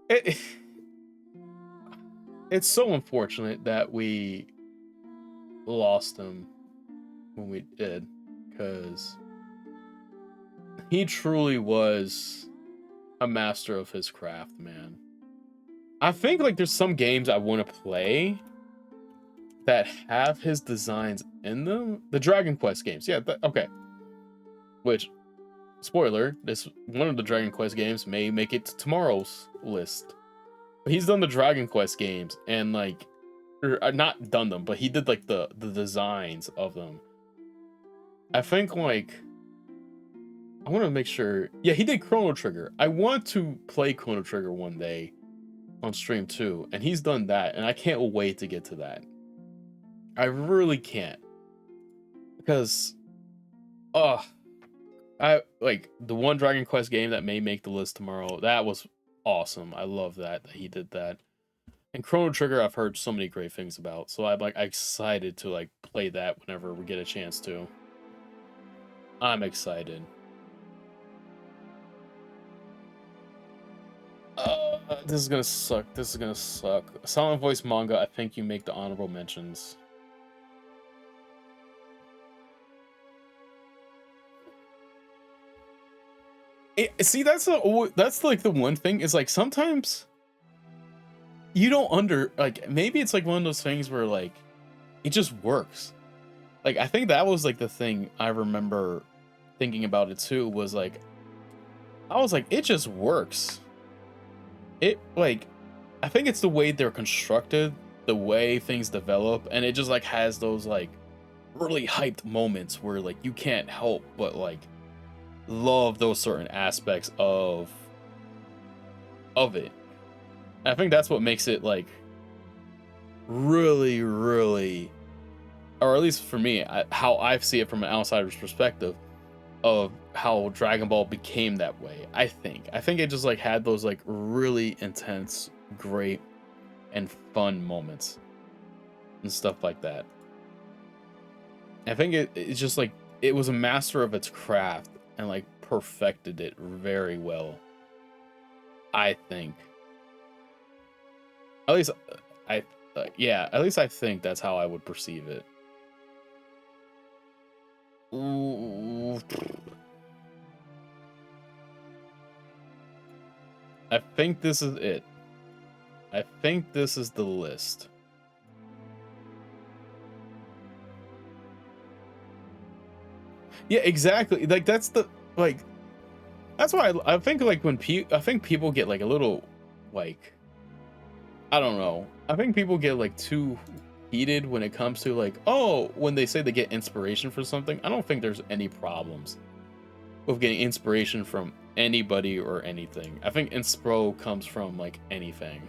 it's so unfortunate that we lost him when we did, because he truly was a master of his craft, man. I think like there's some games I want to play that have his designs in them. The Dragon Quest games, yeah, okay. Which, spoiler, this one of the Dragon Quest games may make it to tomorrow's list. But he's done the Dragon Quest games and like, or not done them, but he did like the designs of them. I think like I want to make sure. Yeah, he did Chrono Trigger. I want to play Chrono Trigger one day on stream too, and he's done that, and I can't wait to get to that. I really can't, because I like the one Dragon Quest game that may make the list tomorrow. That was awesome. I love that he did that. And Chrono Trigger, I've heard so many great things about, so I'm excited to like play that whenever we get a chance to. I'm excited. This is gonna suck. This is gonna suck. Silent Voice manga, I think you make the honorable mentions. See, that's like the one thing is like sometimes you don't maybe it's like one of those things where like it just works. Like I think that was like the thing I remember thinking about it too was like I was like it just works. It like I think it's the way they're constructed, the way things develop, and it just like has those like really hyped moments where like you can't help but like love those certain aspects of it. I think that's what makes it like really, really, or at least for me, how I see it from an outsider's perspective of how Dragon Ball became that way. I think it just like had those like really intense, great, and fun moments and stuff like that. I think it's just like it was a master of its craft and like perfected it very well. I think. At least at least I think that's how I would perceive it. Ooh. I think this is it. I think this is the list. Yeah, exactly. Like that's the like that's why I think like when I think people get like a little like I don't know. I think people get like too heated when it comes to like, oh, when they say they get inspiration for something. I don't think there's any problems with getting inspiration from anybody or anything. I think inspo comes from like anything.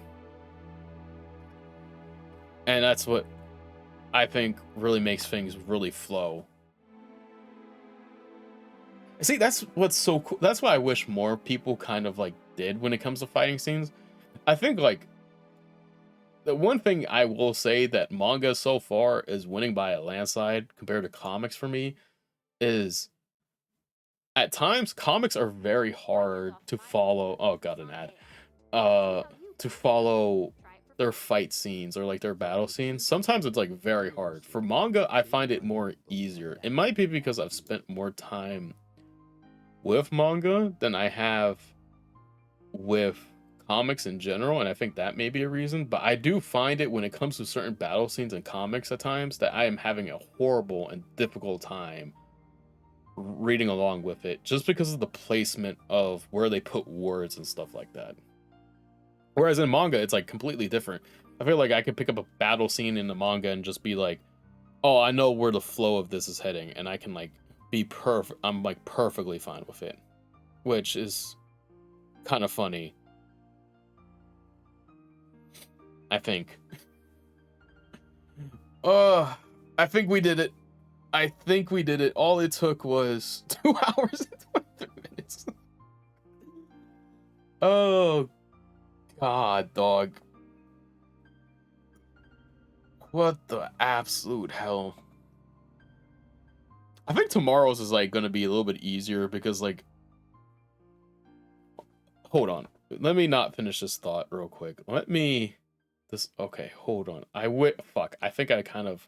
And that's what I think really makes things really flow. See, that's what's so cool. That's why I wish more people kind of like did when it comes to fighting scenes. I think like the one thing I will say that manga so far is winning by a landslide compared to comics for me is at times comics are very hard to follow. Oh, got an ad. To follow their fight scenes or like their battle scenes. Sometimes it's like very hard. For manga, I find it more easier. It might be because I've spent more time with manga than I have with comics in general, and I think that may be a reason, but I do find it when it comes to certain battle scenes in comics at times that I am having a horrible and difficult time reading along with it just because of the placement of where they put words and stuff like that. Whereas in manga, it's like completely different. I feel like I could pick up a battle scene in the manga and just be like, oh, I know where the flow of this is heading, and I can like be perfect. I'm like perfectly fine with it, which is kind of funny. I think. I think we did it. I think we did it. All it took was 2 hours and 23 minutes. Oh, God, dog. What the absolute hell? I think tomorrow's is like going to be a little bit easier because like... Hold on. Let me not finish this thought real quick. Let me... Okay, hold on. Fuck. I think I kind of...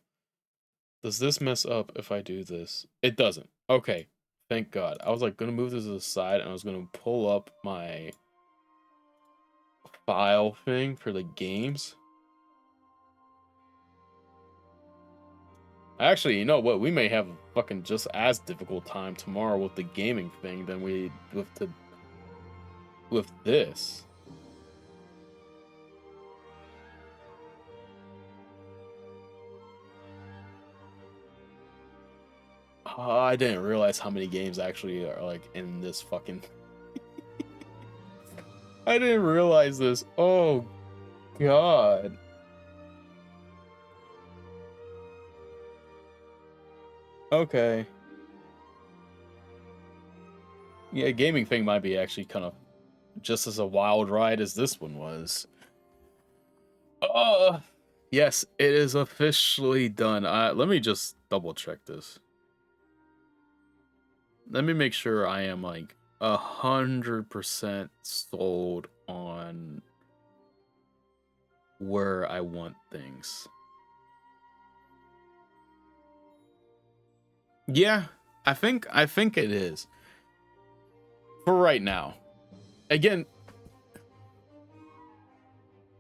Does this mess up if I do this? It doesn't. Okay. Thank God. I was like going to move this to the side and I was going to pull up my file thing for the games. Actually, you know what? We may have a fucking just as difficult time tomorrow with the gaming thing than we with this. I didn't realize how many games actually are like in this fucking... I didn't realize this. Oh, God. Okay. Yeah, gaming thing might be actually kind of just as a wild ride as this one was. Yes, it is officially done. Let me just double check this. Let me make sure I am like 100% sold on where I want things. Yeah, I think it is. for right now. Again,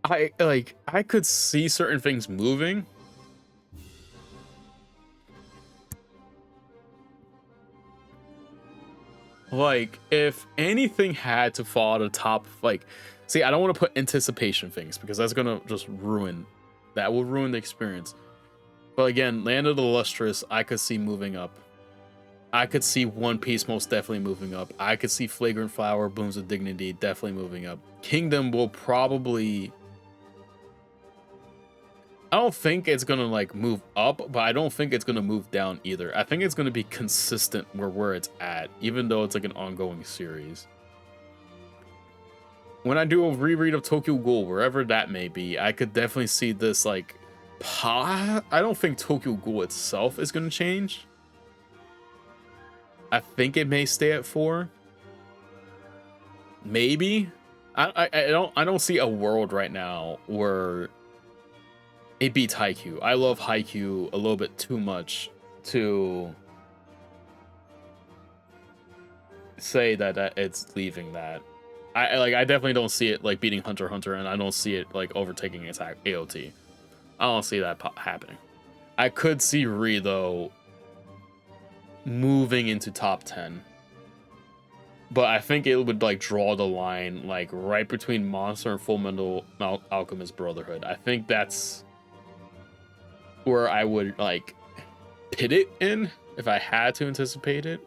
I could see certain things moving. Like, if anything had to fall to the top, like, see, I don't want to put anticipation things because that's gonna just ruin. That will ruin the experience. But again, Land of the Lustrous, I could see moving up. I could see One Piece most definitely moving up. I could see Flagrant Flower, Blooms of Dignity definitely moving up. Kingdom will probably... I don't think it's gonna like move up, but I don't think it's gonna move down either. I think it's gonna be consistent where it's at, even though it's like an ongoing series. When I do a reread of Tokyo Ghoul, wherever that may be, I could definitely see this like... I don't think Tokyo Ghoul itself is gonna change. I think it may stay at 4. Maybe. I don't see a world right now where it beats Haikyuu. I love Haikyuu a little bit too much to say that it's leaving that. I definitely don't see it like beating Hunter x Hunter, and I don't see it like overtaking Attack AOT. I don't see that happening. I could see Ri though moving into top 10, but I think it would like draw the line like right between Monster and Fullmetal Alchemist Brotherhood. I think that's where I would like pit it in if I had to anticipate it.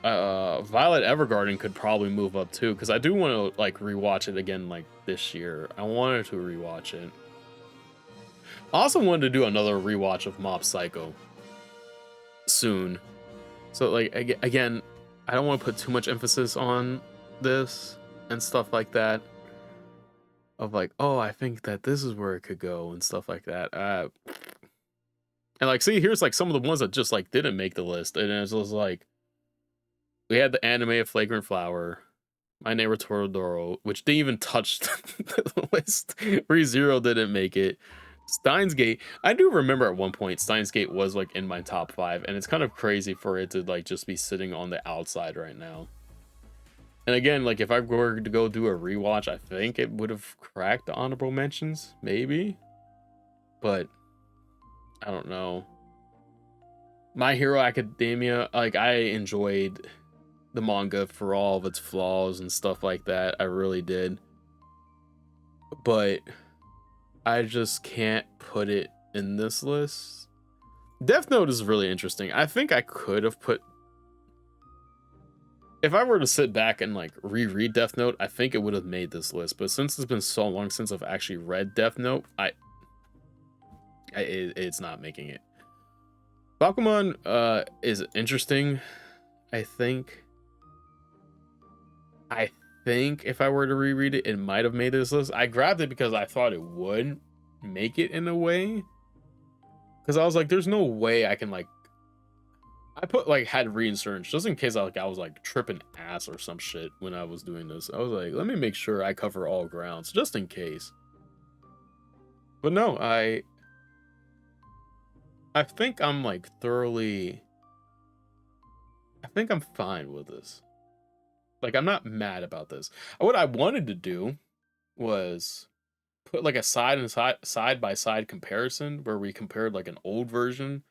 Violet Evergarden could probably move up too, because I do want to like rewatch it again like this year. I wanted to rewatch it. I also wanted to do another rewatch of Mob Psycho soon. So like again, I don't want to put too much emphasis on this and stuff like that. Of like, oh, I think that this is where it could go and stuff like that. And like, see, here's like some of the ones that just like didn't make the list, and it was just like, we had the anime of Flagrant Flower, My Neighbor Totoro, which didn't even touch the list. ReZero didn't make it. Steins Gate, I do remember at one point Steins Gate was like in my top 5, and it's kind of crazy for it to like just be sitting on the outside right now. And again, like if I were to go do a rewatch, I think it would have cracked the honorable mentions, maybe. But I don't know. My Hero Academia, like I enjoyed the manga for all of its flaws and stuff like that. I really did. But I just can't put it in this list. Death Note is really interesting. I think I could have put... If I were to sit back and like reread Death Note, I think it would have made this list. But since it's been so long since I've actually read Death Note, it's not making it. Bakuman is interesting, I think. I think if I were to reread it, it might have made this list. I grabbed it because I thought it would make it in a way. Because I was like, there's no way I can like... I put like had reinsurance just in case I was like tripping ass or some shit when I was doing this. I was like, let me make sure I cover all grounds just in case. But no, I think I'm like thoroughly... I think I'm fine with this. Like, I'm not mad about this. What I wanted to do was put like a side by side comparison where we compared like an old version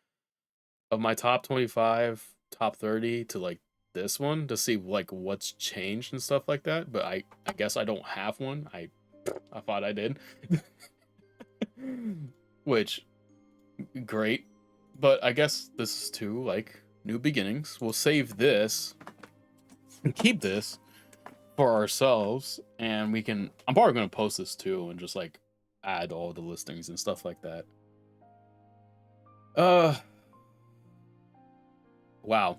of my top 25, top 30 to like this one to see like what's changed and stuff like that. But I guess I don't have one. I thought I did. Which, great. But I guess this is too like new beginnings. We'll save this and keep this for ourselves, and we can... I'm probably going to post this too and just like add all the listings and stuff like that. Wow.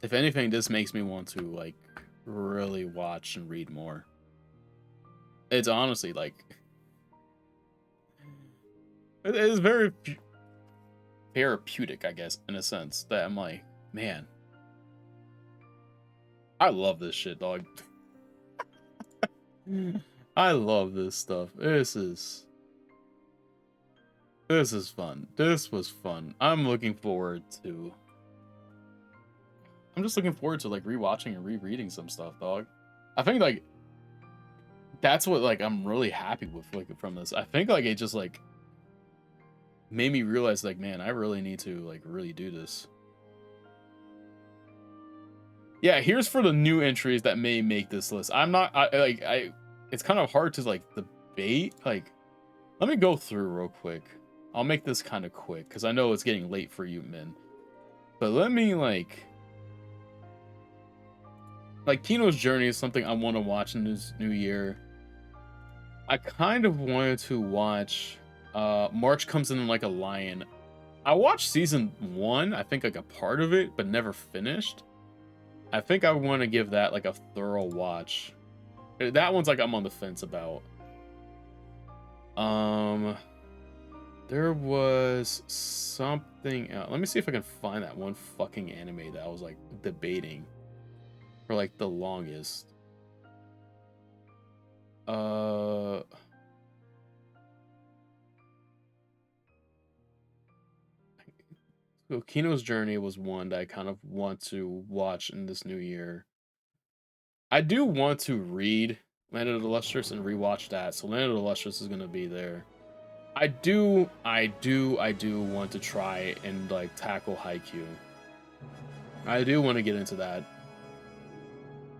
If anything, this makes me want to like really watch and read more. It's honestly like... It is very therapeutic, I guess, in a sense, that I'm like, man, I love this shit, dog. I love this stuff. This is fun. This was fun. I'm looking forward to I'm just looking forward to like rewatching and rereading some stuff, dog. I think like that's what like I'm really happy with like from this. I think like it just like made me realize like, man, I really need to like really do this. Yeah, here's for the new entries that may make this list. I'm not I it's kind of hard to like debate. Like, let me go through real quick. I'll make this kind of quick because I know it's getting late for you men. But let me like Kino's Journey is something I want to watch in this new year. I kind of wanted to watch March Comes In Like a Lion. I watched season 1, I think like a part of it, but never finished. I think I want to give that like a thorough watch. That one's like I'm on the fence about. There was something else. Let me see if I can find that one fucking anime that I was like debating for like the longest. So Kino's Journey was one that I kind of want to watch in this new year. I do want to read Land of the Lustrous and rewatch that. So Land of the Lustrous is gonna be there. I do want to try and like tackle Haikyuu. I do want to get into that.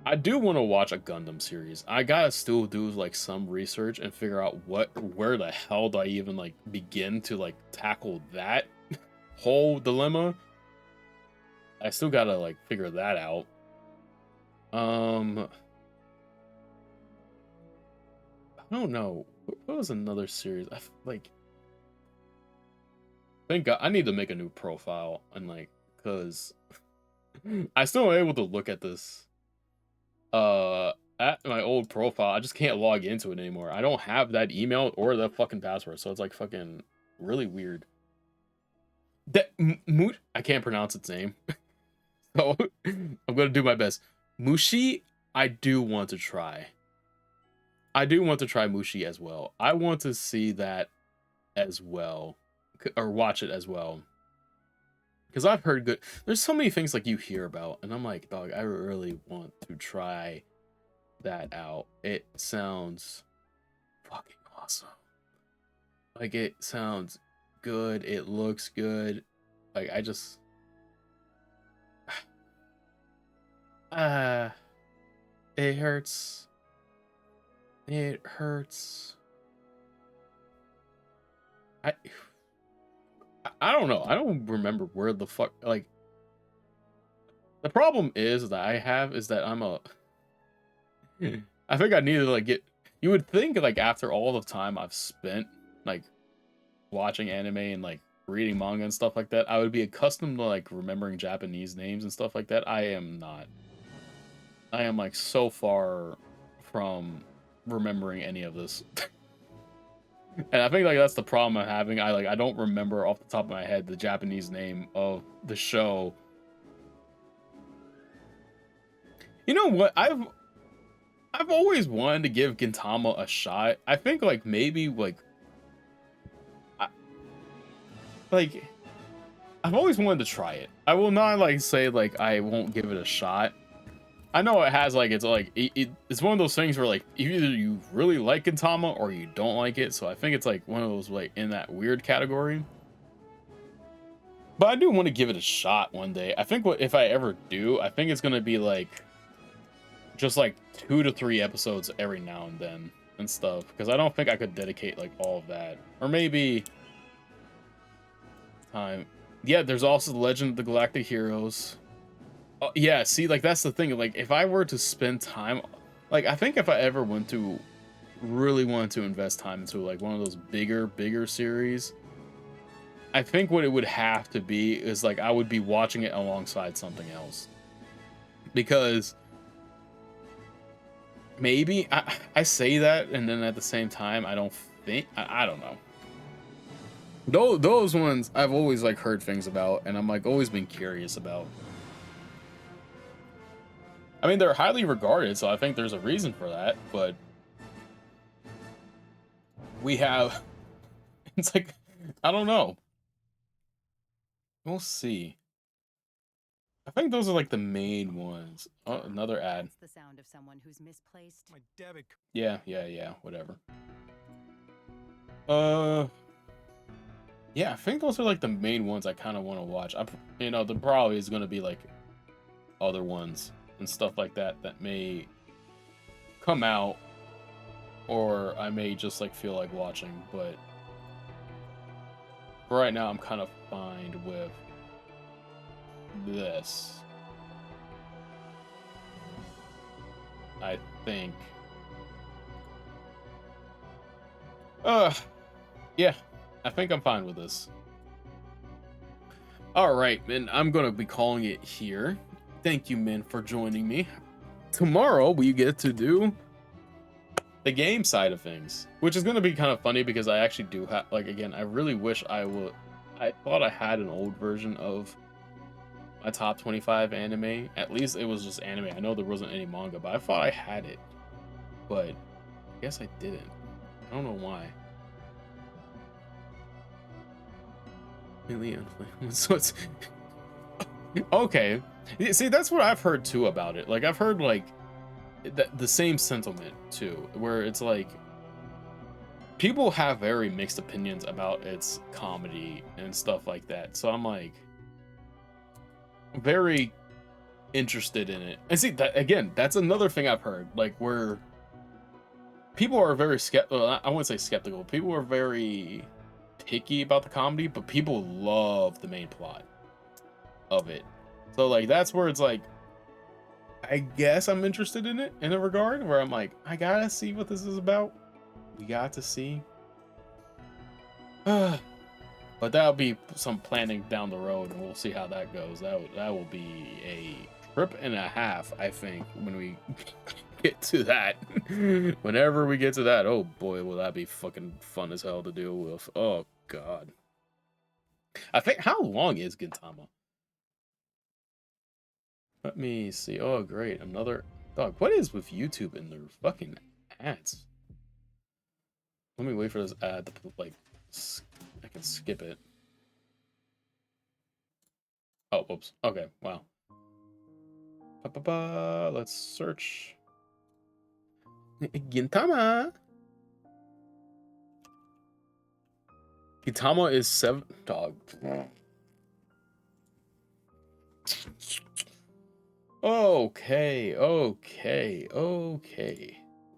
I do want to watch a Gundam series. I gotta still do like some research and figure out where the hell do I even like begin to like tackle that whole dilemma. I still gotta like figure that out. I don't know. What was another series? Thank God I need to make a new profile and like, cause I still am able to look at this at my old profile. I just can't log into it anymore. I don't have that email or the fucking password, so it's like fucking really weird. That Moot, I can't pronounce its name, so I'm gonna do my best. Mushi, I do want to try. I do want to try Mushi as well. I want to see that as well, or watch it as well. Because I've heard good. There's so many things like you hear about, and I'm like, dog, I really want to try that out. It sounds fucking awesome. Like, it sounds good. It looks good. Like, I just. It hurts. It hurts. I don't know. I don't remember where the fuck, like, the problem is that I have is that I'm a I think I need to like you would think like after all the time I've spent like watching anime and like reading manga and stuff like that, I would be accustomed to like remembering Japanese names and stuff like that. I am not. I am like so far from remembering any of this. And I think like that's the problem I'm having. I don't remember off the top of my head the Japanese name of the show. You know what? I've always wanted to give Gintama a shot. I think like maybe like I've always wanted to try it. I will not like say like I won't give it a shot. I know it has like it's one of those things where like either you really like Gintama or you don't like it. So I think it's like one of those like in that weird category. But I do want to give it a shot one day. I think if I ever do, I think it's gonna be like just like 2 to 3 episodes every now and then and stuff. Because I don't think I could dedicate like all of that. Or maybe time. Yeah, there's also the Legend of the Galactic Heroes. Yeah, see, like that's the thing. Like if I were to spend time, like I think if I ever really wanted to invest time into like one of those bigger series, I think what it would have to be is like I would be watching it alongside something else. Because maybe I say that and then at the same time I don't think I don't know. Those ones I've always like heard things about and I'm like always been curious about. I mean, they're highly regarded, so I think there's a reason for that, but we have, it's like, I don't know. We'll see. I think those are like the main ones. Oh, another ad. That's the sound of someone who's misplaced. My debit. Yeah, whatever. Yeah, I think those are like the main ones I kind of want to watch. You know, there probably is going to be like other ones and stuff like that that may come out, or I may just like feel like watching, but for right now I'm kind of fine with this. I think. Yeah, I think I'm fine with this. All right, and I'm gonna be calling it here. Thank you, Min, for joining me. Tomorrow we get to do the game side of things, which is gonna be kind of funny because I actually do have, like, again, I really wish I thought I had an old version of my top 25 anime. At least it was just anime. I know there wasn't any manga, but I thought I had it, but I guess I didn't. I don't know why. So it's okay. See, that's what I've heard too about it. Like, I've heard like the same sentiment too, where it's like people have very mixed opinions about its comedy and stuff like that. So I'm like very interested in it. And see, that again, that's another thing I've heard, like, where people are very skeptical. I wouldn't say skeptical. People are very picky about the comedy, but people love the main plot of it. So like that's where it's like, I guess I'm interested in it in a regard where I'm like, I gotta see what this is about. We got to see. But that'll be some planning down the road, and we'll see how that goes. That will be a trip and a half, I think, when we get to that. Whenever we get to that, oh boy, will that be fucking fun as hell to deal with. Oh god. I think, how long is Gintama? Let me see. Oh great, another dog. What is with YouTube and their fucking ads? Let me wait for this ad to, like, I can skip it. Oh, whoops. Okay, wow. Let's search. Gintama. Gintama is 7 dog. Okay.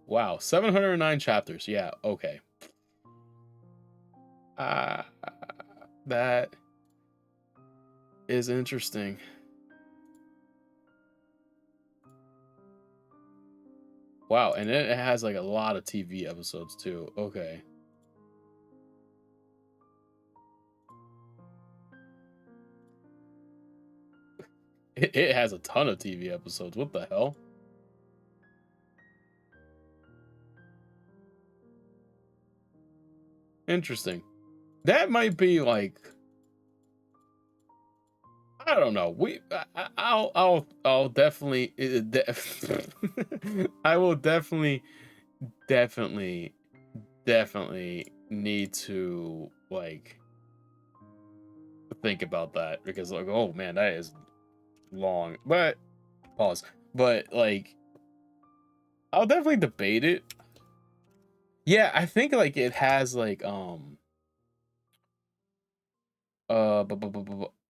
Wow, 709 chapters. Yeah, okay. That is interesting. Wow, and it has like a lot of TV episodes too. Okay. It has a ton of TV episodes. What the hell? Interesting. That might be like, I don't know. I'll definitely I will definitely need to like think about that, because like, oh man, that is long. But pause. But like, I'll definitely debate it. Yeah, I think like it has like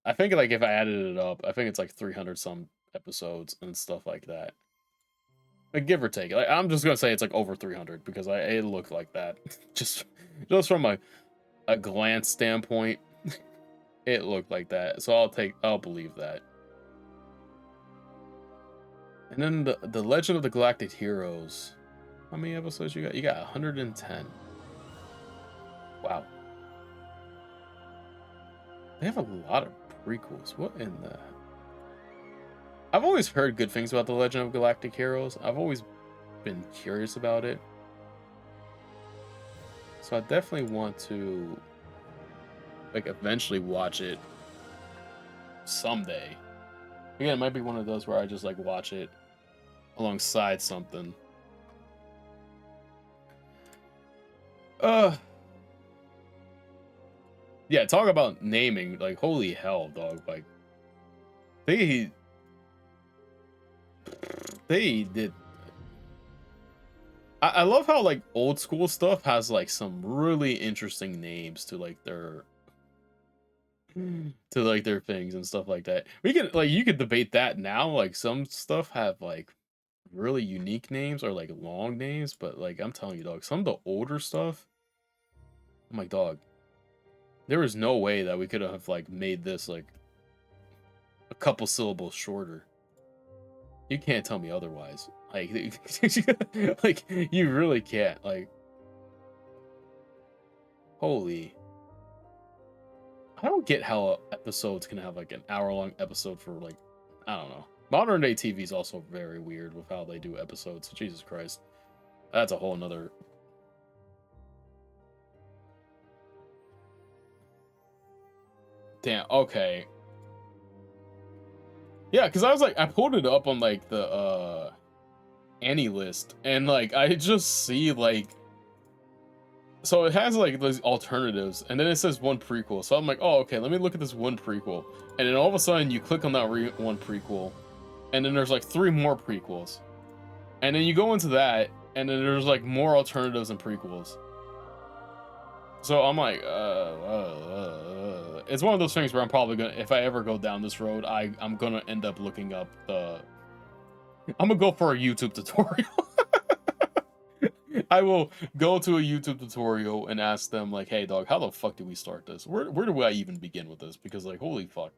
I think like if I added it up, I think it's like 300 some episodes and stuff like that. Like, give or take. Like, I'm just gonna say it's like over 300 because it looked like that. just from a glance standpoint, it looked like that. So I'll believe that. And then the Legend of the Galactic Heroes. How many episodes you got? You got 110. Wow. They have a lot of prequels. What in the... I've always heard good things about the Legend of Galactic Heroes. I've always been curious about it. So I definitely want to like eventually watch it someday. Again, it might be one of those where I just like watch it alongside something. Yeah, talk about naming, like, holy hell, dog. Like, they did. I love how like old school stuff has like some really interesting names to like their things and stuff like that. We can like you could debate that now. Like some stuff have like really unique names or like long names, but like I'm telling you, dog, some of the older stuff. I'm like, dog, there was no way that we could have like made this like a couple syllables shorter. You can't tell me otherwise. Like, like you really can't. Like, holy. I don't get how episodes can have like an hour-long episode for like, I don't know. Modern day TV is also very weird with how they do episodes. Jesus Christ. That's a whole nother. Damn, okay. Yeah, because I was like, I pulled it up on like the Annie list, and like I just see like, so it has like those alternatives, and then it says one prequel. So I'm like, oh, okay, let me look at this one prequel, and then all of a sudden you click on that one prequel, and then there's like 3 more prequels, and then you go into that, and then there's like more alternatives and prequels. So I'm like, it's one of those things where I'm probably gonna, if I ever go down this road, I'm gonna end up looking up the. I'm gonna go for a YouTube tutorial. I will go to a YouTube tutorial and ask them like, "Hey, dog, how the fuck do we start this? Where do I even begin with this? Because like, holy fuck,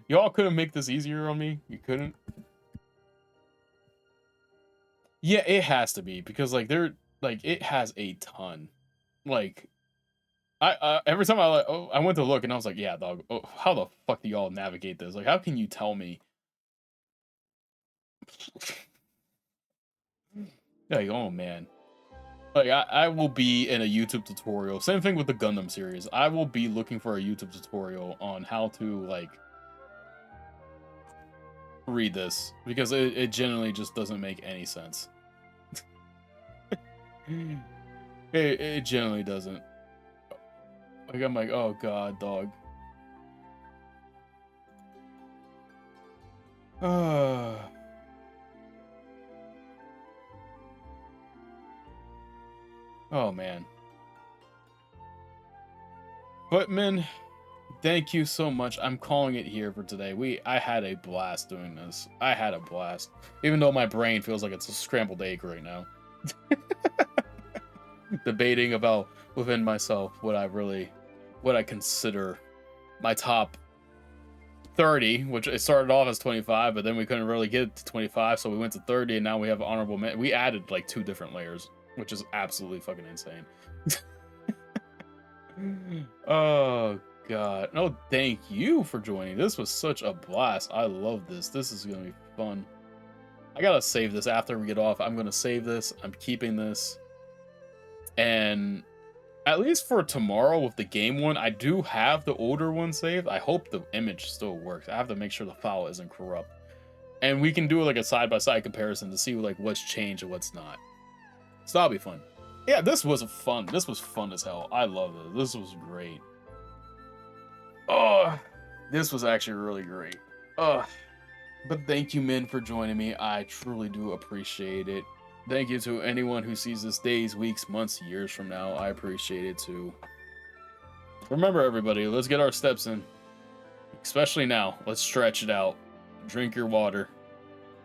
y'all couldn't make this easier on me. You couldn't." Yeah, it has to be because like it has a ton. Like, I every time I went to look and I was like, "Yeah, dog, how the fuck do y'all navigate this? Like, how can you tell me?" Like, oh man. Like I will be in a YouTube tutorial. Same thing with the Gundam series. I will be looking for a YouTube tutorial on how to like read this because it generally just doesn't make any sense. it generally doesn't. Like I'm like, oh god, dog. Oh man. But man, thank you so much. I'm calling it here for today. I had a blast doing this. I had a blast. Even though my brain feels like it's a scrambled egg right now. Debating about within myself what I consider my top 30, which it started off as 25, but then we couldn't really get to 25, so we went to 30, and now we have honorable mention. We added like 2 different layers, which is absolutely fucking insane. Oh god. No, thank you for joining. This was such a blast. I love this. This is gonna be fun. I gotta save this after we get off. I'm gonna save this. I'm keeping this. And at least for tomorrow with the game one, I do have the older one saved. I hope the image still works. I have to make sure the file isn't corrupt. And we can do like a side-by-side comparison to see like what's changed and what's not. So that'll be fun. Yeah, this was fun. This was fun as hell. I love it. This was great. Oh, this was actually really great. But thank you, men, for joining me. I truly do appreciate it. Thank you to anyone who sees this days, weeks, months, years from now. I appreciate it too. Remember, everybody, let's get our steps in. Especially now. Let's stretch it out. Drink your water.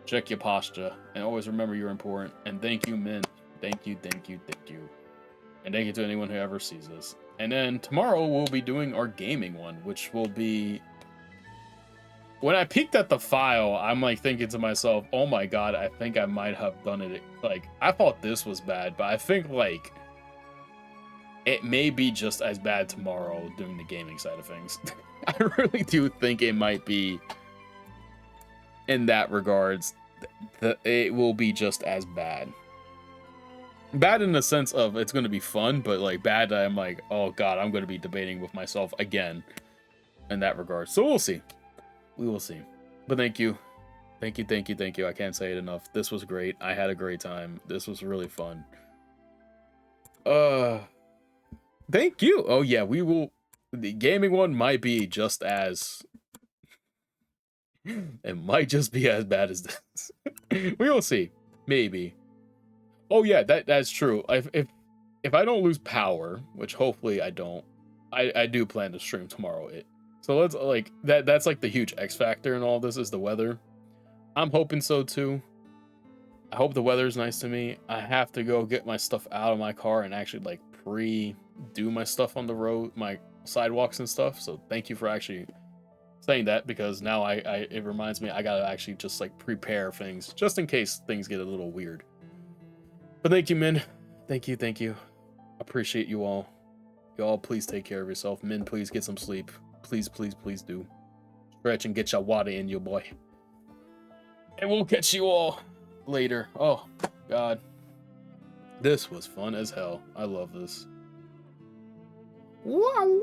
Check your posture. And always remember you're important. And thank you, men. Thank you, thank you, thank you. And thank you to anyone who ever sees this. And then tomorrow we'll be doing our gaming one, which will be... When I peeked at the file, I'm like thinking to myself, oh my god, I think I might have done it. Like, I thought this was bad, but I think like it may be just as bad tomorrow doing the gaming side of things. I really do think it might be in that regards. It will be just as bad. Bad in the sense of it's going to be fun, but like bad that I'm like, oh god, I'm going to be debating with myself again in that regard. So we'll see. We will see. But thank you. Thank you, thank you, thank you. I can't say it enough. This was great. I had a great time. This was really fun. Thank you. Oh yeah, we will. The gaming one might be just as It might just be as bad as this. We will see. Maybe. Oh yeah, that's true. If I don't lose power, which hopefully I don't, I do plan to stream tomorrow. So let's like that's like the huge X factor in all this is the weather. I'm hoping so too. I hope the weather's nice to me. I have to go get my stuff out of my car and actually like do my stuff on the road, my sidewalks and stuff. So thank you for actually saying that, because now it reminds me I gotta actually just like prepare things just in case things get a little weird. But thank you, Min. Thank you. Appreciate you all. You all please take care of yourself. Min, please get some sleep. Please do. Stretch and get your water in you, boy. And we'll catch you all later. Oh, God. This was fun as hell. I love this. Wow.